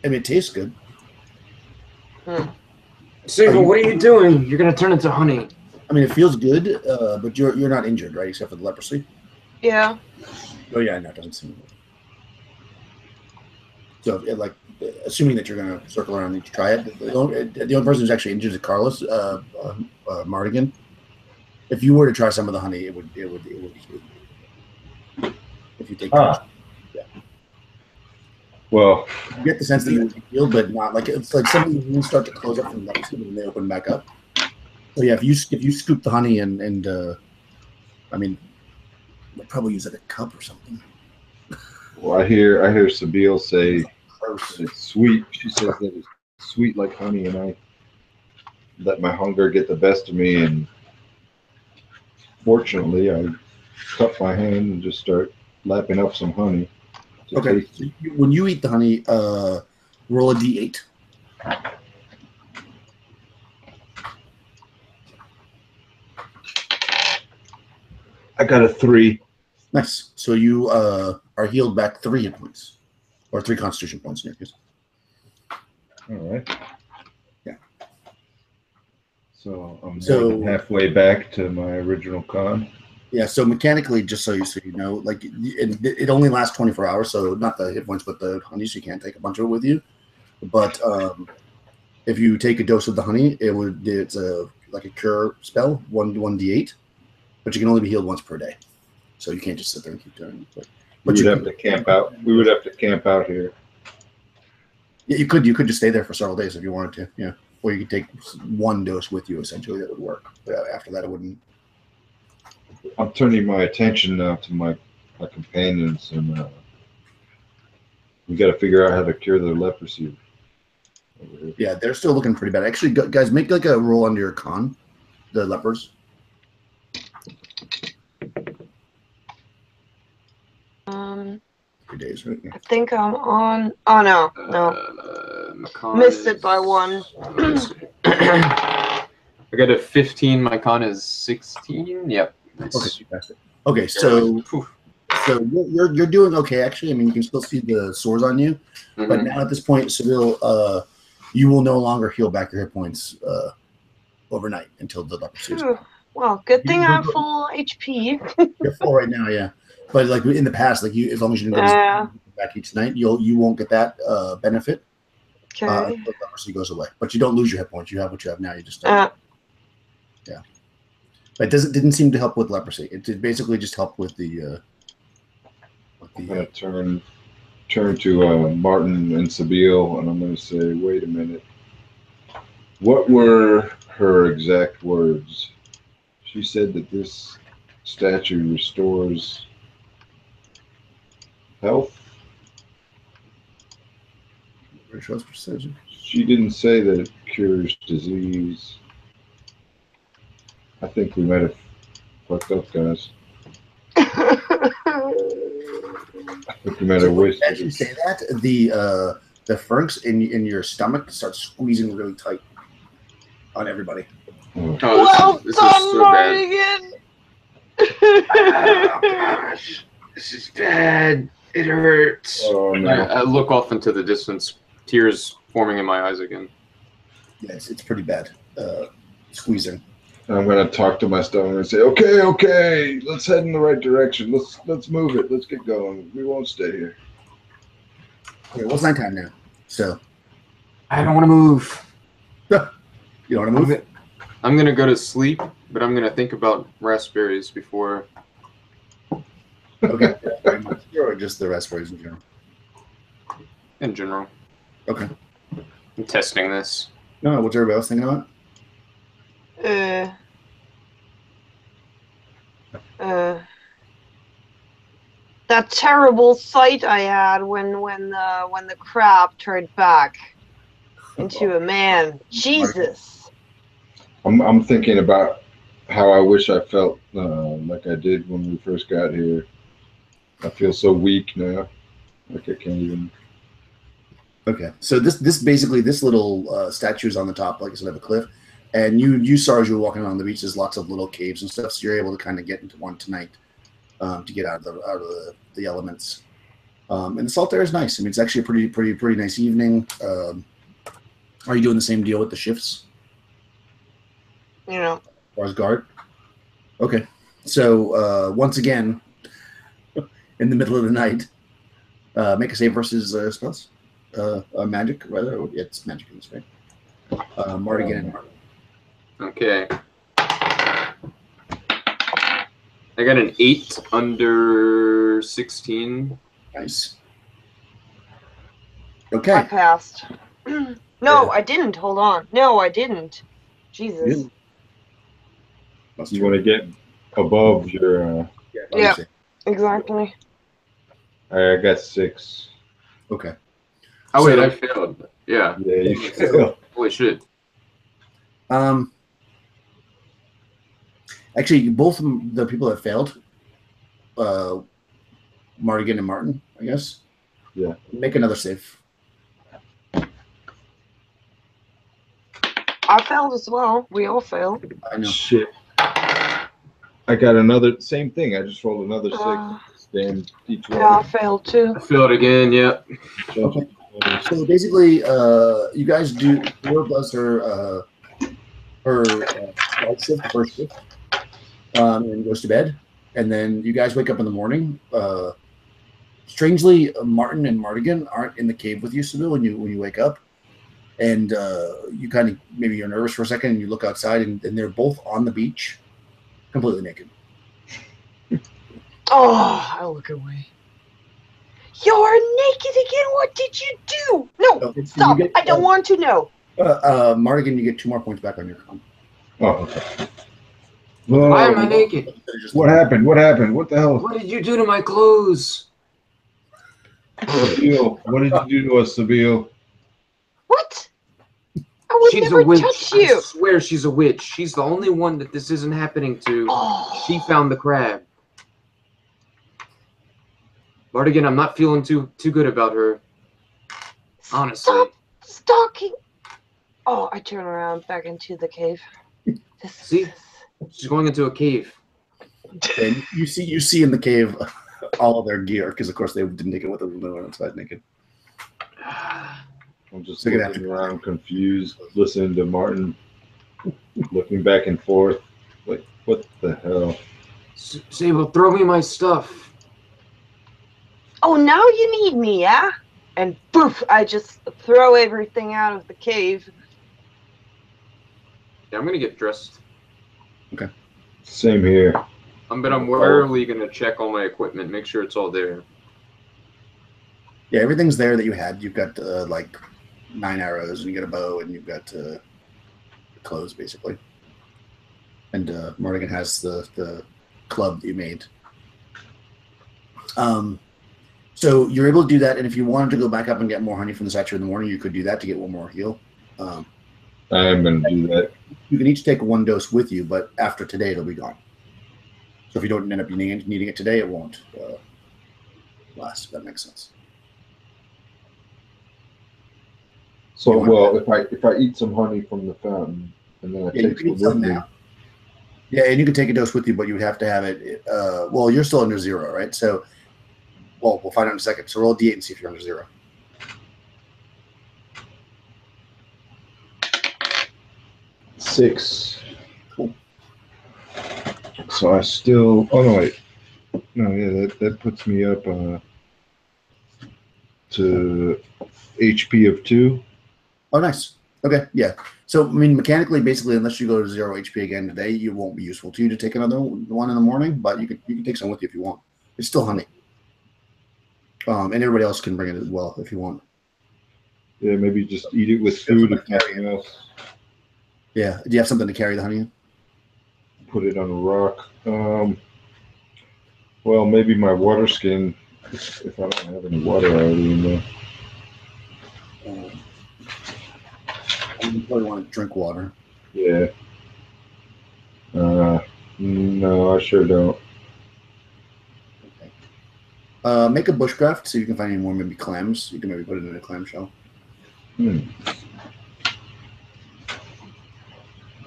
I mean, it tastes good. Siegel, what are you doing? You're gonna turn into honey. I mean, it feels good, but you're not injured, right? Except for the leprosy. Yeah. Oh yeah, no, it doesn't seem good. So, assuming that you're going to circle around and try it, the only person who's actually injured is Carlos Mardigan. If you were to try some of the honey, it would heal you. If you take it. Yeah. Well, You get the sense that you would be healed, but not like it's like something you start to close up from the leprosy and they open back up. So yeah, if you scoop the honey and I mean, we'll probably use like a cup or something. I hear Sabile say Gross. it's sweet. She says that it's sweet like honey, and I let my hunger get the best of me, and fortunately, I cup my hand and just start lapping up some honey. Okay. So when you eat the honey, roll a d8. I got a 3. Nice. So you are healed back 3 hit points, or 3 Constitution points in your case. All right. Yeah. So I'm more than halfway back to my original con. Yeah. So mechanically, just so you know, like it only lasts 24 hours. So not the hit points, but the honey. So you can't take a bunch of it with you. But if you take a dose of the honey, it's like a cure spell, 1d8, but you can only be healed once per day. So you can't just sit there and keep doing it. But we would have to camp out. We would have to camp out here. Yeah, you could just stay there for several days if you wanted to. Yeah, or you could take 1 dose with you. Essentially, that would work. But after that, it wouldn't. I'm turning my attention now to my companions, and we got to figure out how to cure the leprosy. Yeah, they're still looking pretty bad. Actually, guys, make like a roll under your con, the lepers. Days, right? I think I'm on. Oh no, missed it by 1. I got a 15. My con is 16. Yep. Nice. Okay, so you're doing okay. Actually, I mean, you can still see the sores on you, but now at this point, Seville, you will no longer heal back your hit points overnight until the leprosy. Well, good thing I have full HP. You're full right now, yeah. But like in the past, like as long as you didn't go back each night, you won't get that benefit. Okay. The leprosy goes away, but you don't lose your hit points. You have what you have now. You just yeah. But it didn't seem to help with leprosy. It did basically just help with the. I'm gonna turn to Martin and Sabine, and I'm gonna say, wait a minute. What were her exact words? She said that this statue restores health. She didn't say that it cures disease. I think we might have fucked up, guys. I think we might have wasted. As you say that, the pharynx in your stomach starts squeezing really tight on everybody. Oh, this is so bad. Oh gosh, this is bad. It hurts. Oh no! I look off into the distance, tears forming in my eyes again. Yes, it's pretty bad. Squeezing. I'm gonna talk to my stomach and say, "Okay, let's head in the right direction. Let's move it. Let's get going. We won't stay here." Okay, well, it's nighttime now, so I don't want to move. you don't want to move. I'm gonna go to sleep, but I'm gonna think about raspberries before. Okay, or just the raspberries in general. In general. Okay. I'm testing this. No, what's everybody else thinking about? That terrible sight I had when the crab turned back into a man. Jesus. I'm thinking about how I wish I felt like I did when we first got here. I feel so weak now, like I can't even. Okay, so this basically this little statue is on the top, like I said, of a cliff, and you saw as you were walking along the beach, there's lots of little caves and stuff, so you're able to kind of get into one tonight to get out of the elements. And the salt air is nice. I mean, it's actually a pretty nice evening. Are you doing the same deal with the shifts? You know. As far as guard? Okay, so once again, in the middle of the night, make a save versus spells. Magic, rather. It's magic in this way. Mardigan and Martin. Okay. I got an 8 under 16. Nice. Okay. I passed. No, I didn't. Hold on. No, I didn't. Jesus. You want to get above your. Yeah, exactly. I got 6. Okay. Oh wait, I failed. Yeah. Yeah, you failed. Holy shit. Actually, both of the people that failed, Mardigan and Martin, I guess. Yeah. Make another save. I failed as well. We all failed. I know. Shit. I got another same thing. I just rolled another 6. Damn D20. Yeah, I failed too. I failed again. Yep. Okay. So basically, you guys do. Laura does her night shift, the first shift, and goes to bed. And then you guys wake up in the morning. Strangely, Martin and Mardigan aren't in the cave with you, Sybil, when you wake up. And you kind of, maybe you're nervous for a second, and you look outside, and they're both on the beach, completely naked. Oh, I look away. You're naked again? What did you do? No, So stop. you get, I don't want to know. Mardigan, you get 2 more points back on your con. Oh, okay. Why am I naked? What happened? What happened? What the hell? What did you do to my clothes? Sabille, what did you do to us, Sabille? What? I would She's never a witch. touch you. I swear she's a witch. She's the only one that this isn't happening to. Oh. She found the crab. Mardigan, I'm not feeling too good about her. Honestly. Stop stalking. Oh, I turn around back into the cave. See? She's going into a cave. And you see in the cave all of their gear, because of course they didn't take it with them when they went outside naked. I'm just So looking around confused, listening to Martin, looking back and forth. Like, what the hell? Sable, throw me my stuff. Oh, now you need me, yeah? And poof, I just throw everything out of the cave. Yeah, I'm gonna get dressed. Okay. Same here. But I'm warily gonna check all my equipment, make sure it's all there. Yeah, everything's there that you had. You've got like 9 arrows, and you got a bow, and you've got clothes, basically. And Mardigan has the club that you made. So you're able to do that, and if you wanted to go back up and get more honey from the statue in the morning, you could do that to get one more heal. I am going to do that. You can each take 1 dose with you, but after today, it'll be gone. So if you don't end up needing it today, it won't last, if that makes sense. So, well, if I eat some honey from the fountain, and then I take some with me. Yeah, and you can take a dose with you, but you would have to have it. Well, you're still under 0, right? So, well, we'll find out in a second. So roll a d8 and see if you're under 0. Six. Cool. So I still. Oh no, wait. No, yeah, that puts me up to HP of 2. Oh, nice. Okay, yeah. So, I mean, mechanically, basically, unless you go to 0 HP again today, it won't be useful to you to take another one in the morning, but you can take some with you if you want. It's still honey. And everybody else can bring it as well if you want. Yeah, maybe just eat it with food if nothing else. Yeah. Do you have something to carry the honey in? Put it on a rock. Well, maybe my water skin, if I don't have any water already in there. You probably want to drink water. Yeah. No, I sure don't. Okay. Make a bushcraft so you can find any more maybe clams. You can maybe put it in a clamshell.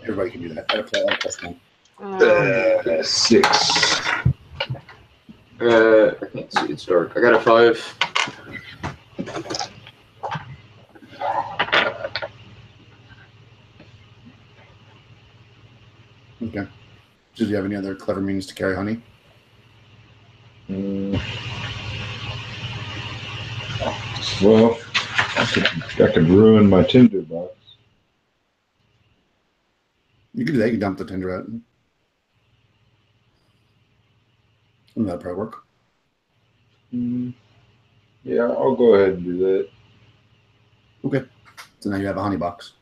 Everybody can do that. +1. 6. I can't see, it's dark. I got a 5. Okay. Do you have any other clever means to carry honey? Well, I could ruin my tinder box. You can do that. You can dump the tinder out. And that'll probably work. Yeah, I'll go ahead and do that. Okay. So now you have a honey box.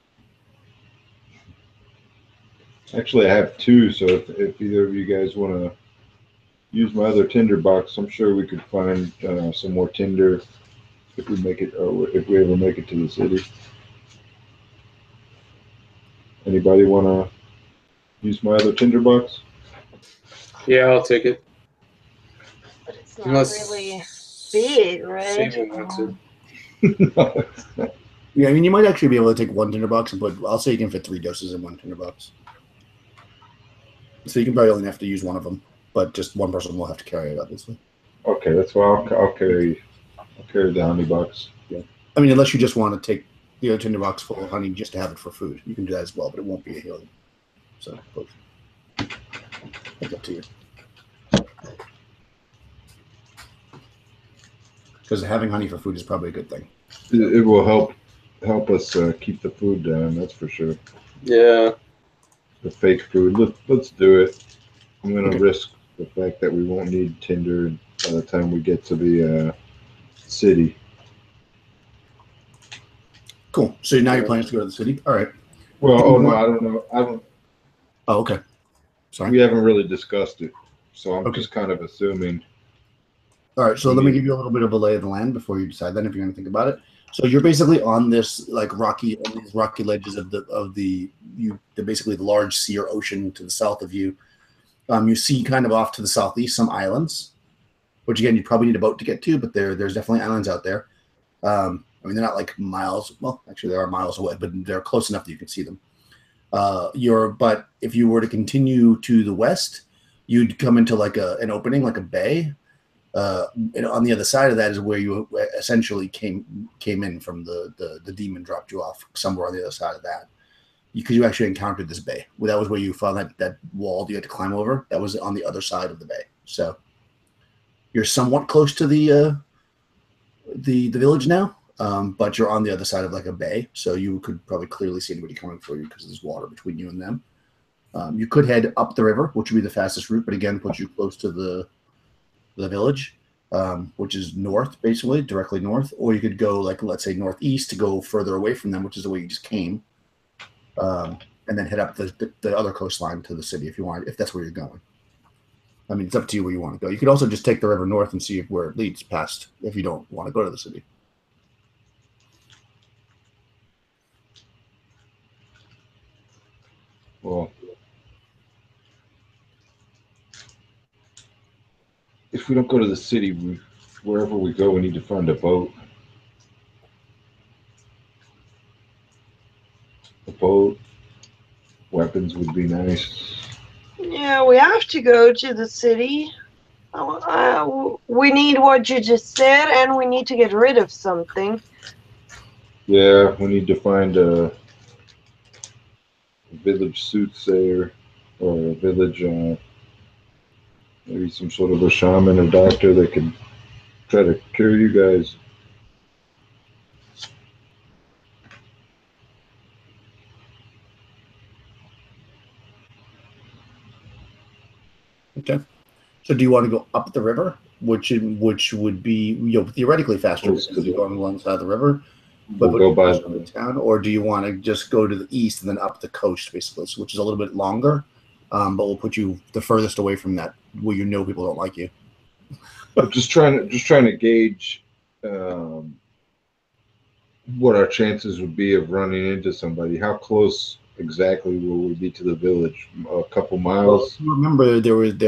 Actually, I have 2, so if either of you guys want to use my other tinder box, I'm sure we could find some more tinder if we make it, or if we ever make it to the city. Anybody want to use my other tinder box? Yeah, I'll take it. not Unless really big, right? Sable wants it. No, it's not. Yeah, I mean, you might actually be able to take one tinderbox and put. I'll say you can fit 3 doses in one tinderbox. So you can probably only have to use one of them, but just one person will have to carry it, obviously. Okay, that's why I'll carry the honey box. I mean, unless you just want to take the other tinderbox full of honey just to have it for food, you can do that as well, but it won't be a healing. So, it's up to you. Because having honey for food is probably a good thing. It will help us keep the food down. That's for sure. Yeah. The fake food. Let's do it. I'm gonna Okay. risk the fact that we won't need Tinder by the time we get to the city. Cool. So now your plan is to go to the city? All right. Well, oh no, I don't know. Oh, okay. Sorry. We haven't really discussed it, so I'm Okay. just kind of assuming. All right, so let me give you a little bit of a lay of the land before you decide. Then, if you're going to think about it, so you're basically on this like on these rocky ledges of the basically the large sea or ocean to the south of you. You see kind of off to the southeast some islands, which again you probably need a boat to get to, but there's definitely islands out there. I mean, they're not like miles. Well, actually, they are miles away, but they're close enough that you can see them. But if you were to continue to the west, you'd come into like an opening, like a bay. And on the other side of that is where you essentially came in from the demon dropped you off somewhere on the other side of that, because you actually encountered this bay. Well, that was where you found that wall you had to climb over. That was on the other side of the bay. So you're somewhat close to the village now, but you're on the other side of like a bay, so you could probably clearly see anybody coming for you because there's water between you and them. You could head up the river, which would be the fastest route, but again puts you close to the village, which is north, basically directly north, or you could go like, let's say, northeast to go further away from them, which is the way you just came, and then head up the other coastline to the city if you want, if that's where you're going. I mean, it's up to you where you want to go. You could also just take the river north and see where it leads past if you don't want to go to the city. Well, if we don't go to the city, wherever we go, we need to find a boat. A boat, weapons would be nice. Yeah, we have to go to the city. We need what you just said, and we need to get rid of something. Yeah, we need to find a village soothsayer or a village, maybe some sort of a shaman or doctor that could try to cure you guys. Okay. So do you want to go up the river, which would be theoretically faster Close because to you're going along the side of the river, We'll but go by closer to the town, or do you want to just go to the east and then up the coast, basically, so, which is a little bit longer, but will put you the furthest away from that, where people don't like you. I'm just trying to gauge what our chances would be of running into somebody. How close exactly will we be to the village? A couple miles. Well, remember, you'd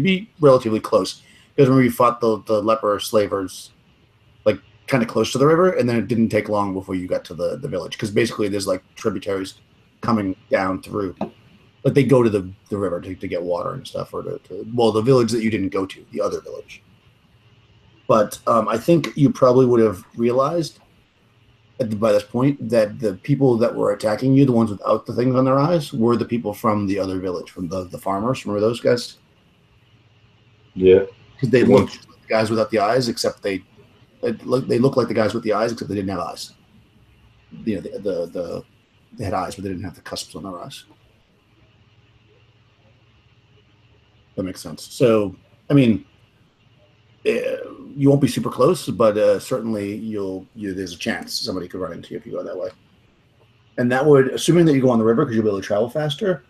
be relatively close, because remember you fought the leper slavers like kind of close to the river, and then it didn't take long before you got to the village, because basically there's like tributaries coming down through. Like they go to the river to get water and stuff, or the village that you didn't go to, the other village. But I think you probably would have realized by this point that the people that were attacking you, the ones without the things on their eyes, were the people from the other village, from the farmers. Remember those guys? Yeah. Because they looked just like the guys without the eyes, except they look like the guys with the eyes, except they didn't have eyes. You know, they had eyes, but they didn't have the cusps on their eyes. That makes sense. So, I mean, you won't be super close, but certainly there's a chance somebody could run into you if you go that way. And that would, assuming that you go on the river because you'll be able to travel faster,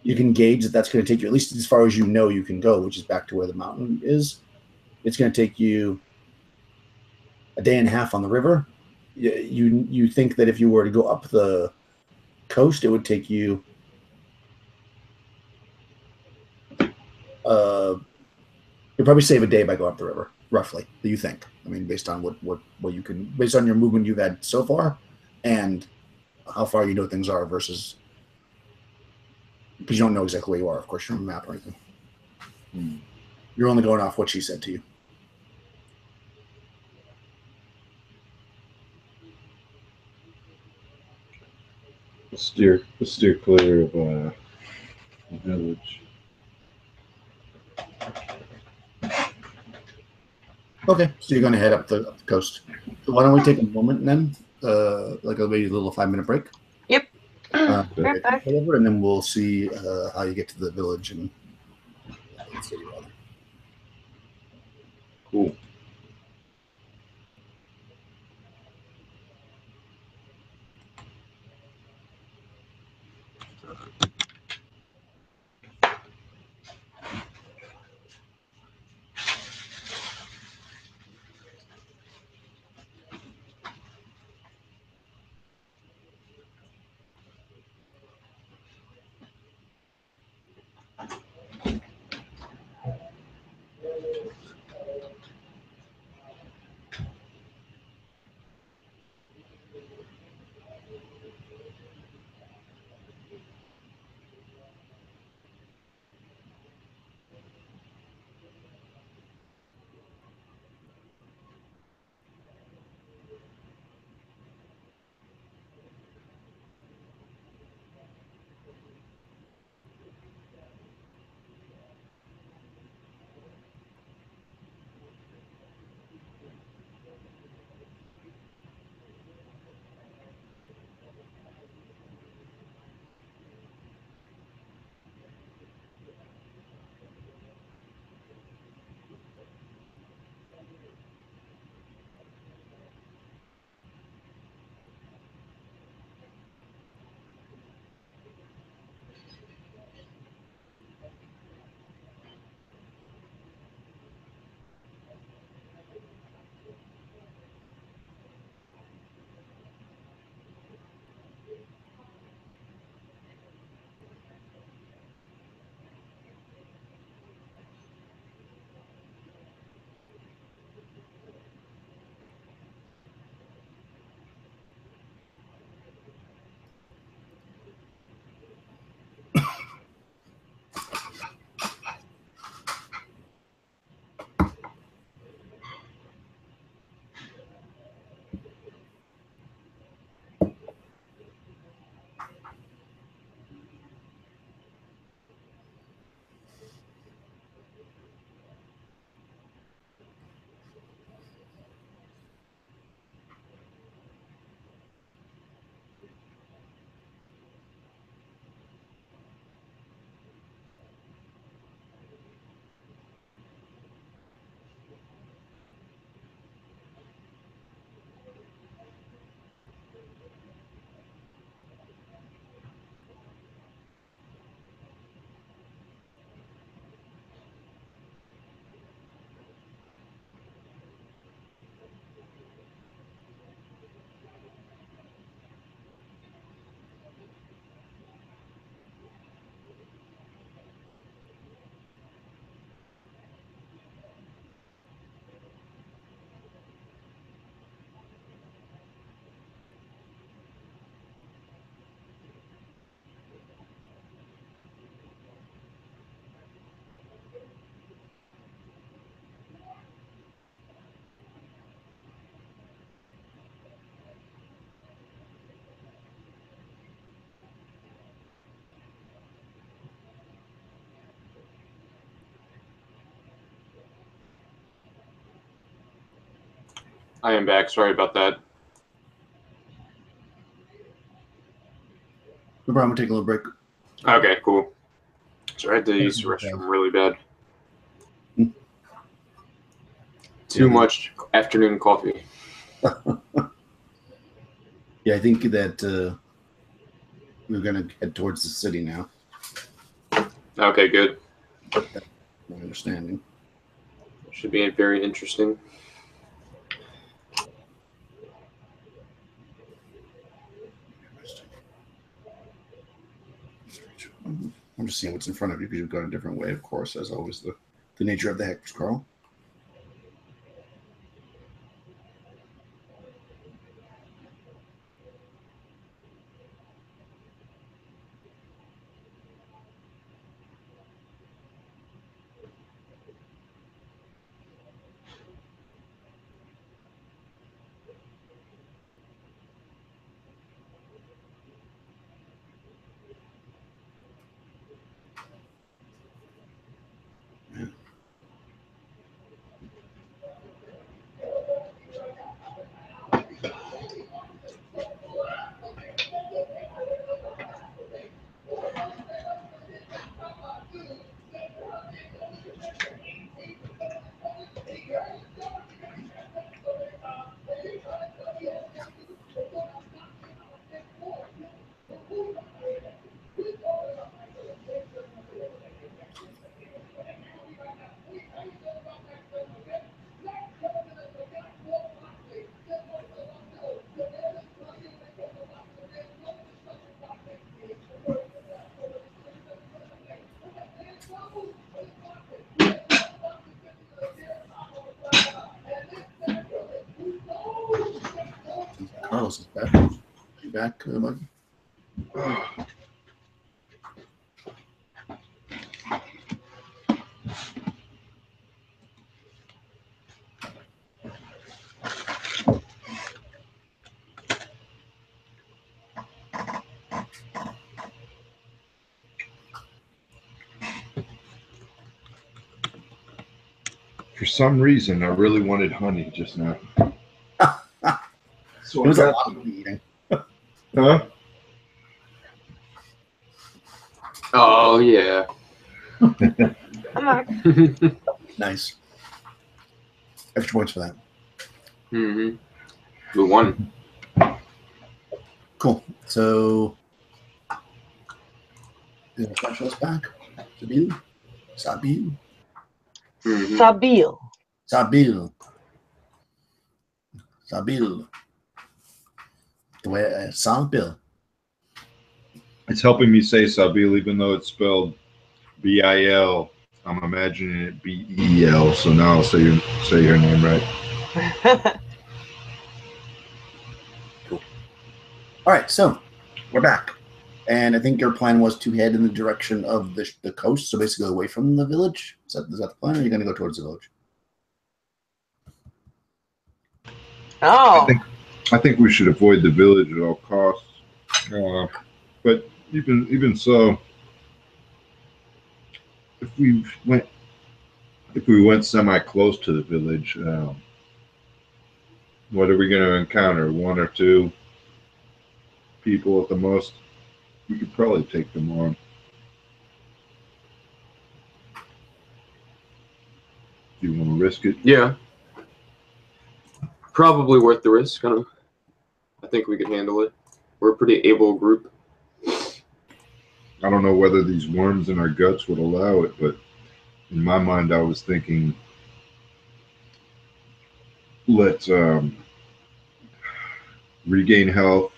you can gauge that that's going to take you at least as far as you know you can go, which is back to where the mountain is. It's going to take you a day and a half on the river. You think that if you were to go up the coast, it would take you You'll probably save a day by going up the river, roughly. Do you think? I mean, based on what you can, based on your movement you've had so far, and how far you know things are versus, because you don't know exactly where you are. Of course, you're on a map or anything. You're only going off what she said to you. Let's steer clear of the village. Okay, so you're going to head up the coast. So why don't we take a moment then, like maybe a little 5-minute break? Yep. Right back. And then we'll see how you get to the village and the city, rather. Cool. I am back. Sorry about that. No problem. We'll take a little break. Okay, cool. So I had to use the restroom really bad. Too much afternoon coffee. Yeah, I think that we're going to head towards the city now. Okay, good. That's my understanding. Should be very interesting. I'm just seeing what's in front of you because you've gone a different way, of course, as always the nature of the hex scroll. Carlos is back. You back, Mike? For some reason, I really wanted honey just now. So It was I a got lot some. of eating. Huh? Oh yeah. I'm back. Nice. Extra points for that. Mm-hmm. We won. Cool. So, is the specialist back? Sabil? Sabil? Mhm. Sabil. Sabil. Sabil. The way Sabil. It's helping me say Sabil, even though it's spelled B-I-L. I'm imagining it B-E-L. So now I'll say your name right. All right, so we're back. And I think your plan was to head in the direction of the coast, so basically away from the village. Is that the plan, or are you going to go towards the village? Oh. I think we should avoid the village at all costs. But even so, if we went semi-close to the village, what are we going to encounter? One or two people at the most? We could probably take them on. Do you want to risk it? Yeah. Probably worth the risk. I think we could handle it. We're a pretty able group. I don't know whether these worms in our guts would allow it, but in my mind, I was thinking, let's regain health,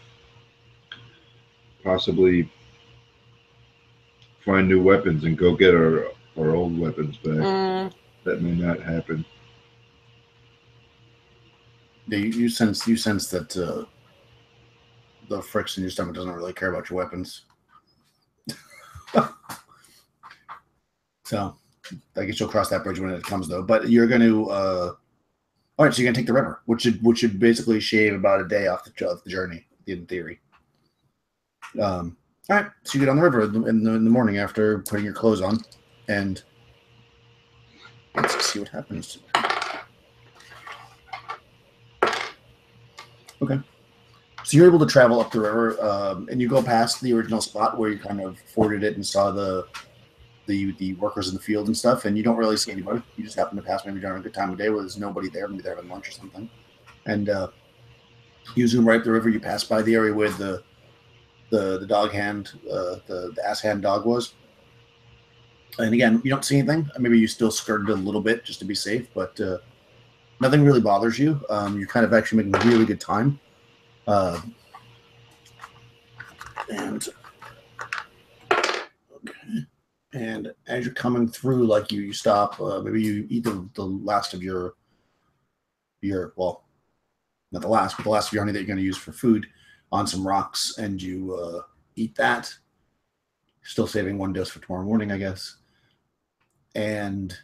possibly find new weapons, and go get our old weapons back. That may not happen. Yeah, you sense that the fricks in your stomach doesn't really care about your weapons. So I guess you'll cross that bridge when it comes, though. But you're going to all right. So you're going to take the river, which should basically shave about a day off the journey, in theory. All right. So you get on the river in the morning after putting your clothes on, and let's see what happens. Okay. So you're able to travel up the river, and you go past the original spot where you kind of forded it and saw the workers in the field and stuff, and you don't really see anybody. You just happen to pass maybe during a good time of day where there's nobody there, maybe they're having lunch or something. And you zoom right up the river. You pass by the area where the dog hand, the ass hand dog was. And again, you don't see anything. Maybe you still skirted a little bit just to be safe, but nothing really bothers you. You're kind of actually making really good time. And okay. And as you're coming through, like you stop. Maybe you eat the last of your well, not the last, but the last of your honey that you're going to use for food on some rocks, and you eat that. Still saving one dose for tomorrow morning, I guess. And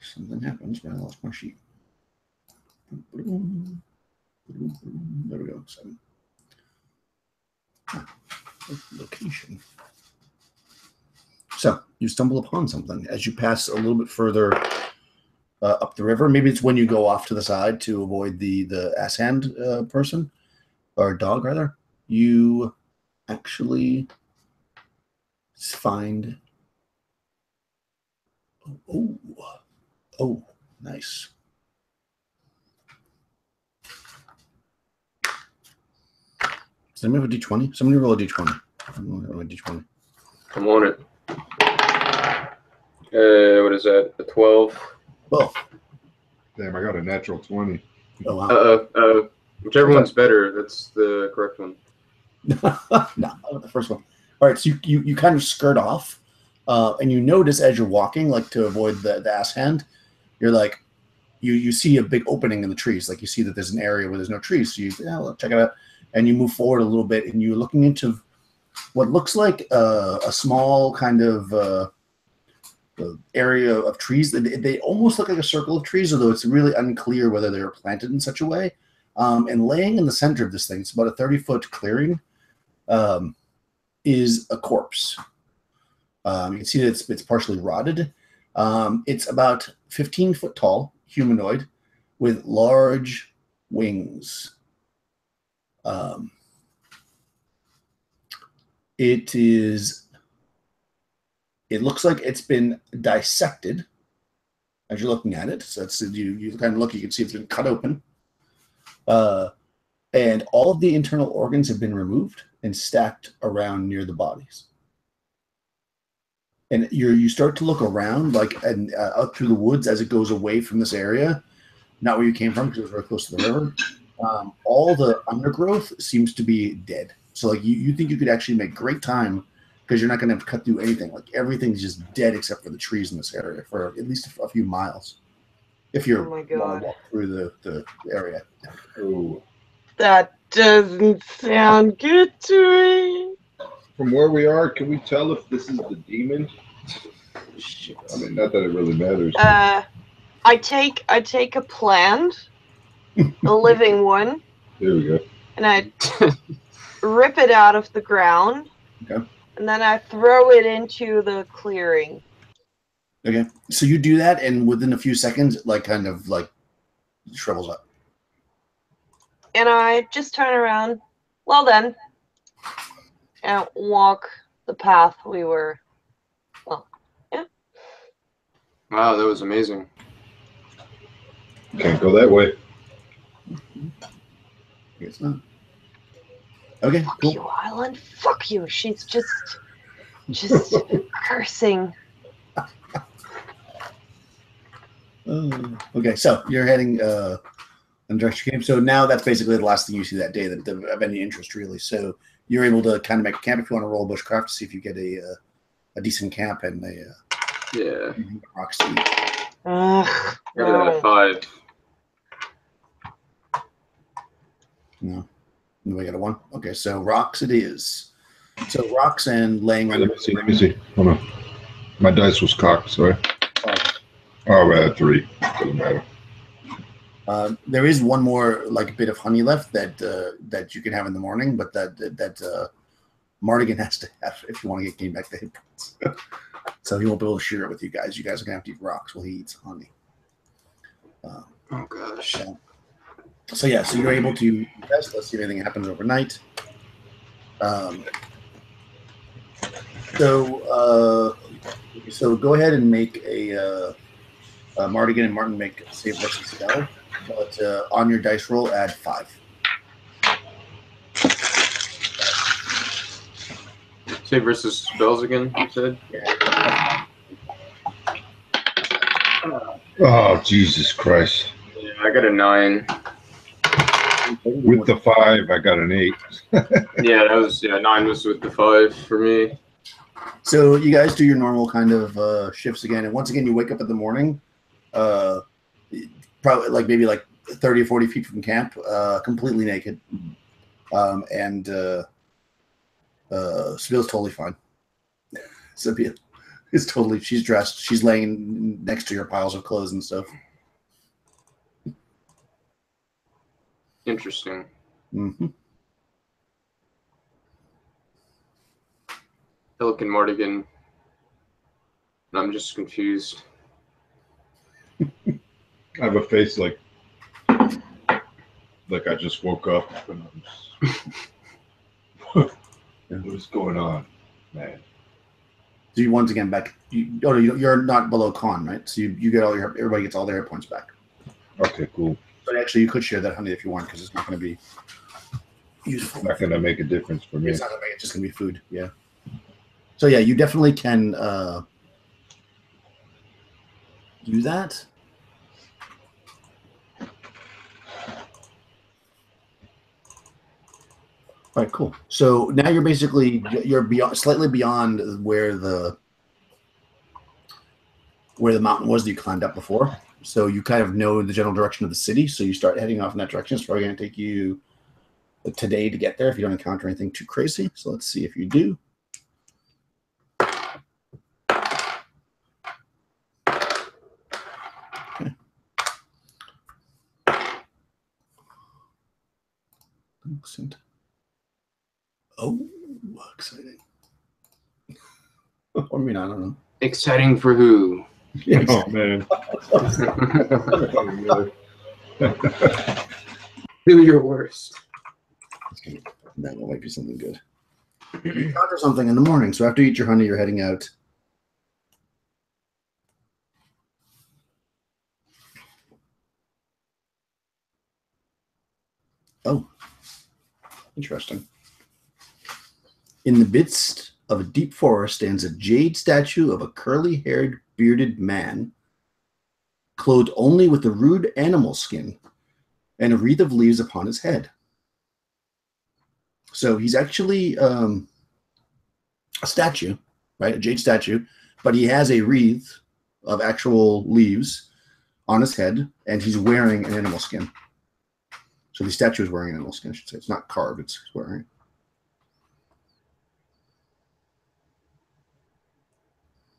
something happens, but I lost my sheet. There we go. 7. Location. So you stumble upon something as you pass a little bit further up the river. Maybe it's when you go off to the side to avoid the ass hand person, or dog rather. You actually find. Oh, nice. Does anybody have a d20? Somebody roll a d20. I'm going to roll a d20. I'm on it. What is that? A 12? Well, Damn, I got a natural 20. oh wow. Whichever one's better, that's the correct one. No, the first one. All right, so you kind of skirt off, and you notice as you're walking, like to avoid the ass hand, you're like, you see a big opening in the trees. Like you see that there's an area where there's no trees. So you well, check it out, and you move forward a little bit, and you're looking into what looks like a small kind of area of trees. They almost look like a circle of trees, although it's really unclear whether they were planted in such a way. And laying in the center of this thing, it's about a 30-foot clearing, is a corpse. You can see that it's partially rotted. It's about 15 foot tall, humanoid, with large wings. It looks like it's been dissected as you're looking at it. So it's, you kind of look, you can see it's been cut open. And all of the internal organs have been removed and stacked around near the bodies. And you start to look around, like, and out through the woods as it goes away from this area, not where you came from because it was very close to the river. All the undergrowth seems to be dead. So like you think you could actually make great time because you're not going to have to cut through anything. Like everything's just dead except for the trees in this area for at least a few miles. If you're Oh my God. walk through the area. Oh. That doesn't sound good to me. From where we are, can we tell if this is the demon? Shit. I mean, not that it really matters. I take a plant, a living one, There we go. and I rip it out of the ground. Okay. And then I throw it into the clearing. Okay. So you do that, and within a few seconds, it like kind of like shrivels up. And I just turn around, well then, and walk the path we were, well, yeah. Wow, that was amazing. Can't go that way. It's not. Okay, Fuck cool. you, Island. Fuck you. She's just cursing. Okay, so you're heading in the direction you came. So now that's basically the last thing you see that day that of any interest, really. So you're able to kind of make a camp if you want to roll bushcraft to see if you get a decent camp and a rock seed. Ugh, Got a 5. No. We got a 1. Okay, so rocks it is. So rocks and laying on. Let me see. Hold on. My dice was cocked, sorry. Oh, I had 3. Doesn't matter. There is one more like bit of honey left that you can have in the morning, but that Mardigan has to have if you want to get game back to hit points. So he won't be able to share it with you guys. You guys are gonna have to eat rocks while he eats honey. Oh gosh. So yeah, so you're able to invest. Let's see if anything happens overnight. So go ahead and make a Mardigan and Martin make save versus spell, but on your dice roll add 5. Save versus spells again, you said? Yeah. Oh, Jesus Christ. Yeah, I got a 9. With the 5, I got an 8. Yeah, 9 was with the 5 for me. So you guys do your normal kind of shifts again, and once again you wake up in the morning, probably like maybe like 30 or 40 feet from camp, completely naked, and Seville's totally fine. Seville is totally, she's dressed, she's laying next to your piles of clothes and stuff. Interesting. Mm-hmm. I look at Mardigan, and I'm just confused. I have a face like I just woke up and I'm just, what is going on, man? So you once again back. You're not below con, right? So you get all your, everybody gets all their hit points back. Okay, cool. But actually, you could share that honey if you want, because it's not going to be useful. It's not going to make a difference for me. It's not going to make it. It's just going to be food. Yeah. So yeah, you definitely can do that. All right, cool. So now you're basically beyond, slightly beyond where the mountain was that you climbed up before. So you kind of know the general direction of the city. So you start heading off in that direction. It's probably going to take you today to get there if you don't encounter anything too crazy. So let's see if you do. Okay. Excellent. Oh, exciting. I mean, I don't know. Exciting for who? Yeah, Oh, man. Do your worst. That might be something good. You encounter something in the morning, so after you eat your honey, you're heading out. Oh, interesting. In the midst of a deep forest stands a jade statue of a curly-haired, bearded man, clothed only with a rude animal skin and a wreath of leaves upon his head. So he's actually a statue, right? A jade statue, but he has a wreath of actual leaves on his head, and he's wearing an animal skin. So the statue is wearing an animal skin, I should say. It's not carved, it's wearing.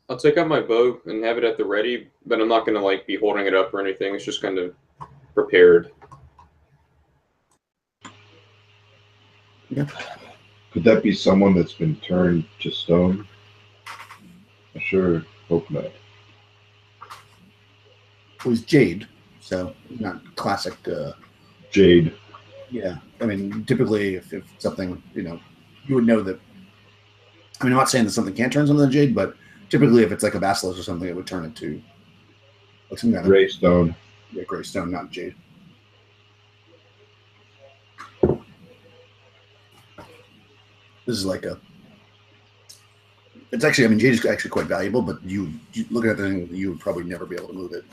I'll take out my bow and have it at the ready, but I'm not going to like be holding it up or anything. It's just kind of prepared. Yeah. Could that be someone that's been turned to stone? I sure hope not. Well, he's jade, so not classic. Jade. Yeah, I mean, typically, if something, you would know that. I mean, I'm not saying that something can't turn something to jade, but typically, if it's like a basilisk or something, it would turn it to like some kind of Gray stone. Yeah, gray stone, not jade. This is like it's actually, I mean, jade is actually quite valuable, but you looking at the thing, you would probably never be able to move it.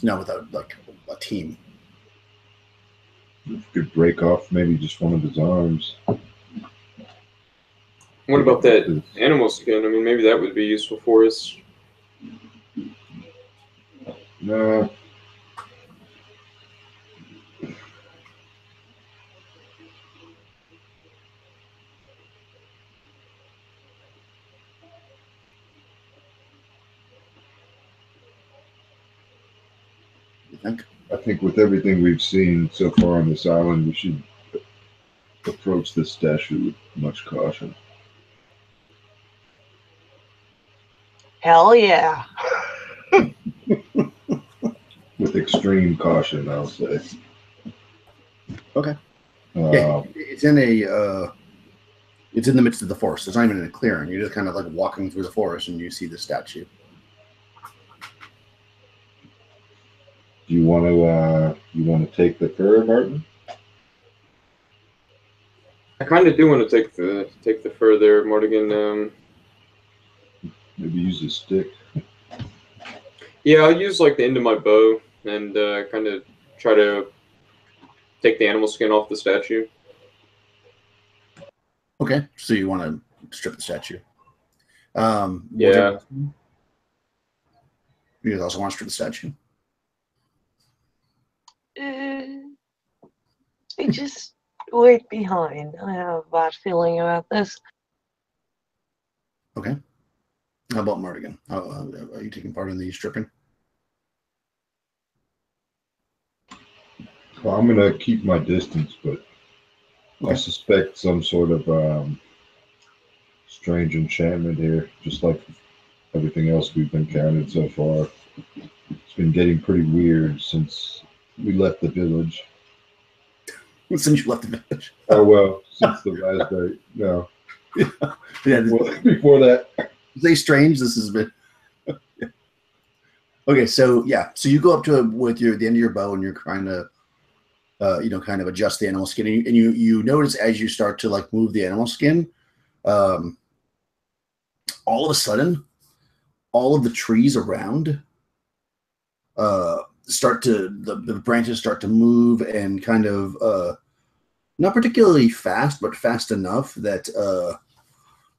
Not without like a team. You could break off maybe just one of his arms. What about that animal skin? I mean, maybe that would be useful for us. No. You think? I think with everything we've seen so far on this island, we should approach this statue with much caution. Hell yeah. With extreme caution, I'll say. Okay. Yeah, it's in the midst of the forest. It's not even in a clearing. You're just kind of like walking through the forest, and you see the statue. Do you want to take the fur, Martin? I kind of do want to take the fur there, Mardigan. Maybe use a stick. Yeah, I'll use like the end of my bow and kind of try to take the animal skin off the statue. Okay, so you want to strip the statue. Yeah. You guys also want to strip the statue? I just wait behind. I have a bad feeling about this. Okay. How about Mardigan? Are you taking part in the stripping? Well, I'm gonna keep my distance, but I suspect some sort of strange enchantment here, just like everything else we've encountered so far. It's been getting pretty weird since we left the village. Since you left the village. Oh well, since the raspberry. No. Yeah. Before that. They strange. This has been. Yeah. Okay, so yeah, so you go up to it with the end of your bow, and you're trying to, kind of adjust the animal skin, and you notice as you start to like move the animal skin, all of a sudden, all of the trees around, the branches start to move and kind of not particularly fast, but fast enough that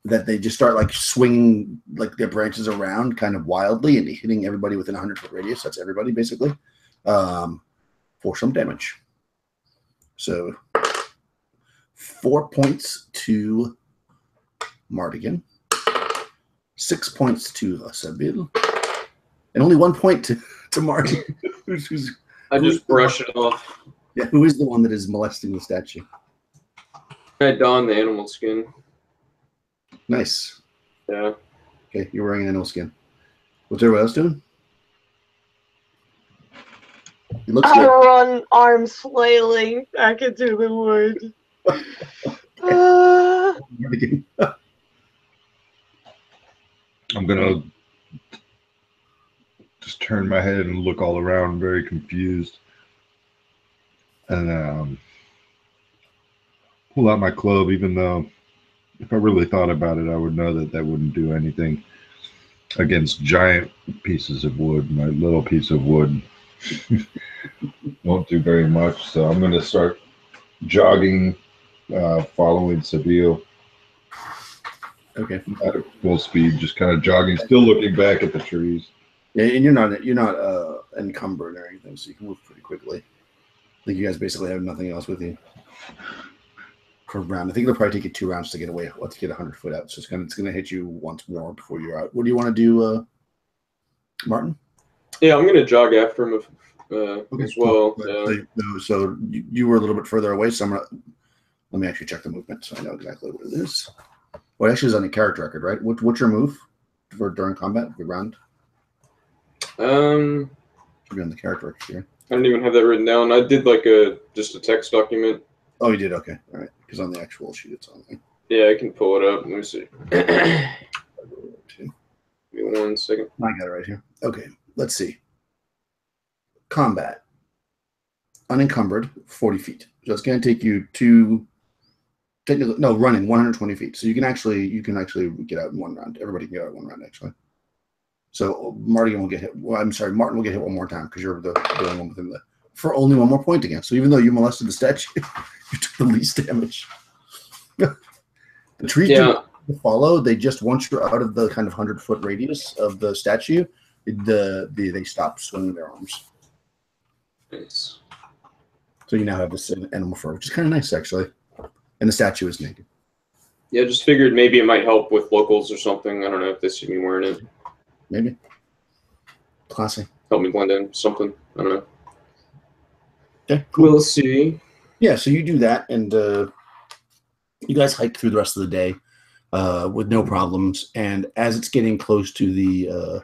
that they just start like swinging like their branches around kind of wildly and hitting everybody within 100-foot radius. That's everybody basically, for some damage. So 4 points to Mardigan, 6 points to Sabil, and only 1 point to Martin. I just brushed it off. Yeah, who is the one that is molesting the statue? I donned the animal skin. Nice. Yeah. Okay, you're wearing an animal skin. What's everybody else doing? It looks I good. run arms flailing back into the wood. I'm gonna just turn my head and look all around, very confused, and pull out my club. Even though, if I really thought about it, I would know that that wouldn't do anything against giant pieces of wood. My little piece of wood won't do very much. So I'm gonna start jogging, following Sabil. Okay. At full speed, just kind of jogging, still looking back at the trees. Yeah, and you're not encumbered or anything, so you can move pretty quickly. I think you guys basically have nothing else with you for a round. I think it'll probably take you 2 rounds to get away. Let's get 100 foot out. So it's gonna hit you once more before you're out. What do you want to do, Martin? Yeah, I'm gonna jog after him as well. Cool. So you were a little bit further away. So let me actually check the movement so I know exactly what it is. Well, actually, it's on the character record, right? What's your move for during combat, the round? Should be on the character record here. I don't even have that written down. I did like just a text document. Oh, you did? Okay, all right. Because on the actual sheet, it's on there. Yeah, I can pull it up. Let me see. Give me 1 second. I got it right here. Okay, let's see. Combat. Unencumbered, 40 feet. So it's going to take you running 120 feet. So you can actually get out in 1 round. Everybody can get out in 1 round, actually. So Martin will get hit. Well, I'm sorry, Martin will get hit 1 more time because you're the only one within for only 1 more point again. So even though you molested the statue, you took the least damage. The trees do follow. They just once you're out of the kind of 100-foot radius of the statue, they stop swinging their arms. Nice. So you now have this animal fur, which is kind of nice actually. And the statue is naked. Yeah, just figured maybe it might help with locals or something. I don't know if they see me wearing it. Maybe. Classy. Help me blend in something. I don't know. Okay, cool. We'll see. Yeah, so you do that, and you guys hike through the rest of the day with no problems. And as it's getting close to the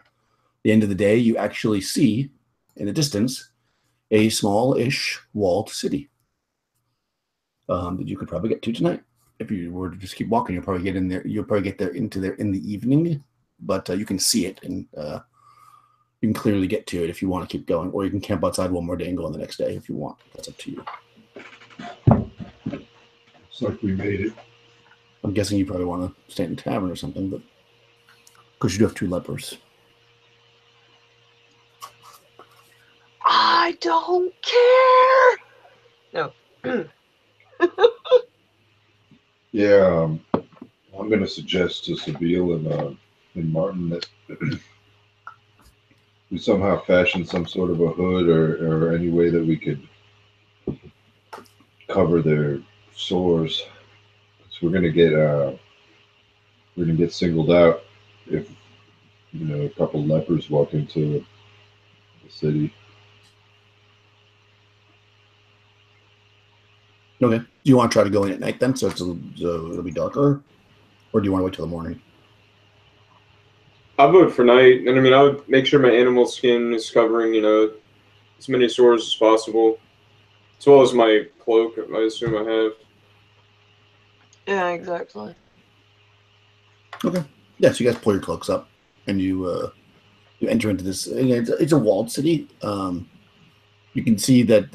end of the day, you actually see in the distance a small-ish walled city that you could probably get to tonight. If you were to just keep walking, you'll probably get in there. You'll probably get into there in the evening, but you can see it and you can clearly get to it if you want to keep going, or you can camp outside one more day and go on the next day if you want. That's up to you. Looks like we made it. I'm guessing you probably want to stay in the tavern or something, but because you do have 2 lepers. I don't care. No. Yeah, I'm going to suggest to Sabine and Martin that we somehow fashion some sort of a hood or any way that we could cover their sores. So we're going to get singled out if a couple lepers walk into the city. Okay. Do you want to try to go in at night then, so it'll be darker, or do you want to wait till the morning? I'll vote for night, and I mean, I would make sure my animal skin is covering, as many sores as possible, as well as my cloak. I assume I have. Yeah, exactly. Okay. Yeah, so you guys pull your cloaks up, and you enter into this. It's a walled city. You can see that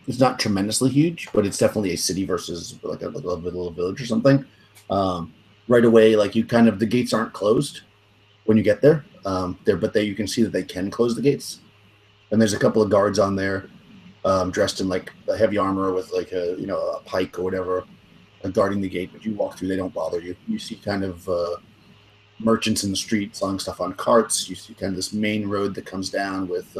it's not tremendously huge, but it's definitely a city versus like a little village or something. Right away, like the gates aren't closed when you get there. But you can see that they can close the gates, and there's a couple of guards on there, dressed in like a heavy armor with like a pike or whatever, guarding the gate. But you walk through, they don't bother you. You see kind of merchants in the street selling stuff on carts. You see kind of this main road that comes down with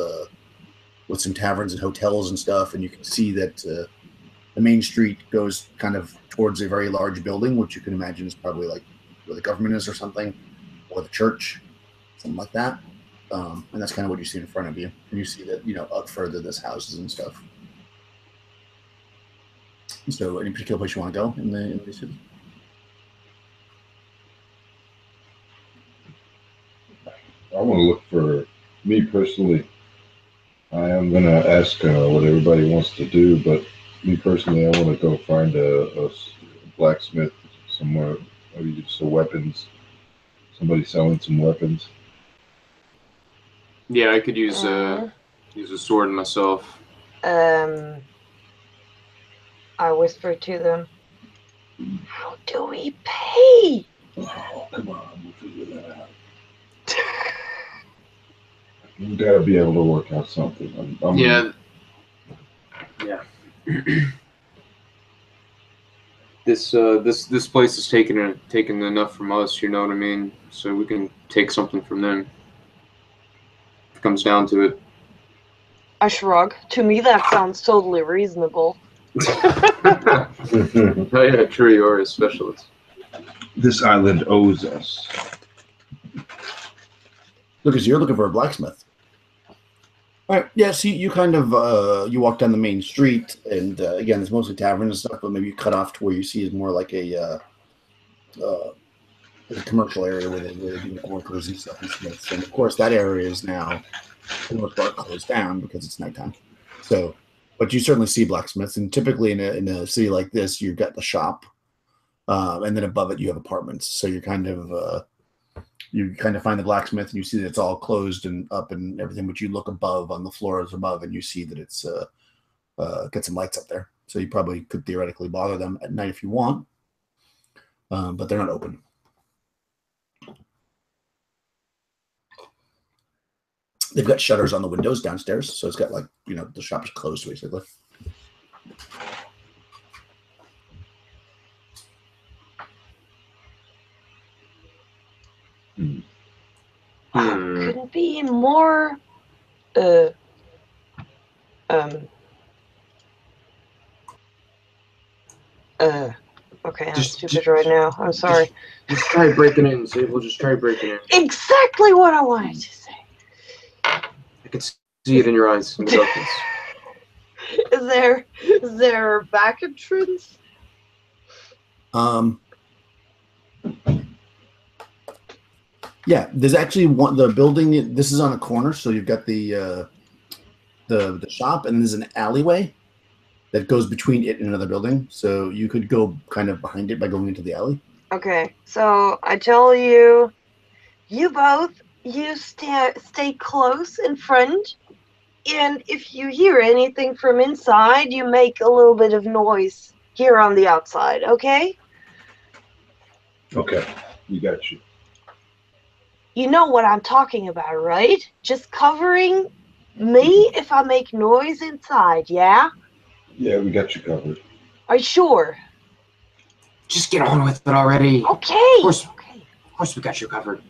some taverns and hotels and stuff, and you can see that the main street goes kind of towards a very large building, which you can imagine is probably like where the government is or something, or the church, something like that. And that's kind of what you see in front of you. And you see that, up further, there's houses and stuff. So any particular place you want to go in the city? I want to look for, me personally, I am going to ask what everybody wants to do, but me personally, I want to go find a blacksmith somewhere, maybe just weapons, somebody selling some weapons. Yeah, I could use a sword myself. I whispered to them, "How do we pay?" Oh, come on, we'll figure that out. You gotta be able to work out something. Yeah. This place is taking enough from us, you know what I mean? So we can take something from them. If it comes down to it. I shrug. To me, that sounds totally reasonable. Oh yeah, true, you are a specialist. This island owes us. Lucas, you're looking for a blacksmith. All right. Yeah. So you kind of you walk down the main street, and again, it's mostly taverns and stuff. But maybe you cut off to where you see is more like a commercial area where they do workers and stuff and smiths. And of course, that area is now for the most part closed down because it's nighttime. So, but you certainly see blacksmiths, and typically in a city like this, you've got the shop, and then above it you have apartments. So you're kind of you kind of find the blacksmith and you see that it's all closed and up and everything, but you look above on the floors above and you see that it's got some lights up there. So you probably could theoretically bother them at night if you want, but they're not open. They've got shutters on the windows downstairs, so it's got like, the shop's closed basically. Couldn't be more okay, I'm stupid right now. I'm sorry. Just try breaking in, Sable. Just try breaking in. Exactly what I wanted to say. I can see it in your eyes in the darkness. Is there back entrance? Yeah, there's actually the building. This is on a corner, so you've got the shop, and there's an alleyway that goes between it and another building. So you could go kind of behind it by going into the alley. Okay, so I tell you, you stay close in front, and if you hear anything from inside, you make a little bit of noise here on the outside. Okay? Okay, you got you. You know what I'm talking about, right? Just covering me if I make noise inside, yeah? Yeah, we got you covered. Are you sure? Just get on with it already. Okay. Of course we got you covered.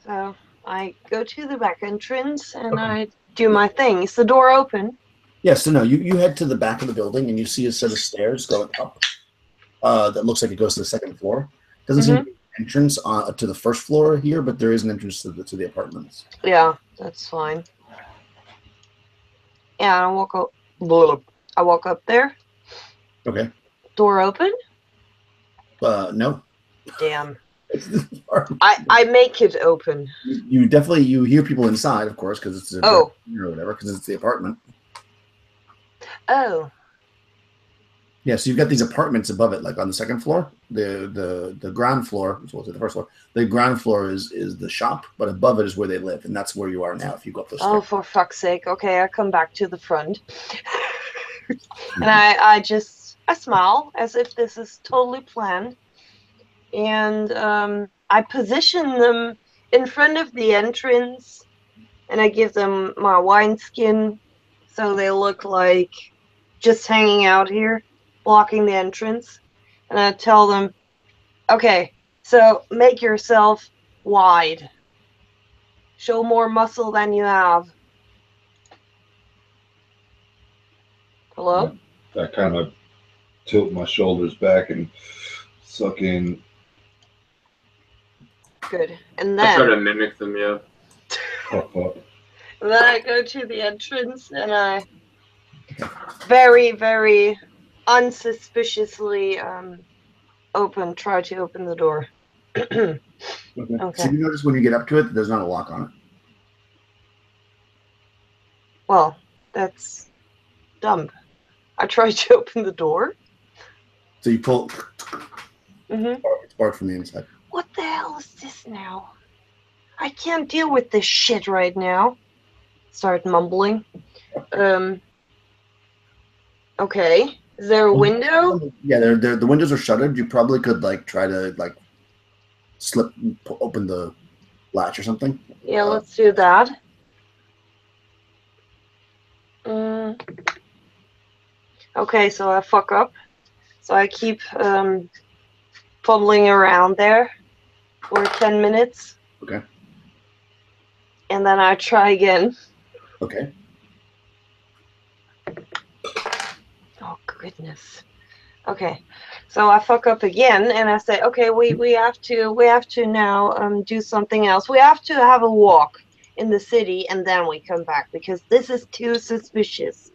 So I go to the back entrance and I do my thing. Is the door open? Yes, so no, you head to the back of the building and you see a set of stairs going up that looks like it goes to the second floor. Doesn't seem to be an entrance to the first floor here, but there is an entrance to the apartments. Yeah, that's fine. Yeah, I walk up there. Okay. Door open? No. Damn. I make it open. You definitely hear people inside, of course, because it's a or whatever, because it's the apartment. Oh. Yeah, so you've got these apartments above it, like on the second floor. The ground floor, well, the first floor. The ground floor is the shop, but above it is where they live, and that's where you are now. If you go up those stairs. Oh, for fuck's sake! Okay, I come back to the front, and I smile as if this is totally planned, and I position them in front of the entrance, and I give them my wineskin, so they look like just hanging out here, blocking the entrance, and I tell them, okay, so make yourself wide. Show more muscle than you have. Hello? I kind of tilt my shoulders back and suck in. Good. And I try then to mimic them, yeah. then I go to the entrance and I very, very unsuspiciously try to open the door. Okay. So you notice when you get up to it, there's not a lock on it. Well, that's dumb. I try to open the door. So you pull. It's barred from the inside. What the hell is this now? I can't deal with this shit right now. Start mumbling. Okay. Is there a window? Yeah, the windows are shuttered. You probably could try to slip open the latch or something. Yeah, let's do that. Okay, so I fuck up. So I keep fumbling around there for 10 minutes. Okay. And then I try again. Okay. Oh, goodness. Okay, so I fuck up again, and I say, okay, we have to now do something else. We have to have a walk in the city, and then we come back, because this is too suspicious.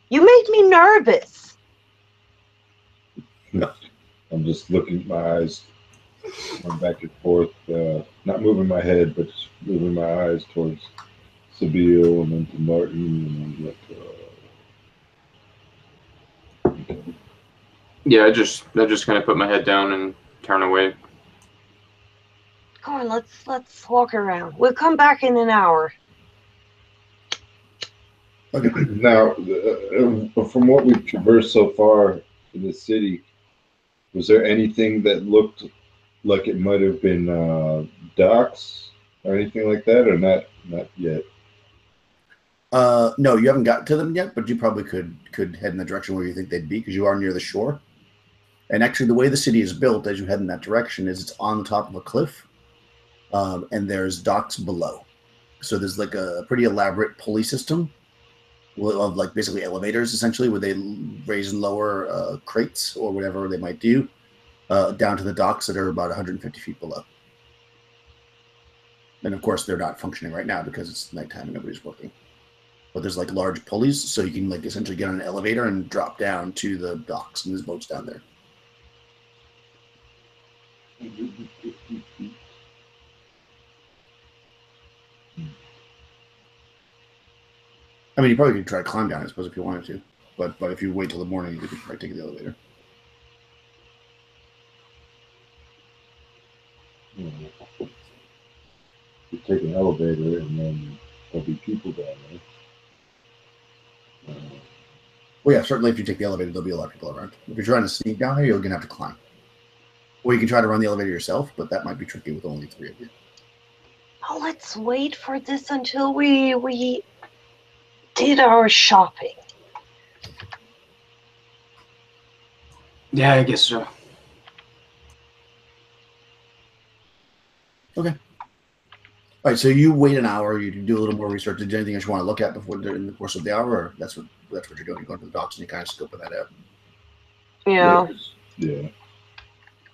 You made me nervous. No, I'm just looking, my eyes going back and forth, not moving my head, but just moving my eyes towards Sabille and then to Martin, and I'm like, Yeah, I just kind of put my head down and turn away. Come on, let's walk around. We'll come back in an hour. okay. Now, from what we've traversed so far in the city, was there anything that looked like it might have been docks or anything like that, or not yet? No, you haven't gotten to them yet, but you probably could head in the direction where you think they'd be, because you are near the shore. And actually, the way the city is built as you head in that direction is it's on top of a cliff, and there's docks below. So there's like a pretty elaborate pulley system of basically elevators, essentially, where they raise and lower crates or whatever they might do down to the docks that are about 150 feet below. And of course, they're not functioning right now because it's nighttime and nobody's working. But there's large pulleys, so you can essentially get on an elevator and drop down to the docks, and there's boats down there. I mean, you probably could try to climb down, I suppose, if you wanted to. But if you wait till the morning, you could try taking the elevator. You take an elevator, and then there'll be people down there. Well, yeah, certainly if you take the elevator, there'll be a lot of people around. If you're trying to sneak down there, you're going to have to climb. Or you can try to run the elevator yourself, but that might be tricky with only 3 of you. Oh, let's wait for this until we did our shopping. Yeah, I guess so. Okay. All right, so you wait an hour. You do a little more research. Is there anything else you want to look at before in the course of the hour, or that's what you're doing? You're going to the docks and you kind of scoping that out. Yeah. Yeah.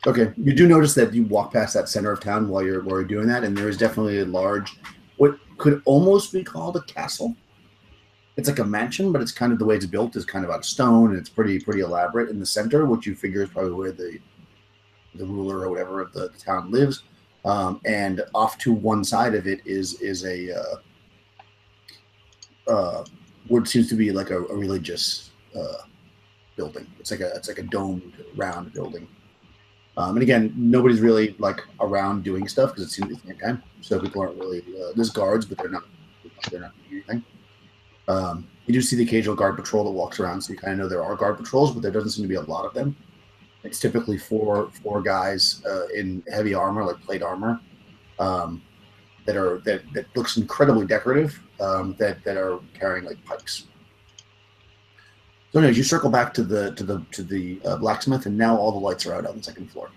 Okay, you do notice that you walk past that center of town while you're doing that, and there is definitely a large, what could almost be called a castle. It's like a mansion, but it's kind of the way it's built is kind of out of stone, and it's pretty elaborate. In the center, which you figure is probably where the ruler or whatever of the town lives, and off to one side of it is a what seems to be like a religious building. It's like a domed round building. And again, nobody's really like around doing stuff because it seems it's nighttime, so people aren't really. There's guards, but they're not doing anything. You do see the occasional guard patrol that walks around, so you kind of know there are guard patrols, but there doesn't seem to be a lot of them. It's typically four guys in heavy armor, like plate armor, that looks incredibly decorative. That are carrying like pikes. So, anyways, you circle back to the blacksmith, and now all the lights are out on the second floor.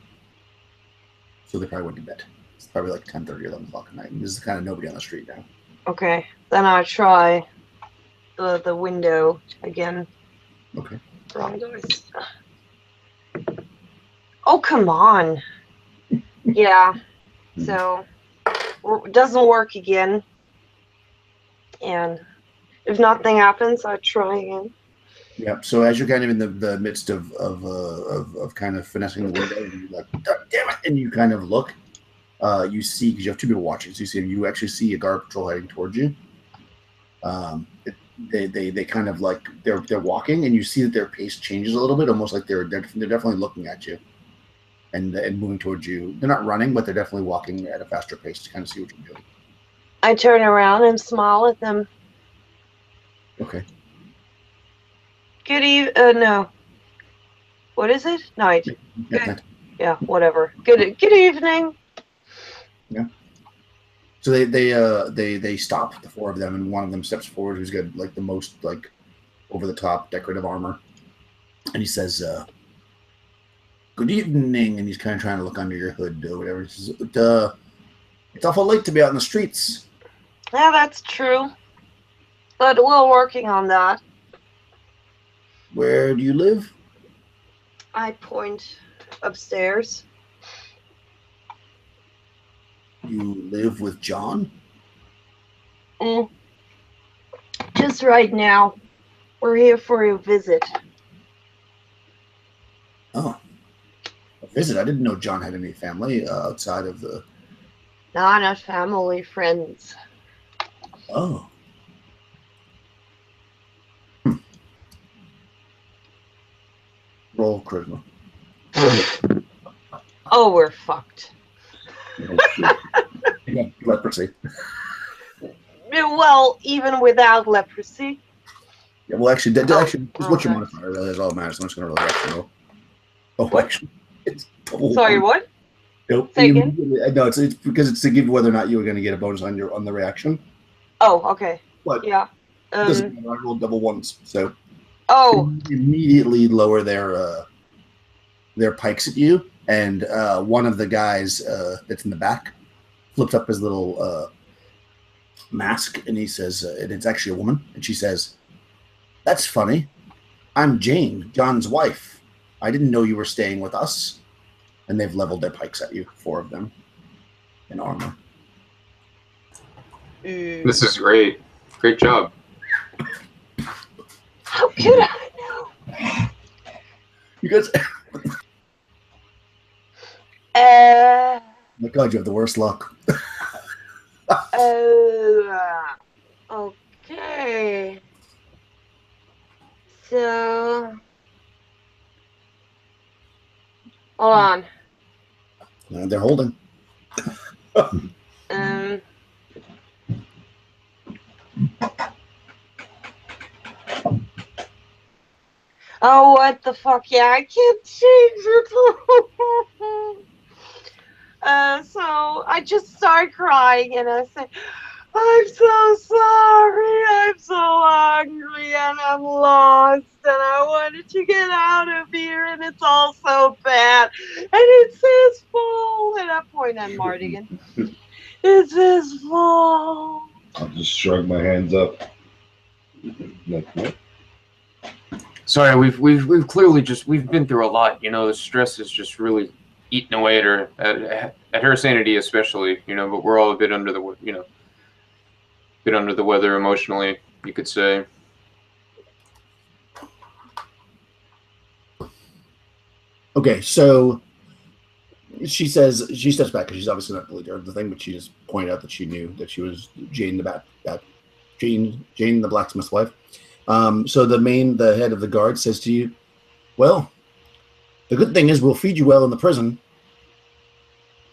So they probably went to bed. It's probably like 10:30 or 11 o'clock at night. And there's kind of nobody on the street now. Okay. Then I try the window again. Okay. Wrong dice. Oh, come on. Yeah. So, it doesn't work again. And if nothing happens, I try again. Yeah. So as you're kind of in the midst of kind of finessing the window, and you're like, damn it, and you kind of look, you see, because you have two people watching, so you actually see a guard patrol heading towards you. They kind of like they're walking, and you see that their pace changes a little bit, almost like they're definitely looking at you, and moving towards you. They're not running, but they're definitely walking at a faster pace to kind of see what you're doing. I turn around and smile at them. Okay. Good no. What is it? Night. Good. Yeah, whatever. Good evening. Yeah. So they stop, the four of them, and one of them steps forward, who's got like the most like over the top decorative armor, and he says, "Good evening," and he's kind of trying to look under your hood or whatever. He says, "It's awful late to be out in the streets." Yeah, that's true. But we're working on that. Where do you live? I point upstairs. You live with John? Just right now. We're here for a visit. Oh. A visit? I didn't know John had any family outside of the... Not family, friends. Oh. Roll charisma. Oh, we're fucked. Leprosy. Well, even without leprosy. Yeah, well, actually, what's your okay. modifier? Really, that's all that matters. I'm just going to roll the action roll. Oh, What? actually, it's double Sorry, one. what? Nope. Say again? No, it's because it's to give whether or not you were going to get a bonus on the reaction. Oh, okay. But Yeah. it doesn't matter. I rolled double ones, so Oh. immediately lower their pikes at you, and one of the guys that's in the back flips up his little mask, and he says, and it's actually a woman, and she says, "That's funny. I'm Jane, John's wife. I didn't know you were staying with us." And they've leveled their pikes at you, four of them, in armor. This is great. Great job. How could I know? You guys... Oh my God, you have the worst luck. Okay. So, hold on. They're holding. Oh, what the fuck? Yeah, I can't change it. So I just start crying and I say, "I'm so sorry. I'm so angry, and and I'm lost and I wanted to get out of here and it's all so bad. And it says fall. And I point at Mardigan. It says fall. I'll just shrug my hands up. Like, what? Sorry, we've clearly we've been through a lot. You know, the stress is just really eating away at her, at her sanity especially. You know, but we're all a bit under the weather emotionally, you could say. Okay, so she says she steps back because she's obviously not really heard the thing, but she just pointed out that she knew that she was Jane the blacksmith's wife. So the head of the guard says to you, "Well, the good thing is we'll feed you well in the prison.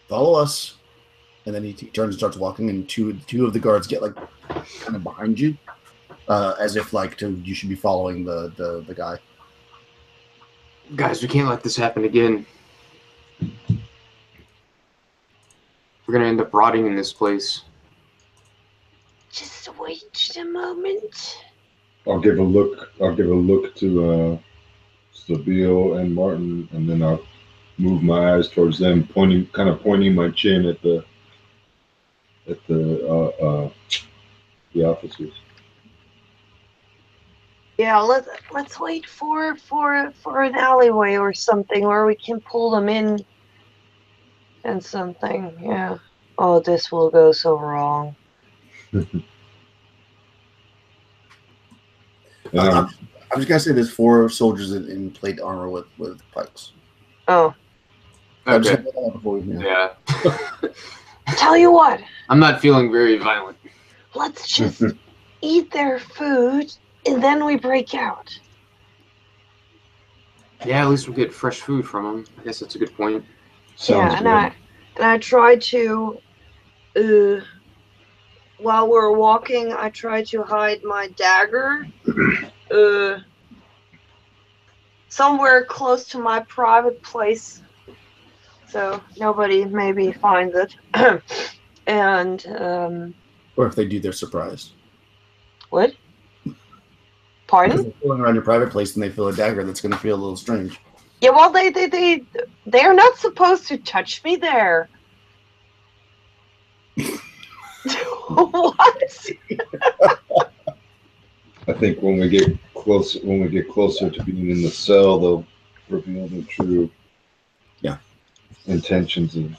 Follow us." And then he turns and starts walking, and two of the guards get like kind of behind you, as if like you should be following the guy. Guys, we can't let this happen again. We're gonna end up rotting in this place. Just wait a moment. I'll give a look to Sabille and Martin, and then I'll move my eyes towards them, pointing my chin at the officers. Yeah, let's wait for an alleyway or something where we can pull them in and something. Yeah. Oh, this will go so wrong. I'm just gonna say there's 4 soldiers in plate armor with pikes. Oh. Okay. Yeah. Tell you what. I'm not feeling very violent. Let's just eat their food and then we break out. Yeah, at least we'll get fresh food from them. I guess that's a good point. Sounds good. I tried to, while we're walking, I tried to hide my dagger, somewhere close to my private place, so nobody maybe finds it. And or if they do, they're surprised. What? Pardon? If they're going around your private place and they feel a dagger, that's going to feel a little strange. Yeah, well, they're not supposed to touch me there. What? I think when we get closer to being in the cell, they'll reveal the true intentions of.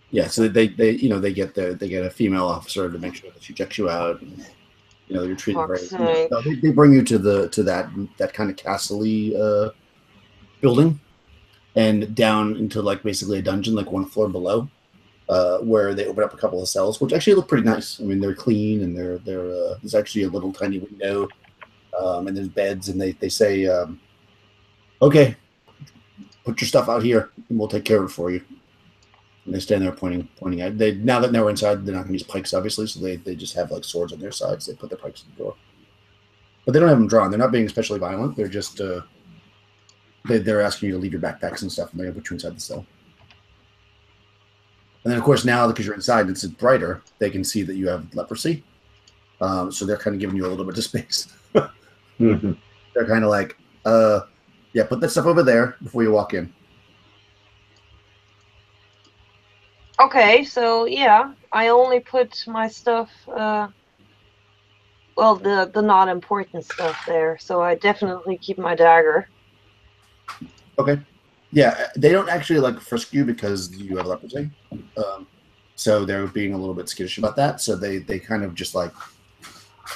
Yeah, so they get a female officer to make sure that she checks you out. And, you're treated very. So they bring you to that kind of castle-y building, and down into like basically a dungeon, like 1 floor below, where they open up a couple of cells, which actually look pretty nice. I mean, they're clean, and there's actually a little tiny window, and there's beds, and they say, "Okay, put your stuff out here, and we'll take care of it for you." And they stand there pointing at. Now that they're inside, they're not going to use pikes, obviously, so they just have like swords on their sides. They put their pikes in the door, but they don't have them drawn. They're not being especially violent. They're just they're asking you to leave your backpacks and stuff, and they're going to put you inside the cell. And then, of course, now because you're inside, it's brighter. They can see that you have leprosy, so they're kind of giving you a little bit of space. They're kind of like, yeah, put that stuff over there before you walk in. Okay, so yeah, I only put my stuff, well, the not important stuff there, so I definitely keep my dagger. Okay. Yeah, they don't actually like frisk you because you have leprosy, so they're being a little bit skittish about that. So they kind of just like,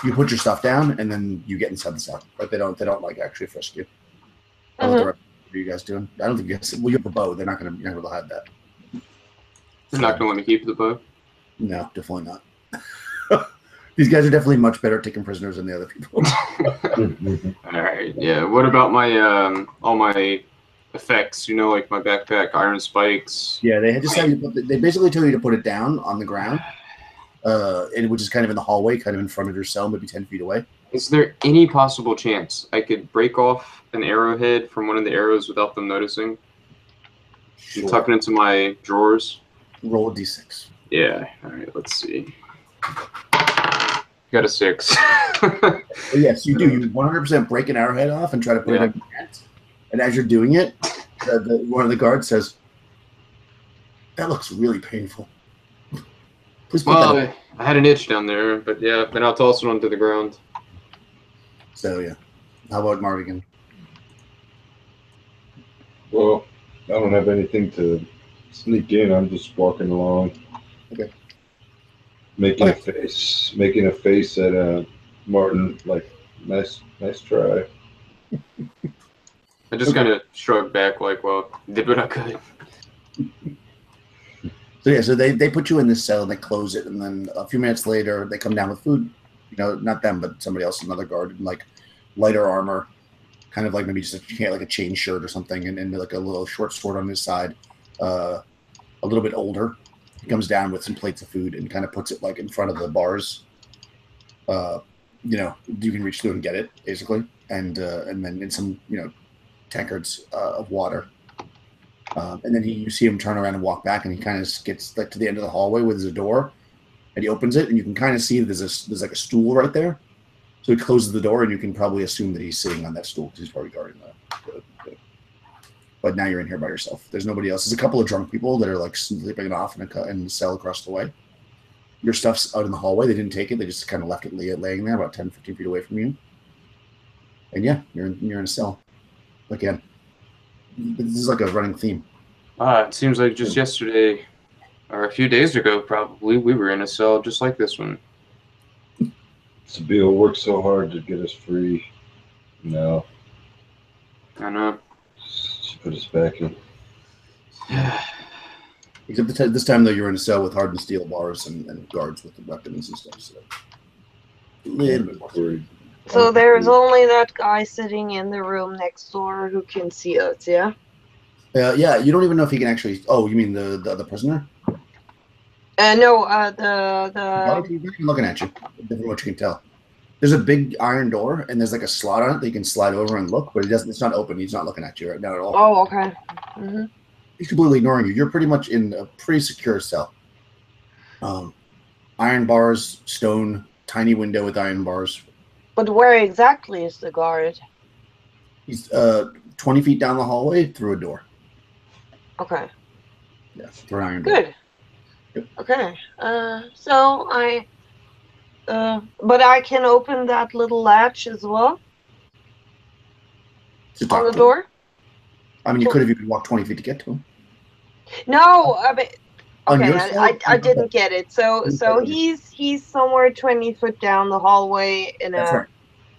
you put your stuff down and then you get inside the cell. Like they don't like actually frisk you. What are you guys doing? I don't think you guys. Well, you have a bow. You're not gonna hide that. They're not going to let me keep the bow? No, definitely not. These guys are definitely much better at taking prisoners than the other people. All right, yeah. What about my all my effects? Like my backpack, iron spikes. Yeah, they just have you. They basically tell you to put it down on the ground, which is kind of in the hallway, kind of in front of your cell, maybe 10 feet away. Is there any possible chance I could break off an arrowhead from one of the arrows without them noticing? Sure. And tuck it into my drawers. Roll a d6. Yeah. All right. Let's see. Got a 6. Oh, yes, you do. You 100% break an arrowhead off and try to put it in your hands. And as you're doing it, one of the guards says, "That looks really painful. Please put that Well, I had an itch down there, but yeah, then I'll toss it onto the ground. So, yeah. How about Mardigan? Well, I don't have anything to sneak in. I'm just walking along. Okay. Making a face at Martin, like, nice try. I just kind of shrugged back, like, well, did what I could. So, yeah, so they put you in this cell and they close it. And then a few minutes later, they come down with food. You know, not them, but somebody else, another guard, in like lighter armor, kind of like maybe just like a chain shirt or something, and like a little short sword on his side. A little bit older. He comes down with some plates of food and kind of puts it like in front of the bars. You know, you can reach through and get it basically, and then in some tankards of water. And then you see him turn around and walk back, and he kind of gets like to the end of the hallway where there's a door, and he opens it, and you can kind of see there's like a stool right there. So he closes the door, and you can probably assume that he's sitting on that stool because he's probably guarding the. But now you're in here by yourself. There's nobody else. There's a couple of drunk people that are like sleeping it off in the cell across the way. Your stuff's out in the hallway. They didn't take it. They just kind of left it laying there about 10, 15 feet away from you. And yeah, you're in a cell. Again, this is like a running theme. It seems like just yesterday, or a few days ago probably, we were in a cell just like this one. Sabille worked so hard to get us free. No. I know. She put us back in. Except this time, though, you're in a cell with hardened steel bars and guards with the weapons and stuff. So a little bit more free. So there's only that guy sitting in the room next door who can see us, yeah? Yeah, you don't even know if he can actually. Oh, you mean the prisoner? No, He's looking at you. From what you can tell, there's a big iron door, and there's like a slot on it that you can slide over and look, but it's not open. He's not looking at you right now at all. Oh, okay. Mm-hmm. He's completely ignoring you. You're pretty much in a pretty secure cell. Iron bars, stone, tiny window with iron bars. But where exactly is the guard? He's 20 feet down the hallway through a door. Okay. Yeah, through an iron door. Good. Yep. Okay. So but I can open that little latch as well on the door. I mean, you could if you could walk 20 feet to get to him. No, I mean, okay, I didn't get it. So he's somewhere 20 foot down the hallway in That's a.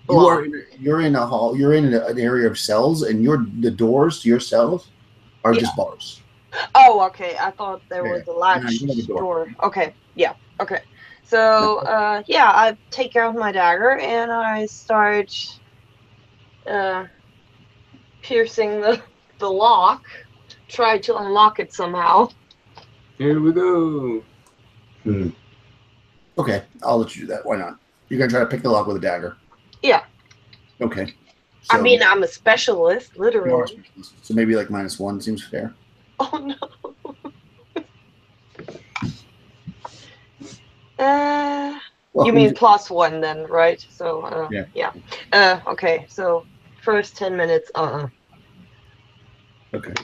Right. You're in a hall. You're in an area of cells, and the doors to your cells are just bars. Oh, okay. I thought there was a latch door. Okay. Yeah. Okay. So I take out my dagger and I start piercing the lock. Try to unlock it somehow. Here we go. Okay, I'll let you do that. Why not? You're gonna try to pick the lock with a dagger. Yeah. Okay. So, I mean, I'm a specialist, literally. So maybe like -1 seems fair. Oh no. Well, you mean +1 then, right? So yeah. Okay. So first 10 minutes. Okay.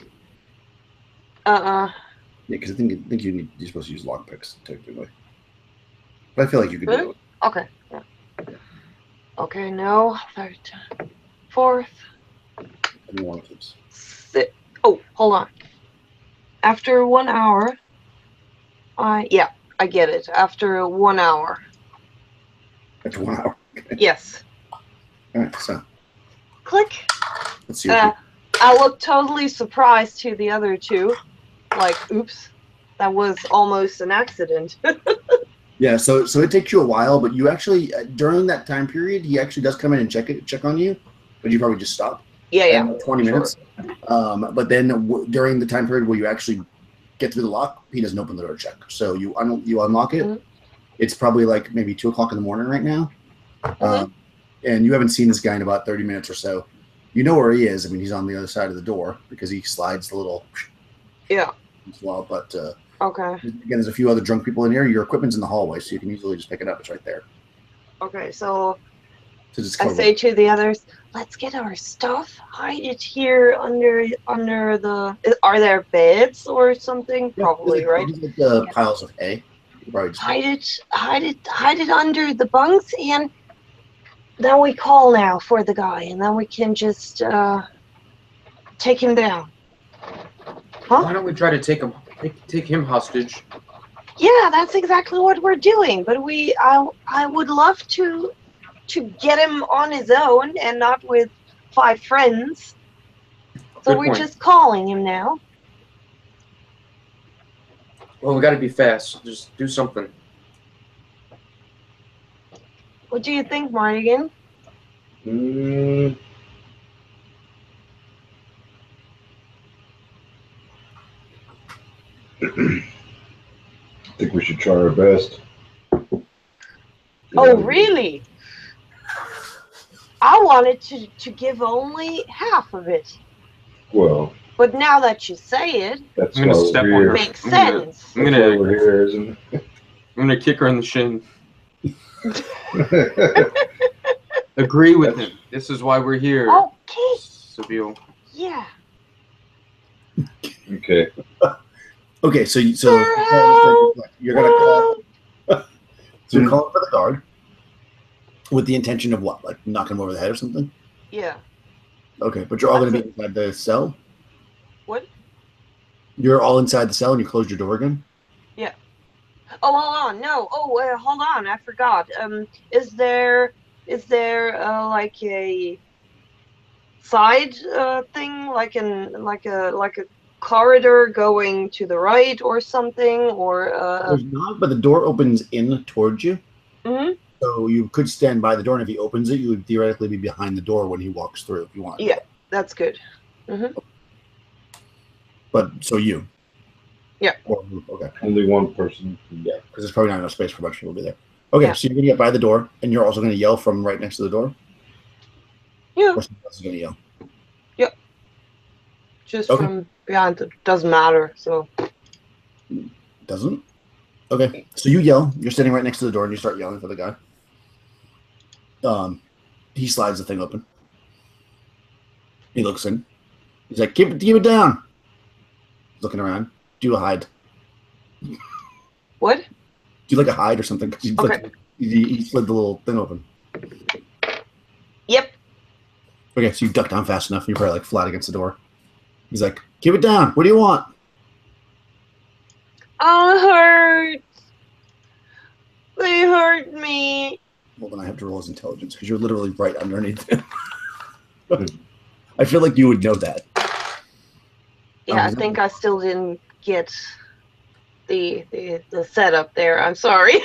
Yeah, because I think you're supposed to use lockpicks technically, but I feel like you could do it. Okay. Yeah. Okay. No. Third. Fourth. Oh, hold on. After 1 hour. I get it. After 1 hour. After 1 hour. Okay. Yes. All right. So. Click. Let's see. I look totally surprised to the other two. Like, oops, that was almost an accident. Yeah, so it takes you a while, but you actually during that time period, he actually does come in and check on you, but you probably just stop. Yeah. 20 minutes. But then during the time period where you actually get through the lock, he doesn't open the door to check. So you unlock it. Mm-hmm. It's probably like maybe 2 o'clock in the morning right now, and you haven't seen this guy in about 30 minutes or so. You know where he is. I mean, he's on the other side of the door because he slides the little. Yeah. As well, but okay. Again, there's a few other drunk people in here. Your equipment's in the hallway, so you can easily just pick it up. It's right there. Okay, so So just I cover say to the others, let's get our stuff, hide it here under the. Are there beds or something? yeah, Probably, right? there's like piles of hay. You probably just Hide it under the bunks, and then we call now for the guy, and then we can just take him down. Huh? Why don't we try to take him hostage? Yeah, that's exactly what we're doing. But I would love to get him on his own and not with 5 friends. So Good we're point. just calling him now. Well, we got to be fast. Just do something. What do you think, Mardigan? I think we should try our best. Oh, really? I wanted to give only half of it. Well, But now that you say it, that's I'm why gonna we're step on here. her. makes I'm gonna- sense. I'm That's why gonna we're here, isn't I'm gonna kick her in the shin. it? Agree with him. This is why we're here. Okay. Sabine. Yeah. Okay. Okay, so you're gonna call. So you're calling for the guard with the intention of what? Like knocking him over the head or something? Yeah. Okay, but you're all going to be inside the cell? What? You're all inside the cell and you closed your door again? Yeah. Oh, hold on. No. Oh, hold on. I forgot. Is there like a side thing, like a corridor going to the right or something, or There's not, but the door opens in towards you. Mhm. So you could stand by the door, and if he opens it, you would theoretically be behind the door when he walks through if you want. Yeah, that's good. Mhm. But so you. Yeah. Okay. Only one person. Yeah, because there's probably not enough space for a bunch of people to be there. Okay, Yeah. so you're gonna get by the door, and you're also gonna yell from right next to the door. Yeah. Or someone else is gonna yell. Just Okay. from behind. It doesn't matter. So. Doesn't? Okay. So you yell. You're standing right next to the door, and you start yelling for the guy. He slides the thing open. He looks in. He's like, keep it down. Looking around. Do a hide. What? Do like a hide or something. Because Okay. he slid the little thing open. Yep. Okay, so you duck down fast enough, and you're probably like flat against the door. He's like, keep it down. What do you want? I hurt. They hurt me. Well, then I have to roll his intelligence because you're literally right underneath him. I feel like you would know that. Yeah, I think I still didn't get the setup there. I'm sorry.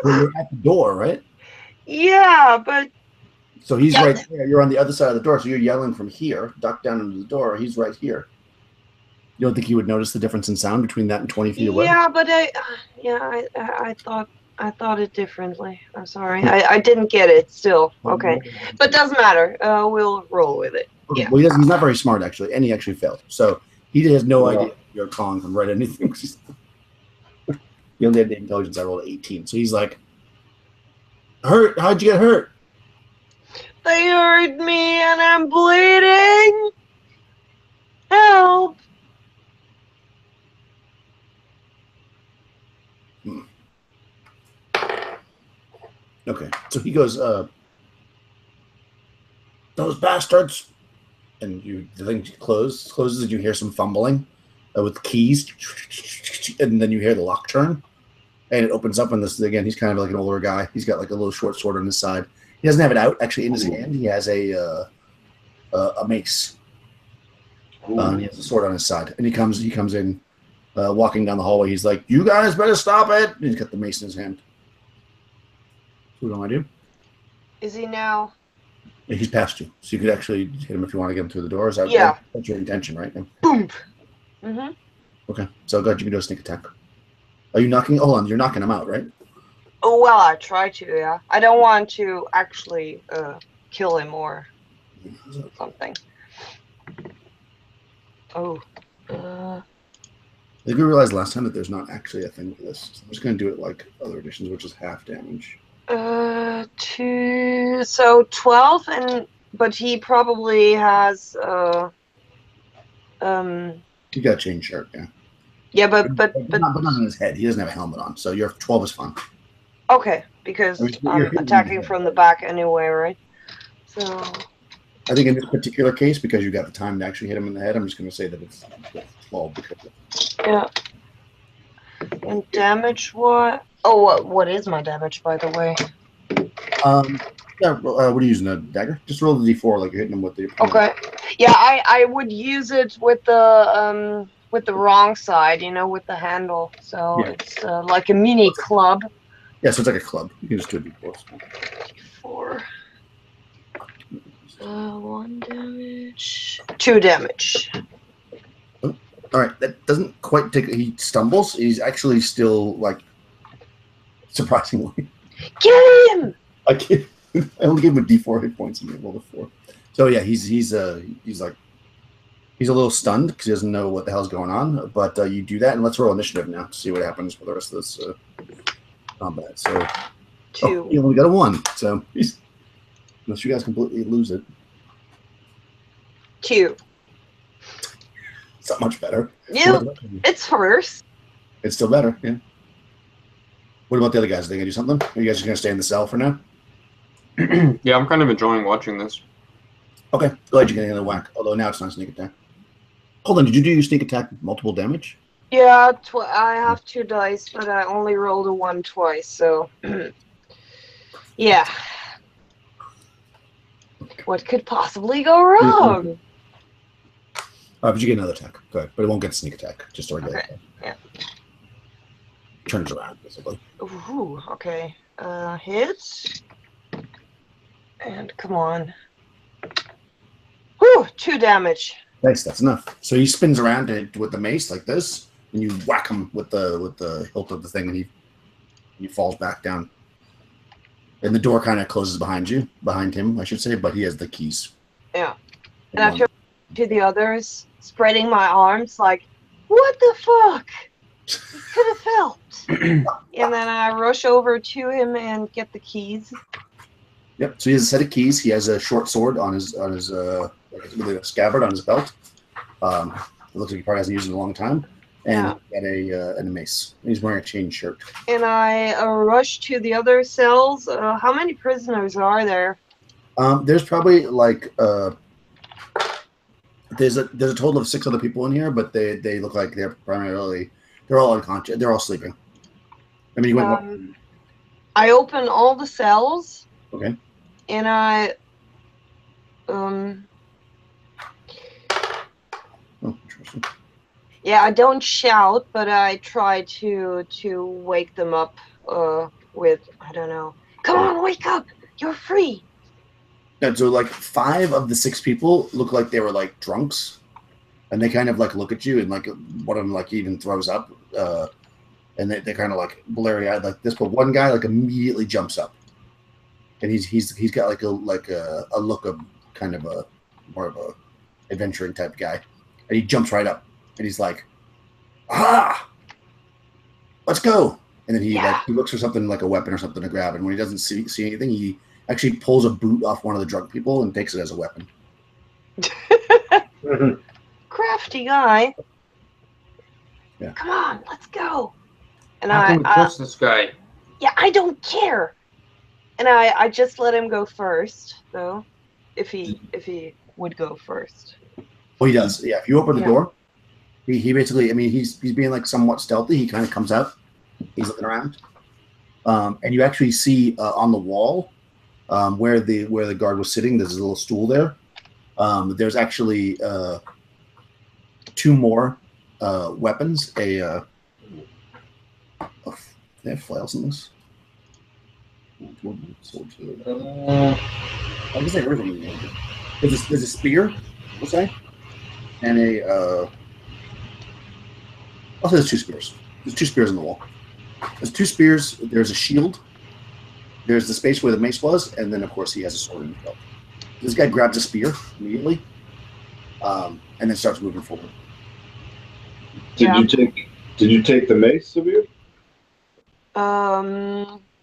Well, you're at the door, right? Yeah, but So he's right there. You're on the other side of the door, so you're yelling from here, duck down into the door. He's right here. You don't think he would notice the difference in sound between that and 20 feet away? yeah, but I thought it differently. I'm sorry. I didn't get it still. Okay. But doesn't matter. We'll roll with it. Okay. Yeah. Well, he's not very smart, actually, and he actually failed. So he has no idea you're calling from right anything. He only had the intelligence. I rolled 18. So he's like, hurt? How'd you get hurt? They hurt me and I'm bleeding. Help. Okay. So he goes, those bastards. And the thing closes, and you hear some fumbling with keys. And then you hear the lock turn. And it opens up, and this again, he's kind of like an older guy. He's got like a little short sword on his side. He doesn't have it out actually in his hand. He has a mace. And he has a sword on his side. And he comes in, walking down the hallway. He's like, "You guys better stop it!" And he's got the mace in his hand. So what do I do? Is he now? Yeah, he's past you, so you could actually hit him if you want to get him through the door. Is that Yeah. That's your intention, right? Boom. Mm-hmm. Okay, so go ahead. You can do a sneak attack. Are you knocking? Hold on, you're knocking him out, right? Oh, well, I try to, yeah. I don't want to actually kill him or something. Oh. I think we realized last time that there's not actually a thing for this. So I'm just going to do it like other editions, which is half damage. 2, so 12, but he probably has You got a chain shirt, yeah. yeah, but not on his head. He doesn't have a helmet on, so your 12 is fine. okay, because I mean, you're I'm hitting attacking the from the back anyway, right? So I think in this particular case, because you got the time to actually hit him in the head, I'm just going to say that it's 12 because yeah. And damage what? Oh, what is my damage, by the way? yeah. What are you using, a dagger? Just roll the d4 like you're hitting him with the. Okay. Yeah, I would use it with the wrong side, with the handle. So Yeah. it's like a mini club. Yeah, so it's like a club. You can just do a d4. D4. 1 damage. 2 damage. All right, that doesn't quite take. He stumbles. He's actually still like surprisingly. Get him! I only gave him a d4 hit points and he rolled a 4. So yeah, he's like he's a little stunned because he doesn't know what the hell's going on. But you do that, and let's roll initiative now to see what happens for the rest of this combat. So 2. you only got a 1. So unless you guys completely lose it, 2. it's not much better. Yeah, it's first. It's still better, yeah. What about the other guys? Are they gonna do something? Are you guys just gonna stay in the cell for now? Yeah, I'm kind of enjoying watching this. Okay, go ahead. You get another whack. Although now it's not sneak attack. Hold on. Did you do your sneak attack multiple damage? Yeah, I have 2 dice, but I only rolled a 1 twice, so yeah. What could possibly go wrong? But you get another attack. Go ahead, but it won't get sneak attack. Just a regular attack. Yeah. Turns around basically. Ooh, okay. Hit. And come on. Whew, 2 damage. Nice, that's enough. So he spins around with the mace like this, and you whack him with the hilt of the thing, and he falls back down. And the door kind of closes behind him, I should say, but he has the keys. Yeah. And I turn to the others, spreading my arms like, what the fuck? You could have helped. And then I rush over to him and get the keys. Yep. So he has a set of keys. He has a short sword on his really a scabbard on his belt. It looks like he probably hasn't used it in a long time. And a mace. He's wearing a chain shirt. And I rush to the other cells. How many prisoners are there? There's probably like there's a total of 6 other people in here, but they look like they're all unconscious. They're all sleeping. I mean, you went. I open all the cells. Okay. And I Oh, interesting. yeah, I don't shout, but I try to wake them up with, I don't know. Come on, wake up! You're free. Yeah, so like 5 of the 6 people look like they were like drunks, and they kind of like look at you, and like one of them like even throws up, and they kind of like blurry eyed like this. But one guy like immediately jumps up, and he's got like a look of kind of a more of a adventuring type guy, and he jumps right up, and he's like, "Ah, let's go!" And then he looks for something like a weapon or something to grab, and when he doesn't see anything, he actually pulls a boot off one of the drunk people and takes it as a weapon. Crafty guy. Yeah. Come on, let's go. And How can we trust this guy? Yeah, I don't care. And I just let him go first, though, if he would go first. Well, he does. Yeah, if you open the door, he basically, I mean, he's being like somewhat stealthy. He kind of comes out. He's looking around, and you actually see on the wall where the guard was sitting. There's a little stool there. There's actually 2 more weapons. They have flails in this. I guess everything. There's a spear, we'll say, and also there's 2 spears. There's 2 spears on the wall. There's 2 spears. There's a shield. There's the space where the mace was, and then of course he has a sword in his belt. This guy grabs a spear immediately, and then starts moving forward. Did you take the mace, Sabir?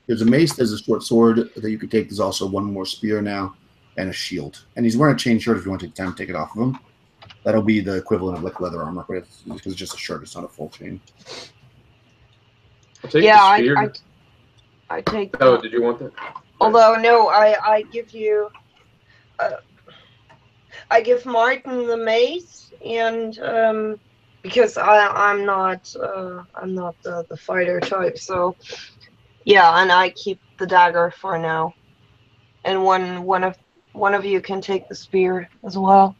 It There's a mace, there's a short sword that you can take. There's also one more spear now and a shield. And he's wearing a chain shirt if you want to take time to take it off of him. That'll be the equivalent of like leather armor, but it's just a shirt. It's not a full chain. I'll take the spear. I take. Oh, did you want that? Although no, I give you. I give Martin the mace, and because I'm not the fighter type, so yeah, and I keep the dagger for now, and one of you can take the spear as well.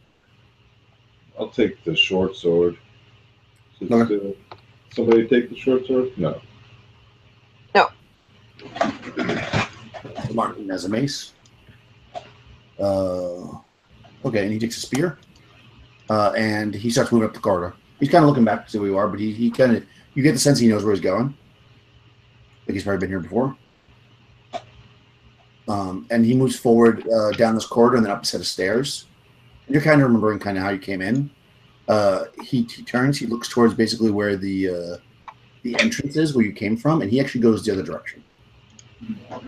I'll take the short sword. Okay. Somebody take the short sword? No. No. Martin has a mace. Okay, and he takes a spear. And he starts moving up the corridor. He's kind of looking back to see where you are, but he kind of, you get the sense he knows where he's going. Like he's probably been here before. And he moves forward down this corridor and then up a set of stairs. And you're kind of remembering kind of how you came in. He turns, he looks towards basically where the entrance is, where you came from, and he actually goes the other direction. So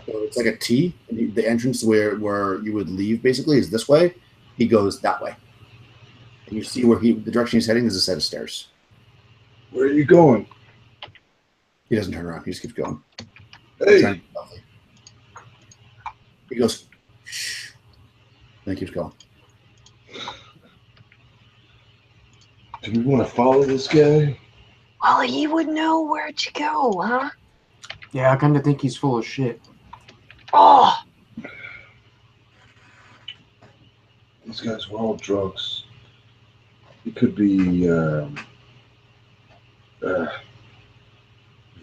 it's like a T. And the entrance where you would leave basically is this way. He goes that way. And you see where the direction he's heading is a set of stairs. Where are you going? He doesn't turn around. He just keeps going. Hey. He goes, shh. And he keeps going. Do we want to follow this guy? Well, he would know where to go, huh? Yeah, I kind of think he's full of shit. Oh! These guys were all drunks. He could be, if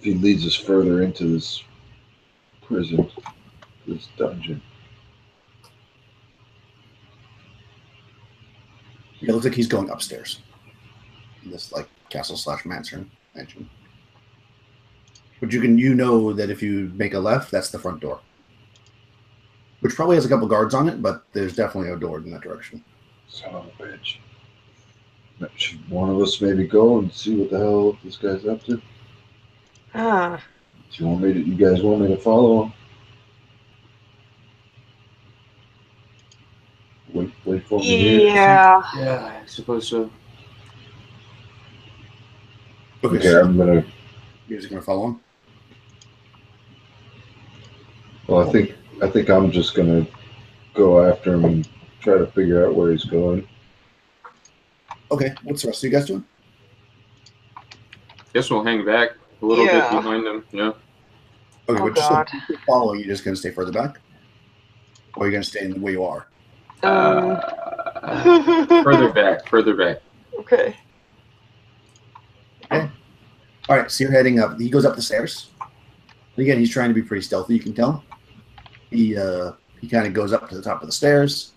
he leads us further into this prison, this dungeon. It looks like he's going upstairs. In this like castle / mansion. But you know that if you make a left, that's the front door. Which probably has a couple guards on it, but there's definitely a door in that direction. Son of a bitch. Should one of us maybe go and see what the hell this guy's up to? Ah. Do you guys want me to follow him? Wait for me here. Yeah. Yeah, I suppose so. Okay, Okay, so you're just gonna follow him. Well, I think I'm just gonna go after him and try to figure out where he's going. Okay, what's the rest of you guys doing? Guess we'll hang back a little bit behind them. Yeah. Okay, Oh, but just God. if you follow, you're just gonna stay further back, or you're gonna stay in the way you are. Further back. Okay. Okay. All right, so you're heading up. He goes up the stairs. And again, he's trying to be pretty stealthy. You can tell. He kind of goes up to the top of the stairs.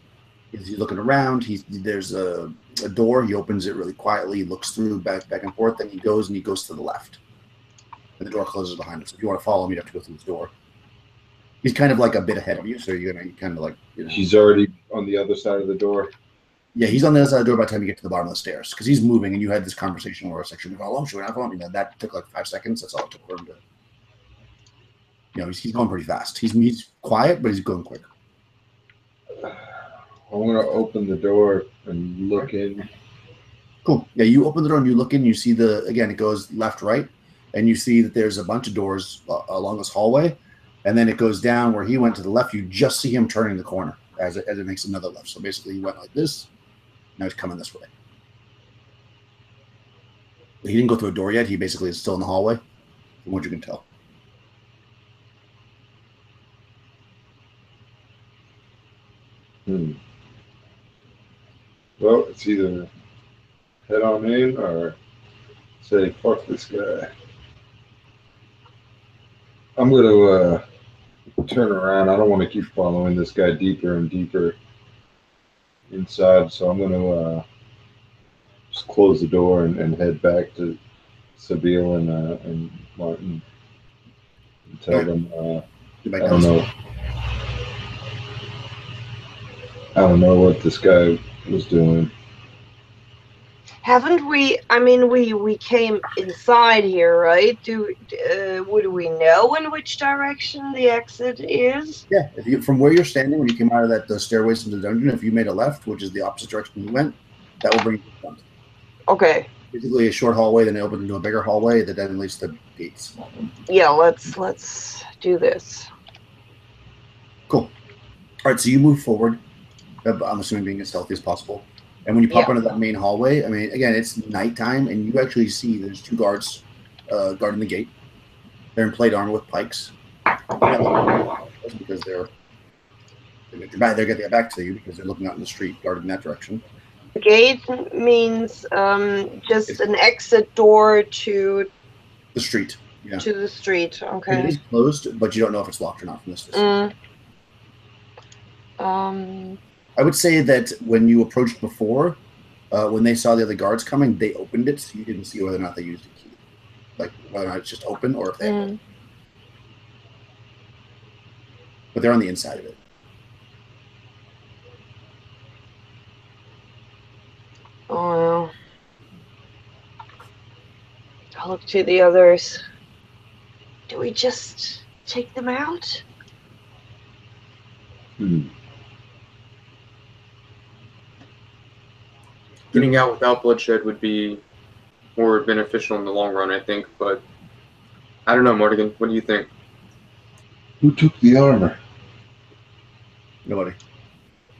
He's looking around. There's a door. He opens it really quietly. He looks through back and forth. Then he goes to the left, and the door closes behind him. So if you want to follow him, you'd have to go through this door. He's kind of like a bit ahead of you, so you're gonna kind of like. He's already on the other side of the door. Yeah, he's on the other side of the door by the time you get to the bottom of the stairs because he's moving, and you had this conversation where it's like, should we follow him? Should we not follow him? That took like 5 seconds. That's all it took for him to. He's going pretty fast. He's quiet, but he's going quick. I'm gonna open the door and look in. Cool. Yeah, you open the door and you look in. You see it goes left, right, and you see that there's a bunch of doors along this hallway, and then it goes down where he went to the left. You just see him turning the corner as it makes another left. So basically, he went like this. Now he's coming this way. He didn't go through a door yet. He basically is still in the hallway, from what you can tell. Well, it's either head on in or say, fuck this guy. I'm going to turn around. I don't want to keep following this guy deeper and deeper inside, so I'm going to just close the door and head back to Sabine and Martin and tell them, I don't know what this guy was doing. Haven't we? I mean, we came inside here, right? Would we know in which direction the exit is? Yeah, if you from where you're standing when you came out of the stairways into the dungeon, if you made a left, which is the opposite direction you went, that will bring you to the front. Okay. Basically, a short hallway, then it opens into a bigger hallway that then leads to the gates. Yeah, let's do this. Cool. All right, so you move forward. I'm assuming being as stealthy as possible. And when you pop into that main hallway, I mean, again, it's nighttime, and you actually see there's 2 guards guarding the gate. They're in plate armor with pikes. Because they're getting their back to you because they're looking out in the street, guarding that direction. Gate means just an exit door to the street. Yeah. To the street. Okay. It is closed, but you don't know if it's locked or not from this distance. I would say that when you approached before, when they saw the other guards coming, they opened it, so you didn't see whether or not they used a key. Like whether or not it's just open or if they but they're on the inside of it. Oh no. I'll look to the others. Do we just take them out? Getting out without bloodshed would be more beneficial in the long run, I think, but I don't know, Morgan. What do you think? Who took the armor? Nobody.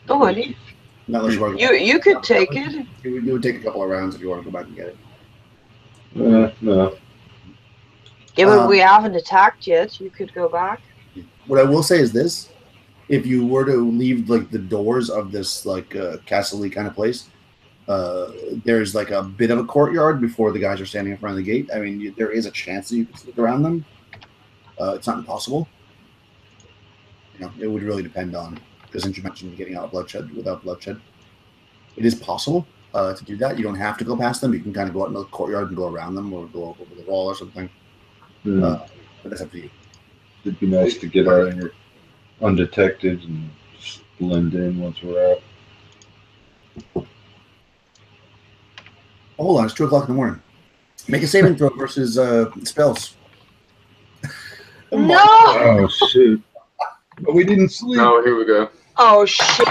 Nobody. Not unless you want to You could take it. It would take a couple of rounds if you want to go back and get it. No. Yeah, but we haven't attacked yet. You could go back. What I will say is this: if you were to leave like the doors of this like castle-y kind of place, there's like a bit of a courtyard before the guys are standing in front of the gate. I mean, there is a chance that you can sneak around them. It's not impossible. You know, it would really depend on, because since you mentioned getting out of bloodshed without bloodshed, it is possible to do that. You don't have to go past them. You can kind of go out in the courtyard and go around them, or go over the wall or something. But that's up to you. It'd be nice to get out here undetected and just blend in once we're out. Hold on, it's 2 o'clock in the morning. Make a saving throw versus spells. No! Oh, shoot. But we didn't sleep. Oh, here we go. Oh, shit.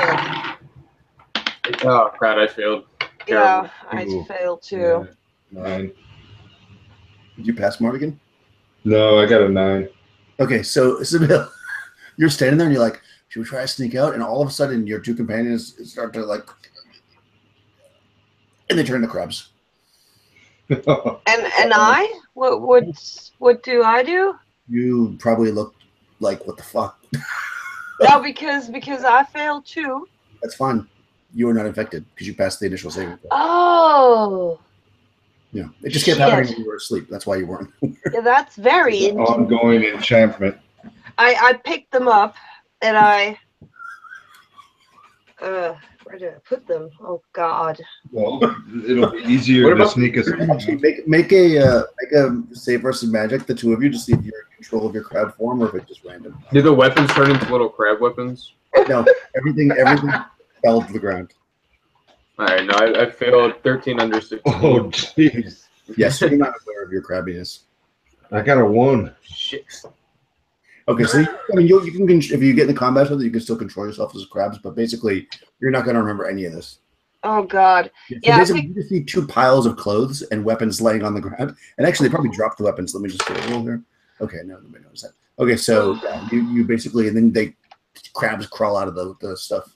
Oh, crap, I failed. Yeah, Terrible. I failed too. Yeah, 9. Did you pass Morgan? No, I got a 9. Okay, so Sibyl, you're standing there and you're like, should we try to sneak out? And all of a sudden, your 2 companions start to like, and they turn into crabs. And I? What do I do? You probably look like, what the fuck? No, because I failed too. That's fine. You were not infected because you passed the initial saving throw. Oh. Yeah, it just kept happening when you were asleep. That's why you weren't. Yeah, that's very interesting. Ongoing enchantment. I picked them up and I where did I put them? Oh God. Well, it'll be easier to sneak us. Actually, make a save versus magic, the 2 of you, to see if you're in control of your crab form or if it's just random. Do the weapons turn into little crab weapons? No, everything fell to the ground. Alright, no, I failed 13 under 16. Oh, jeez. Yes, you're not aware of your crabbiness. I got a 1. Shit. Okay, so you can if you get in the combat with it, you can still control yourself as crabs, but basically you're not going to remember any of this. Oh God. So Yeah. basically, you just see 2 piles of clothes and weapons laying on the ground, and actually they probably dropped the weapons. Let me just get a roll here. Okay, no, nobody knows that. Okay, so yeah, you basically, and then crabs crawl out of the stuff.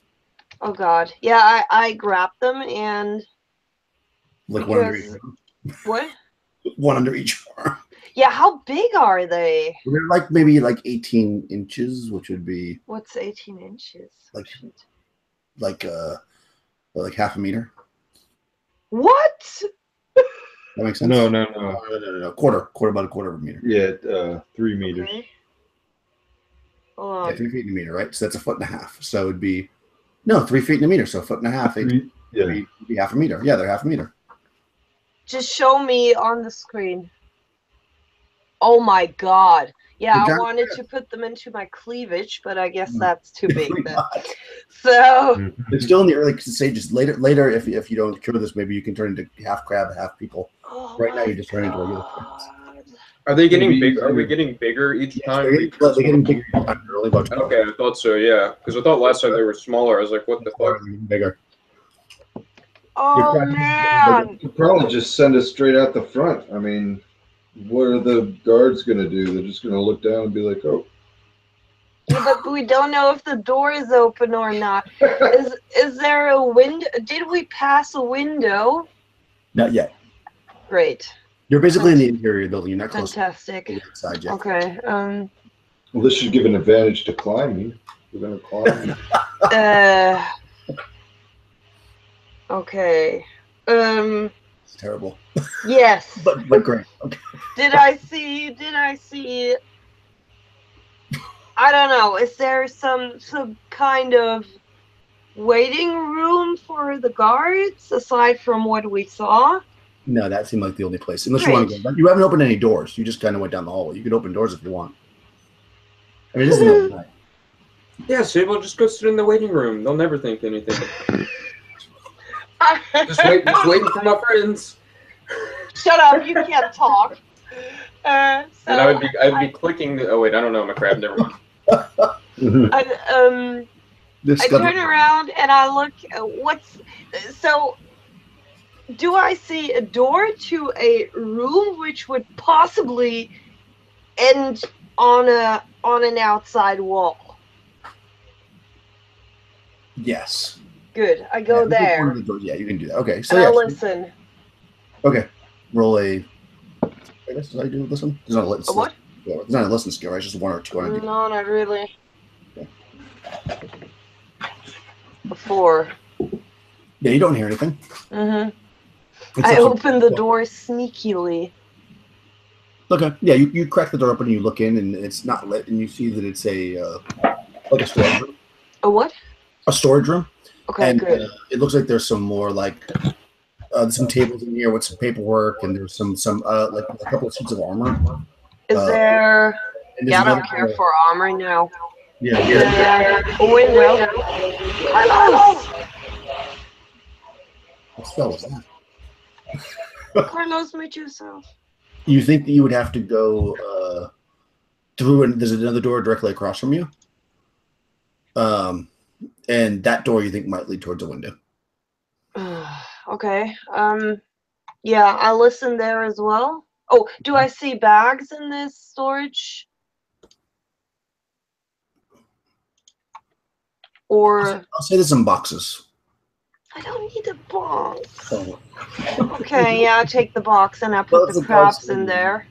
Oh God. Yeah, I grabbed them and Like one under each arm. What? One under each arm. Yeah, how big are they? They're like maybe like 18 inches, which would be What's 18 inches? like half a meter. What? That makes sense. No. No. Quarter about a quarter of a meter. Yeah, 3 meters. Okay. Hold on. Yeah, 3 feet in a meter, right? So that's a foot and a half. So it'd be 3 feet in a meter. So a foot and a half. It'd be half a meter. Yeah, they're half a meter. Just show me on the screen. Oh my God. Yeah, I giant wanted to put them into my cleavage, but I guess Mm. that's too big Why then. not? So, It's still in the early stages. Later, if you don't cure this, maybe you can turn into half crab, half people. oh Right now, my you're just turning into regular crabs. God. Are they getting Maybe big? Are we easier. getting bigger each Yes, time? they're getting bigger early, but Okay, I thought so. Yeah, because I thought last time they were smaller. I was like, what the they're fuck? getting bigger. Oh man. You could probably just send us straight out the front. I mean, what are the guards going to do? They're just going to look down and be like, oh. Yeah, but we don't know if the door is open or not. Is there a window? Did we pass a window? Not yet. Great. You're basically in the interior building. You're not close Fantastic. to the outside yet. Okay. Well, this should give an advantage to climbing. We're going to climb. Okay. It's terrible, Yes. but great. Okay. Did I see? I don't know. Is there some kind of waiting room for the guards aside from what we saw? No, that seemed like the only place. Unless you want to Great. go. But you haven't opened any doors. You just kind of went down the hallway. You could open doors if you want. I mean, it isn't that night. Yeah, so we'll just go sit in the waiting room. They'll never think anything. just waiting for my friends. Shut up! You can't talk. And I'd be clicking. Oh wait, I don't know. I'm a crab. Never mind. I turn around and I look. So? Do I see a door to a room which would possibly end on an outside wall? Yes. Good. I go there. Yeah, you can do that. Okay. So and yeah. I listen. Okay. Roll a. I guess did I do listen? There's not a listen. A what? There's not a listen skill, right? It's just one or two. No, not really. Okay. A 4. Yeah, you don't hear anything. Mm-hmm. I open the door sneakily. Okay. Yeah, you crack the door open and you look in and it's not lit and you see that it's like a storage room. A what? A storage room. Okay, and, good. It looks like there's some more like some tables in here with some paperwork and there's some like a couple of suits of armor. Is there? Yeah, I don't another, care for armor now. Yeah. A window. Carlos! What spell was that? Carlos, meet yourself. You think that you would have to go through and there's another door directly across from you? And that door you think might lead towards a window. Okay. Yeah, I listen there as well. Oh, do I see bags in this storage? Or I'll say there's some boxes. I don't need a box. Oh. Okay, yeah, I take the box and I put the crabs in there.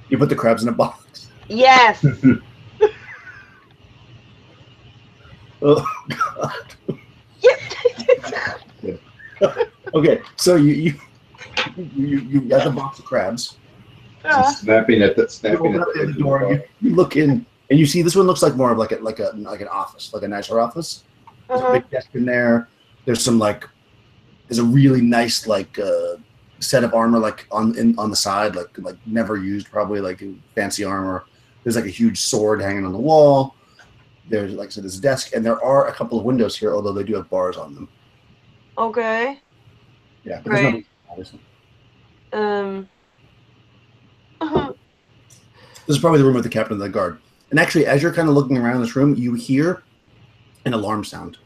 You put the crabs in a box? Yes. Oh God. Yep. Yeah. Okay, so you got the box of crabs. Snapping at the You open up the door. You look in, and you see this one looks like more of like an office, like a nicer office. There's a big desk in there. There's some there's a really nice set of armor on the side, like never used, probably like fancy armor. There's like a huge sword hanging on the wall. There's like I said, there's a desk, and there are a couple of windows here, although they do have bars on them. Okay. Yeah. Great. This is probably the room with the captain of the guard. And actually, as you're kind of looking around this room, you hear an alarm sound.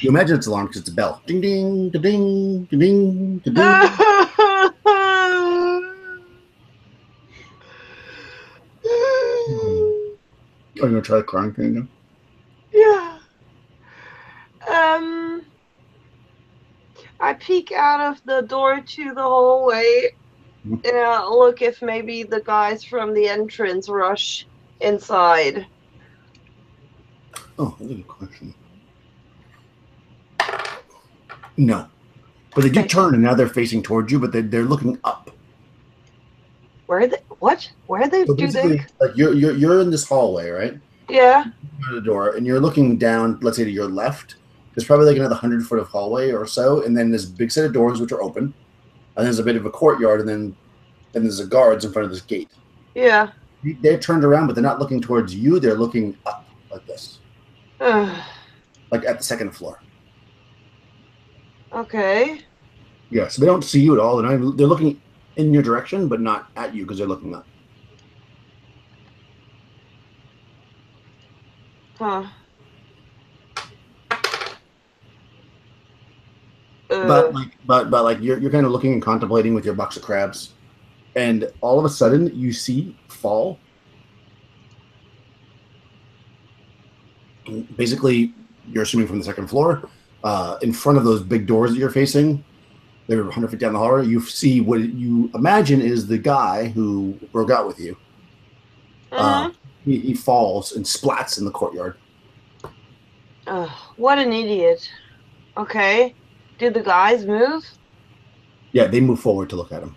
You imagine it's an alarm because it's a bell. Ding, ding, da, ding, da, ding, da, ding. Are you going to try the crying thing again? Yeah. I peek out of the door to the hallway and look if maybe the guys from the entrance rush inside. Oh, that's a good question. No. But they do turn and now they're facing towards you, but they're looking up. Where are they? What? Where are they? So basically, like you're in this hallway, right? Yeah. You're at the door, and you're looking down, let's say to your left. There's probably like another 100 foot of hallway or so, and then there's a big set of doors which are open, and there's a bit of a courtyard, and then there's the guards in front of this gate. Yeah. they're turned around, but they're not looking towards you. They're looking up like this, like at the second floor. Okay. Yeah, so they don't see you at all. They're looking in your direction, but not at you because they're looking up. Huh. But like you're kind of looking and contemplating with your box of crabs, and all of a sudden you see fall. Basically, you're assuming from the second floor, in front of those big doors that you're facing. They're 100 feet down the hallway. You see what you imagine is the guy who broke out with you. He falls and splats in the courtyard. What an idiot. Okay. Did the guys move? Yeah, they move forward to look at him.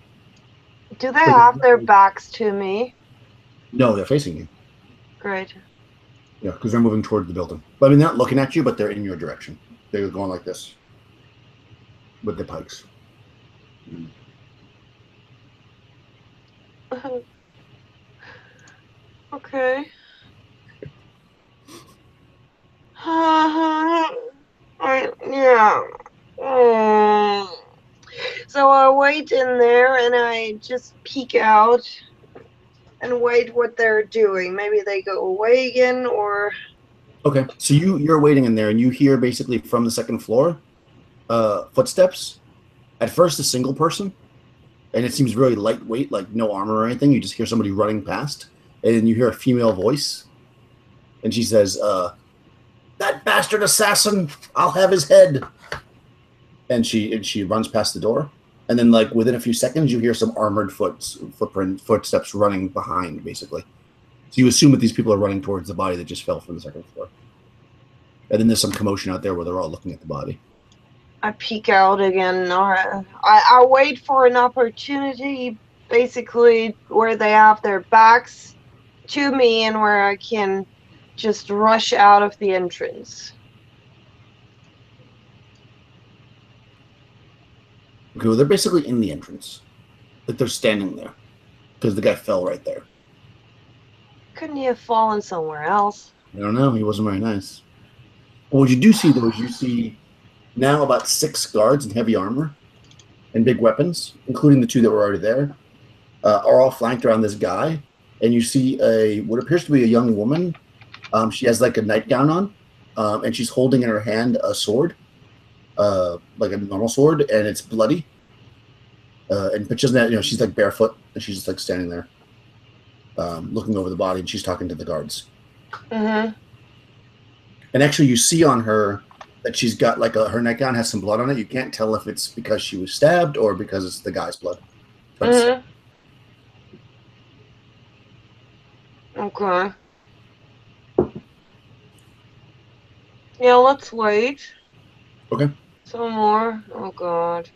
Do they have their backs to me? No, they're facing you. Great. Yeah, because they're moving toward the building. But I mean, they're not looking at you, but they're in your direction. They're going like this with the pikes. Okay. Yeah. So I wait in there and I just peek out and wait what they're doing. Maybe they go away again or... Okay, so you're waiting in there and you hear basically from the second floor footsteps. At first, a single person, and it seems really lightweight, like no armor or anything. You just hear somebody running past, and then you hear a female voice, and she says, "That bastard assassin! I'll have his head." And she runs past the door, and then like within a few seconds, you hear some armored footsteps running behind, basically. So you assume that these people are running towards the body that just fell from the second floor, and then there's some commotion out there where they're all looking at the body. I peek out again. I wait for an opportunity, basically where they have their backs to me and where I can just rush out of the entrance. Okay, well, they're basically in the entrance. Like they're standing there because the guy fell right there. Couldn't he have fallen somewhere else? I don't know. He wasn't very nice. Well, what you do see, though, is you see now about 6 guards in heavy armor and big weapons, including the 2 that were already there, are all flanked around this guy. And you see what appears to be a young woman. She has like a nightgown on, and she's holding in her hand a sword, like a normal sword, and it's bloody. But she doesn't, she's like barefoot, and she's just like standing there, looking over the body, and she's talking to the guards. Mm-hmm. And actually, you see on her that she's got like her nightgown has some blood on it. You can't tell if it's because she was stabbed or because it's the guy's blood. But okay. Yeah, let's wait. Okay. Some more. Oh God.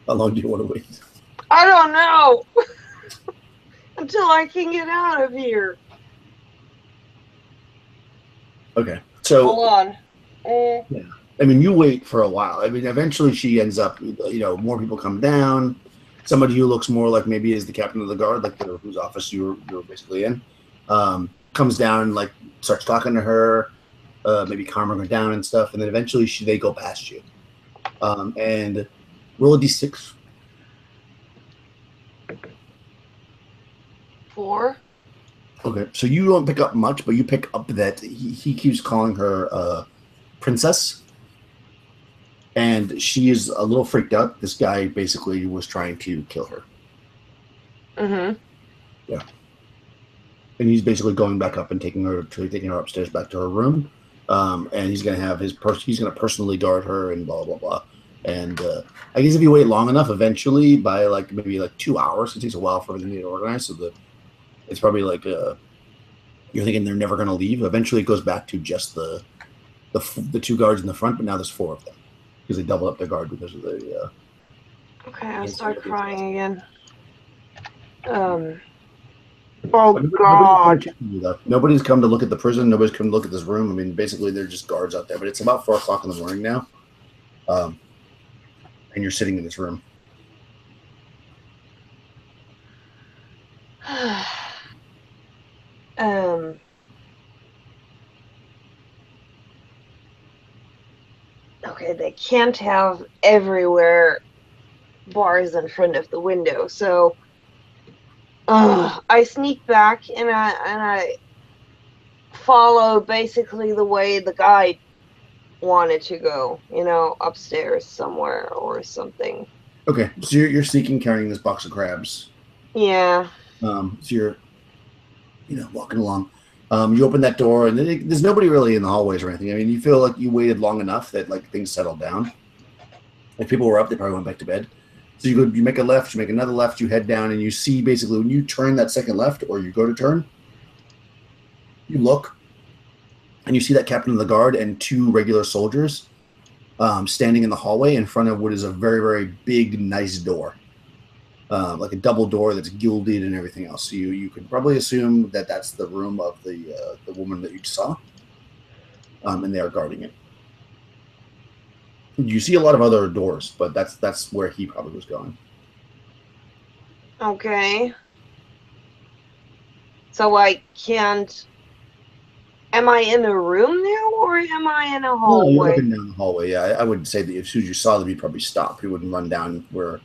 How long do you want to wait? I don't know. Until I can get out of here. Okay. So hold on. Yeah. I mean, you wait for a while. I mean, eventually she ends up, more people come down. Somebody who looks more like maybe is the captain of the guard, like whose office you're basically in, comes down and like starts talking to her, maybe calming her down and stuff. And then eventually they go past you. And roll a d6. 4. Okay, so you don't pick up much, but you pick up that he keeps calling her princess. And she is a little freaked out. This guy basically was trying to kill her. Mm-hmm. Yeah. And he's basically going back up and taking her upstairs back to her room. And he's going to have he's going to personally guard her and blah, blah, blah. And I guess if you wait long enough, eventually by maybe 2 hours, it takes a while for everything to get organized. So it's probably you're thinking they're never going to leave. Eventually it goes back to just the 2 guards in the front, but now there's 4 of them. Because they doubled up their guard because of the... Okay, I'll start crying again. Oh, God. Nobody's come to look at the prison. Nobody's come to look at this room. I mean, basically, they're just guards out there. But it's about 4 o'clock in the morning now. And you're sitting in this room. Um. Okay, they can't have everywhere bars in front of the window, so I sneak back and I follow basically the way the guide wanted to go, upstairs somewhere or something. Okay, so you're sneaking, carrying this box of crabs. Yeah. So you're, walking along. You open that door, and there's nobody really in the hallways or anything. I mean, you feel like you waited long enough that like things settled down. If people were up, they probably went back to bed. So you make a left, you make another left, you head down, and you see basically when you turn that second left, or you go to turn, you look, and you see that captain of the guard and two regular soldiers standing in the hallway in front of what is a very, very big, nice door. Like a double door that's gilded and everything else. So you can probably assume that that's the room of the woman that you saw, and they are guarding it. You see a lot of other doors, but that's where he probably was going. Okay. So I can't. Am I in a room now, or am I in a hallway? No, you're looking down the hallway. Yeah, I would say that as soon as you saw them, you'd probably stop. You wouldn't run down where.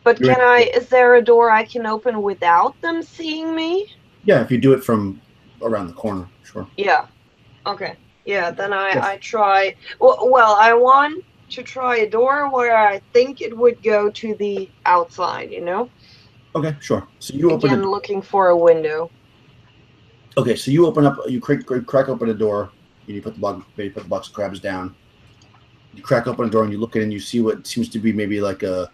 But is there a door I can open without them seeing me? Yeah, if you do it from around the corner, sure. Yeah. Okay. Yeah, then I try. Well, I want to try a door where I think it would go to the outside, Okay, sure. So you open Again, looking for a window. Okay, so you open up, you crack open a door, and you put the box of crabs down. You crack open a door and you look in and you see what seems to be maybe like a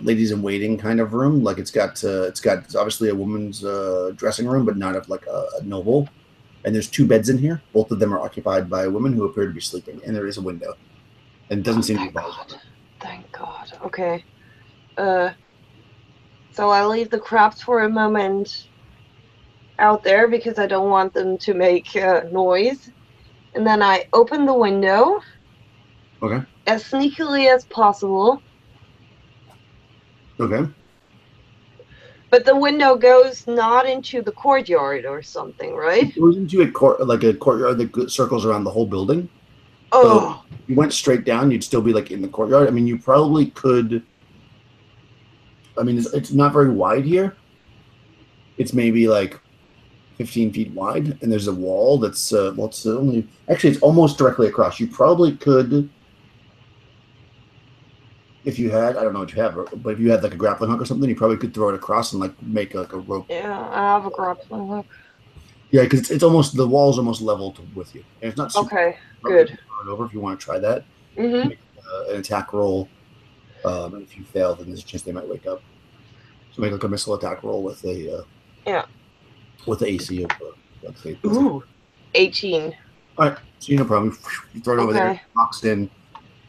ladies in waiting kind of room. Like it's obviously a woman's dressing room, but not of like a noble. And there's two beds in here. Both of them are occupied by women who appear to be sleeping, and there is a window. And it doesn't seem to be bars. Thank God. Okay. So I leave the crabs for a moment out there because I don't want them to make noise. And then I open the window. Okay. As sneakily as possible. Okay. But the window goes not into the courtyard or something, right? It goes into a courtyard that circles around the whole building. Oh. So if you went straight down, you'd still be like in the courtyard. I mean, you probably could. I mean, it's not very wide here. It's maybe like 15 feet wide, and there's a wall that's it's almost directly across. You probably could, if you had, I don't know what you have, but if you had like a grappling hook or something, you probably could throw it across and like make like a rope. Yeah, I have a grappling hook. Yeah, because it's almost, the wall's almost level with you, and it's not super. Okay, good. Throw it over if you want to try that. Mm-hmm. Make an attack roll, and if you fail, then there's a chance they might wake up. So make like a missile attack roll with a with the AC of let's say. Ooh, 18. All right, so no problem. You throw it over there, boxed in.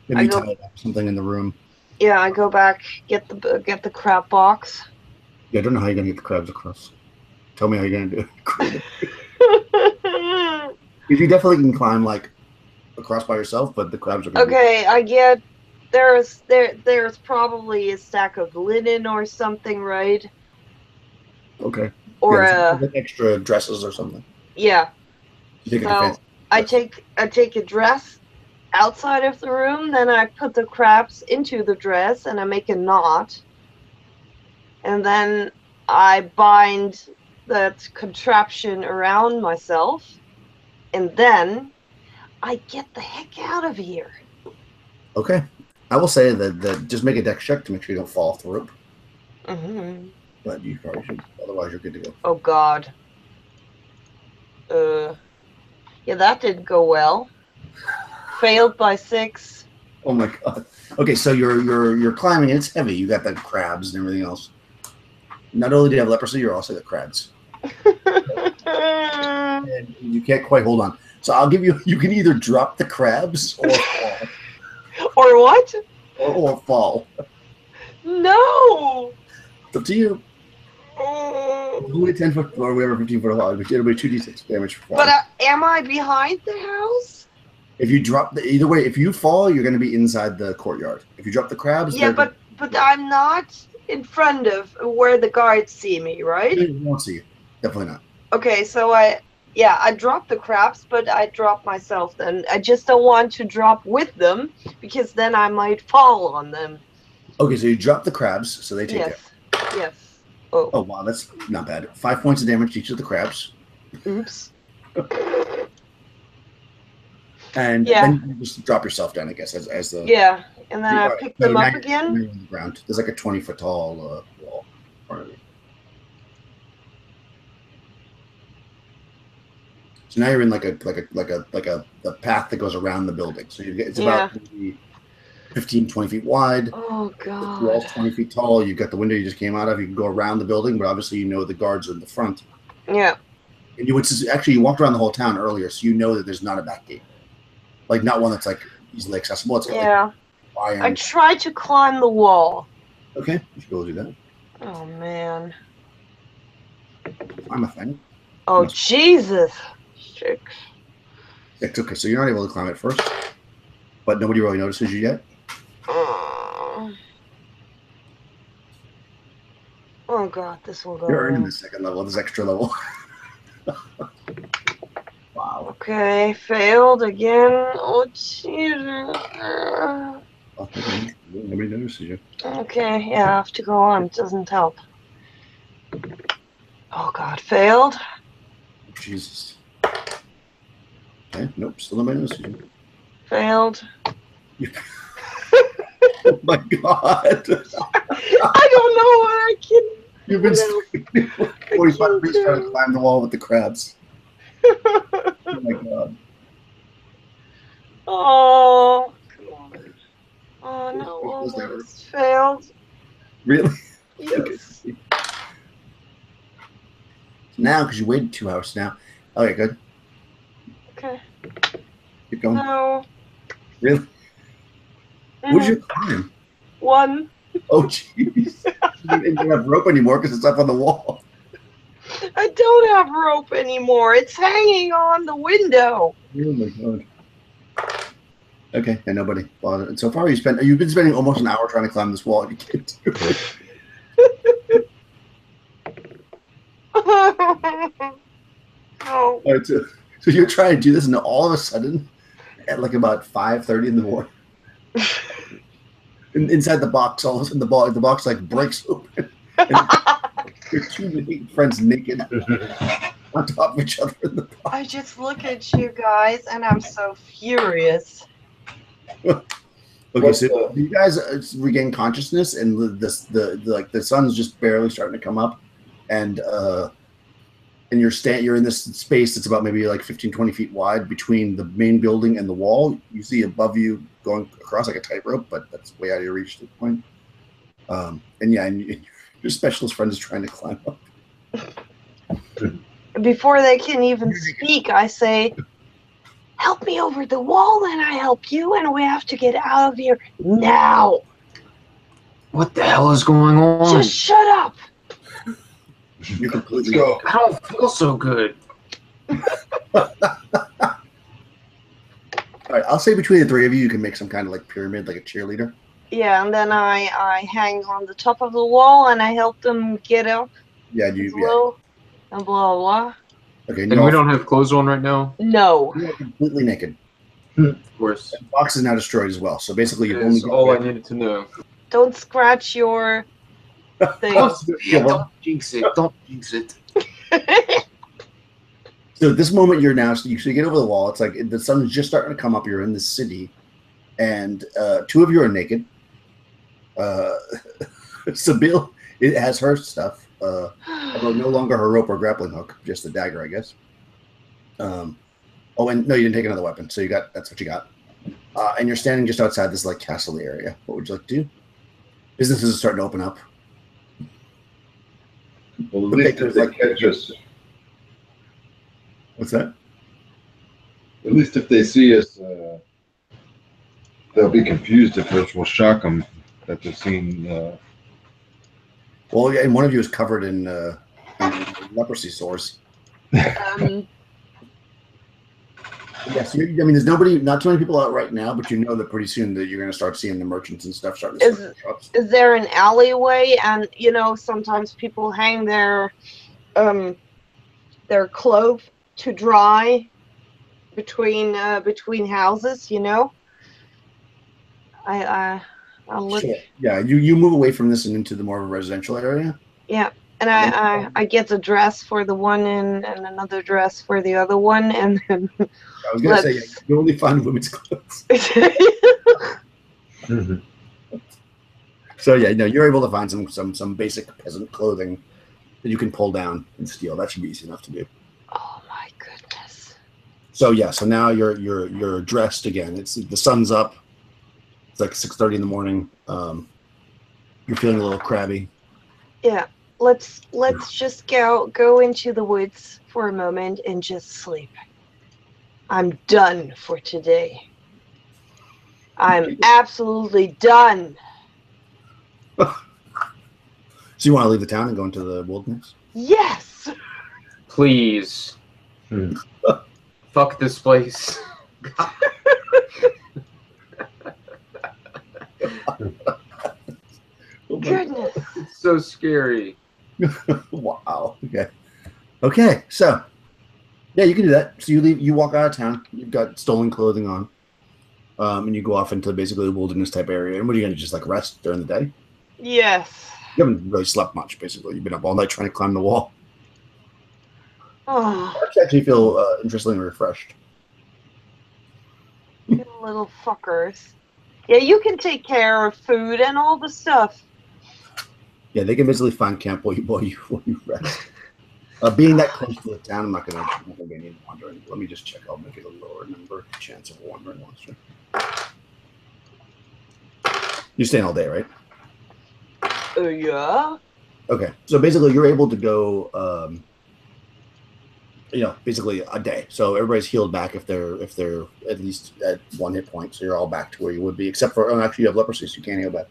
Maybe tie up something in the room. Yeah, I go back, get the crab box. Yeah, I don't know how you're gonna get the crabs across. Tell me how you're gonna do it. You definitely can climb like across by yourself, but the crabs are. Okay, I get there's probably a stack of linen or something, right? Okay. Or like extra dresses or something. Yeah. You take so I take a dress outside of the room, then I put the crabs into the dress and I make a knot. And then I bind that contraption around myself. And then I get the heck out of here. Okay. I will say that just make a dex check to make sure you don't fall off the rope. Mm-hmm. But you probably should. Otherwise, you're good to go. Oh, God. Yeah, that didn't go well. Failed by 6. Oh my God. Okay, so you're climbing and it's heavy. You got the crabs and everything else. Not only do you have leprosy, you're also the crabs. And you can't quite hold on. So I'll give you. You can either drop the crabs or fall. Or what? Or fall. No. It's up to you. Only 10 foot or whatever, 15 foot long. It'll be 2d6 damage for falling. But am I behind the house? If you drop either way, if you fall, you're going to be inside the courtyard. If you drop the crabs, yeah, but I'm not in front of where the guards see me, right? They won't see you. Definitely not. Okay, so I drop the crabs, but I drop myself then. I just don't want to drop with them because then I might fall on them. Okay, so you drop the crabs, so they take Yes. Yes. Oh. Oh, wow, that's not bad. 5 points of damage to each of the crabs. Oops. And Yeah. then you just drop yourself down, I guess, as the... Yeah, and then I pick them up again. You're on the ground. There's like a 20-foot tall wall in front of you. So now you're in like a path that goes around the building. So it's about maybe 15, 20 feet wide. Oh god. The wall's 20 feet tall. You've got the window you just came out of. You can go around the building, but obviously you know the guards are in the front. Yeah. And you walked around the whole town earlier, so you know that there's not a back gate. Like not one that's like easily accessible. It's yeah. Like I tried to climb the wall. Okay, you should go do that. Oh man. I'm a thing. Oh Jesus. 6. Okay, so you're not able to climb it first, but nobody really notices you yet. Oh god, this will go. You're earning the second level, this extra level. Wow. Okay, failed again. Oh Jesus. Okay, nobody notices you. Okay, yeah, I have to go on. It doesn't help. Oh god, failed. Jesus. Okay, nope, still nobody notices you. Failed. Oh my god. I don't know what I can. You've been 45 minutes trying to climb the wall with the crabs. Oh my god. Oh, come on. Oh no, almost failed. Really? Yes. Okay. Now, because you waited 2 hours now. Okay, good. Okay. Keep going. No. Really? What'd you climb? 1. Oh, jeez. You don't have rope anymore because it's up on the wall. I don't have rope anymore. It's hanging on the window. Oh my god. Okay, and nobody bothered. And so far, you've been spending almost an hour trying to climb this wall, and you can't do it. No. All right, so you're trying to do this, and all of a sudden, at like about 5:30 in the morning, inside the box, all of a sudden the box like breaks open, and your 2 friends naked on top of each other in the box. I just look at you guys, and I'm so furious. Okay, so you guys regain consciousness, and the sun's just barely starting to come up, and you're in this space that's about maybe like 15, 20 feet wide between the main building and the wall. You see above you going across like a tightrope, but that's way out of your reach at this point. And your specialist friend is trying to climb up. Before they can even speak, I say, help me over the wall, and I help you, and we have to get out of here now. What the hell is going on? Just shut up. You're completely. Let's go. I don't feel so good. All right, I'll say between the 3 of you, you can make some kind of like pyramid, like a cheerleader. Yeah, and then I hang on the top of the wall, and I help them get up. Yeah, And blah, blah. Okay, And we don't have clothes on right now? No. You're completely naked. Of course. The box is now destroyed as well. So basically, you've That's only all I needed to know. Don't scratch your thing. Don't jinx it. Don't jinx it. So at this moment, you get over the wall. It's like the sun's just starting to come up. You're in the city, and 2 of you are naked. Sabine, it has her stuff, although no longer her rope or grappling hook, just the dagger, I guess. And no, you didn't take another weapon, so that's what you got. And you're standing just outside this like castle area. What would you like to do? Businesses are starting to open up. Well, at least if they catch us. What's that? At least if they see us, they'll be confused at first. We'll shock them that they've seen. Well, yeah, and one of you is covered in leprosy sores. Yes, I mean, there's not too many people out right now, but you know that pretty soon that you're going to start seeing the merchants and stuff starting to set up shops. Is there an alleyway? And sometimes people hang their clothes to dry between houses. I'll look. Sure. Yeah, you move away from this and into the more of a residential area. Yeah, and I get a dress for the one and another dress for the other one, and then I was going to say, you only find women's clothes. So yeah, you're able to find some basic peasant clothing that you can pull down and steal. That should be easy enough to do. Oh my goodness. So yeah, so now you're dressed again. The sun's up. It's like 6:30 in the morning. You're feeling a little crabby. Yeah, let's just go into the woods for a moment and just sleep. I'm done for today. I'm absolutely done. So you want to leave the town and go into the wilderness? Yes. Please. Fuck this place. Goodness. It's so scary. Wow. Okay. So, yeah, you can do that. So you walk out of town. You've got stolen clothing on, and you go off into basically a wilderness type area. And what are you gonna just like rest during the day? Yes. You haven't really slept much. Basically, you've been up all night trying to climb the wall. Oh. I actually feel interestingly refreshed. You little fuckers. Yeah, you can take care of food and all the stuff. Yeah, they can basically find camp while you rest. Being that close to the town, I'm not gonna be any wandering. Let me just check. I'll make it a lower number chance of wandering monster. You're staying all day, right? Yeah. Okay, so basically you're able to go, basically a day. So everybody's healed back if they're at least at 1 hit point. So you're all back to where you would be, except for actually you have leprosy, so you can't heal back.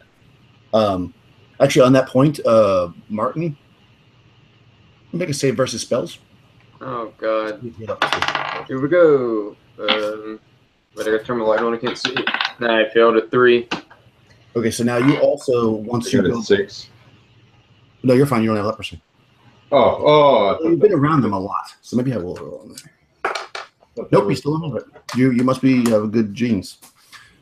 Actually, on that point, Martin, make a save versus spells. Oh god. Here we go. But I gotta turn my light on. I can't see. Nah, I failed at 3. Okay, so now you also once you go 6. No, you're fine. You don't have leprosy. Oh. You've been around them a lot, so maybe I will roll on there. Nope, you still don't have it. You must have good genes.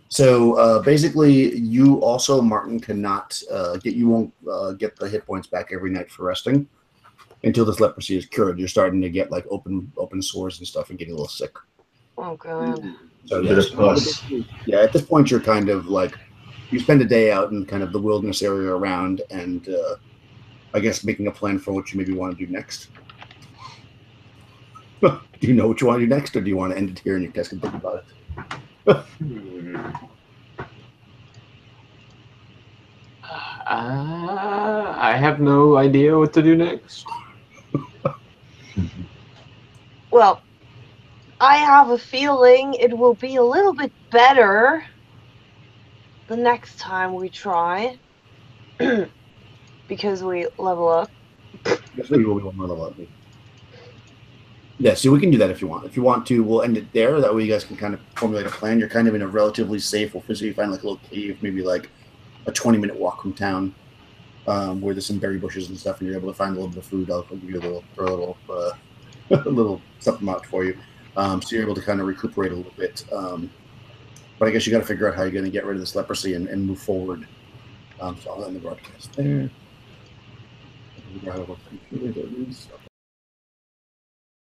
So basically, you also, Martin, cannot you won't get the hit points back every night for resting until this leprosy is cured. You're starting to get like open sores and stuff and getting a little sick. Oh god. So yeah, at this point, you're kind of like you spend a day out in kind of the wilderness area around, and I guess making a plan for what you maybe want to do next. Do you know what you want to do next, or do you want to end it here and you guys can think about it? I have no idea what to do next. Well, I have a feeling it will be a little bit better the next time we try. Because we level up. Yes, we will level up. Yeah, so we can do that if you want. If you want to, we'll end it there. That way you guys can kind of formulate a plan. You're kind of in a relatively safe, we'll physically find like a little cave, maybe like a 20-minute walk from town, where there's some berry bushes and stuff, and you're able to find a little bit of food. I'll give you a little something out for you. So you're able to kind of recuperate a little bit. But I guess you got to figure out how you're going to get rid of this leprosy and move forward. So I'll end the broadcast there.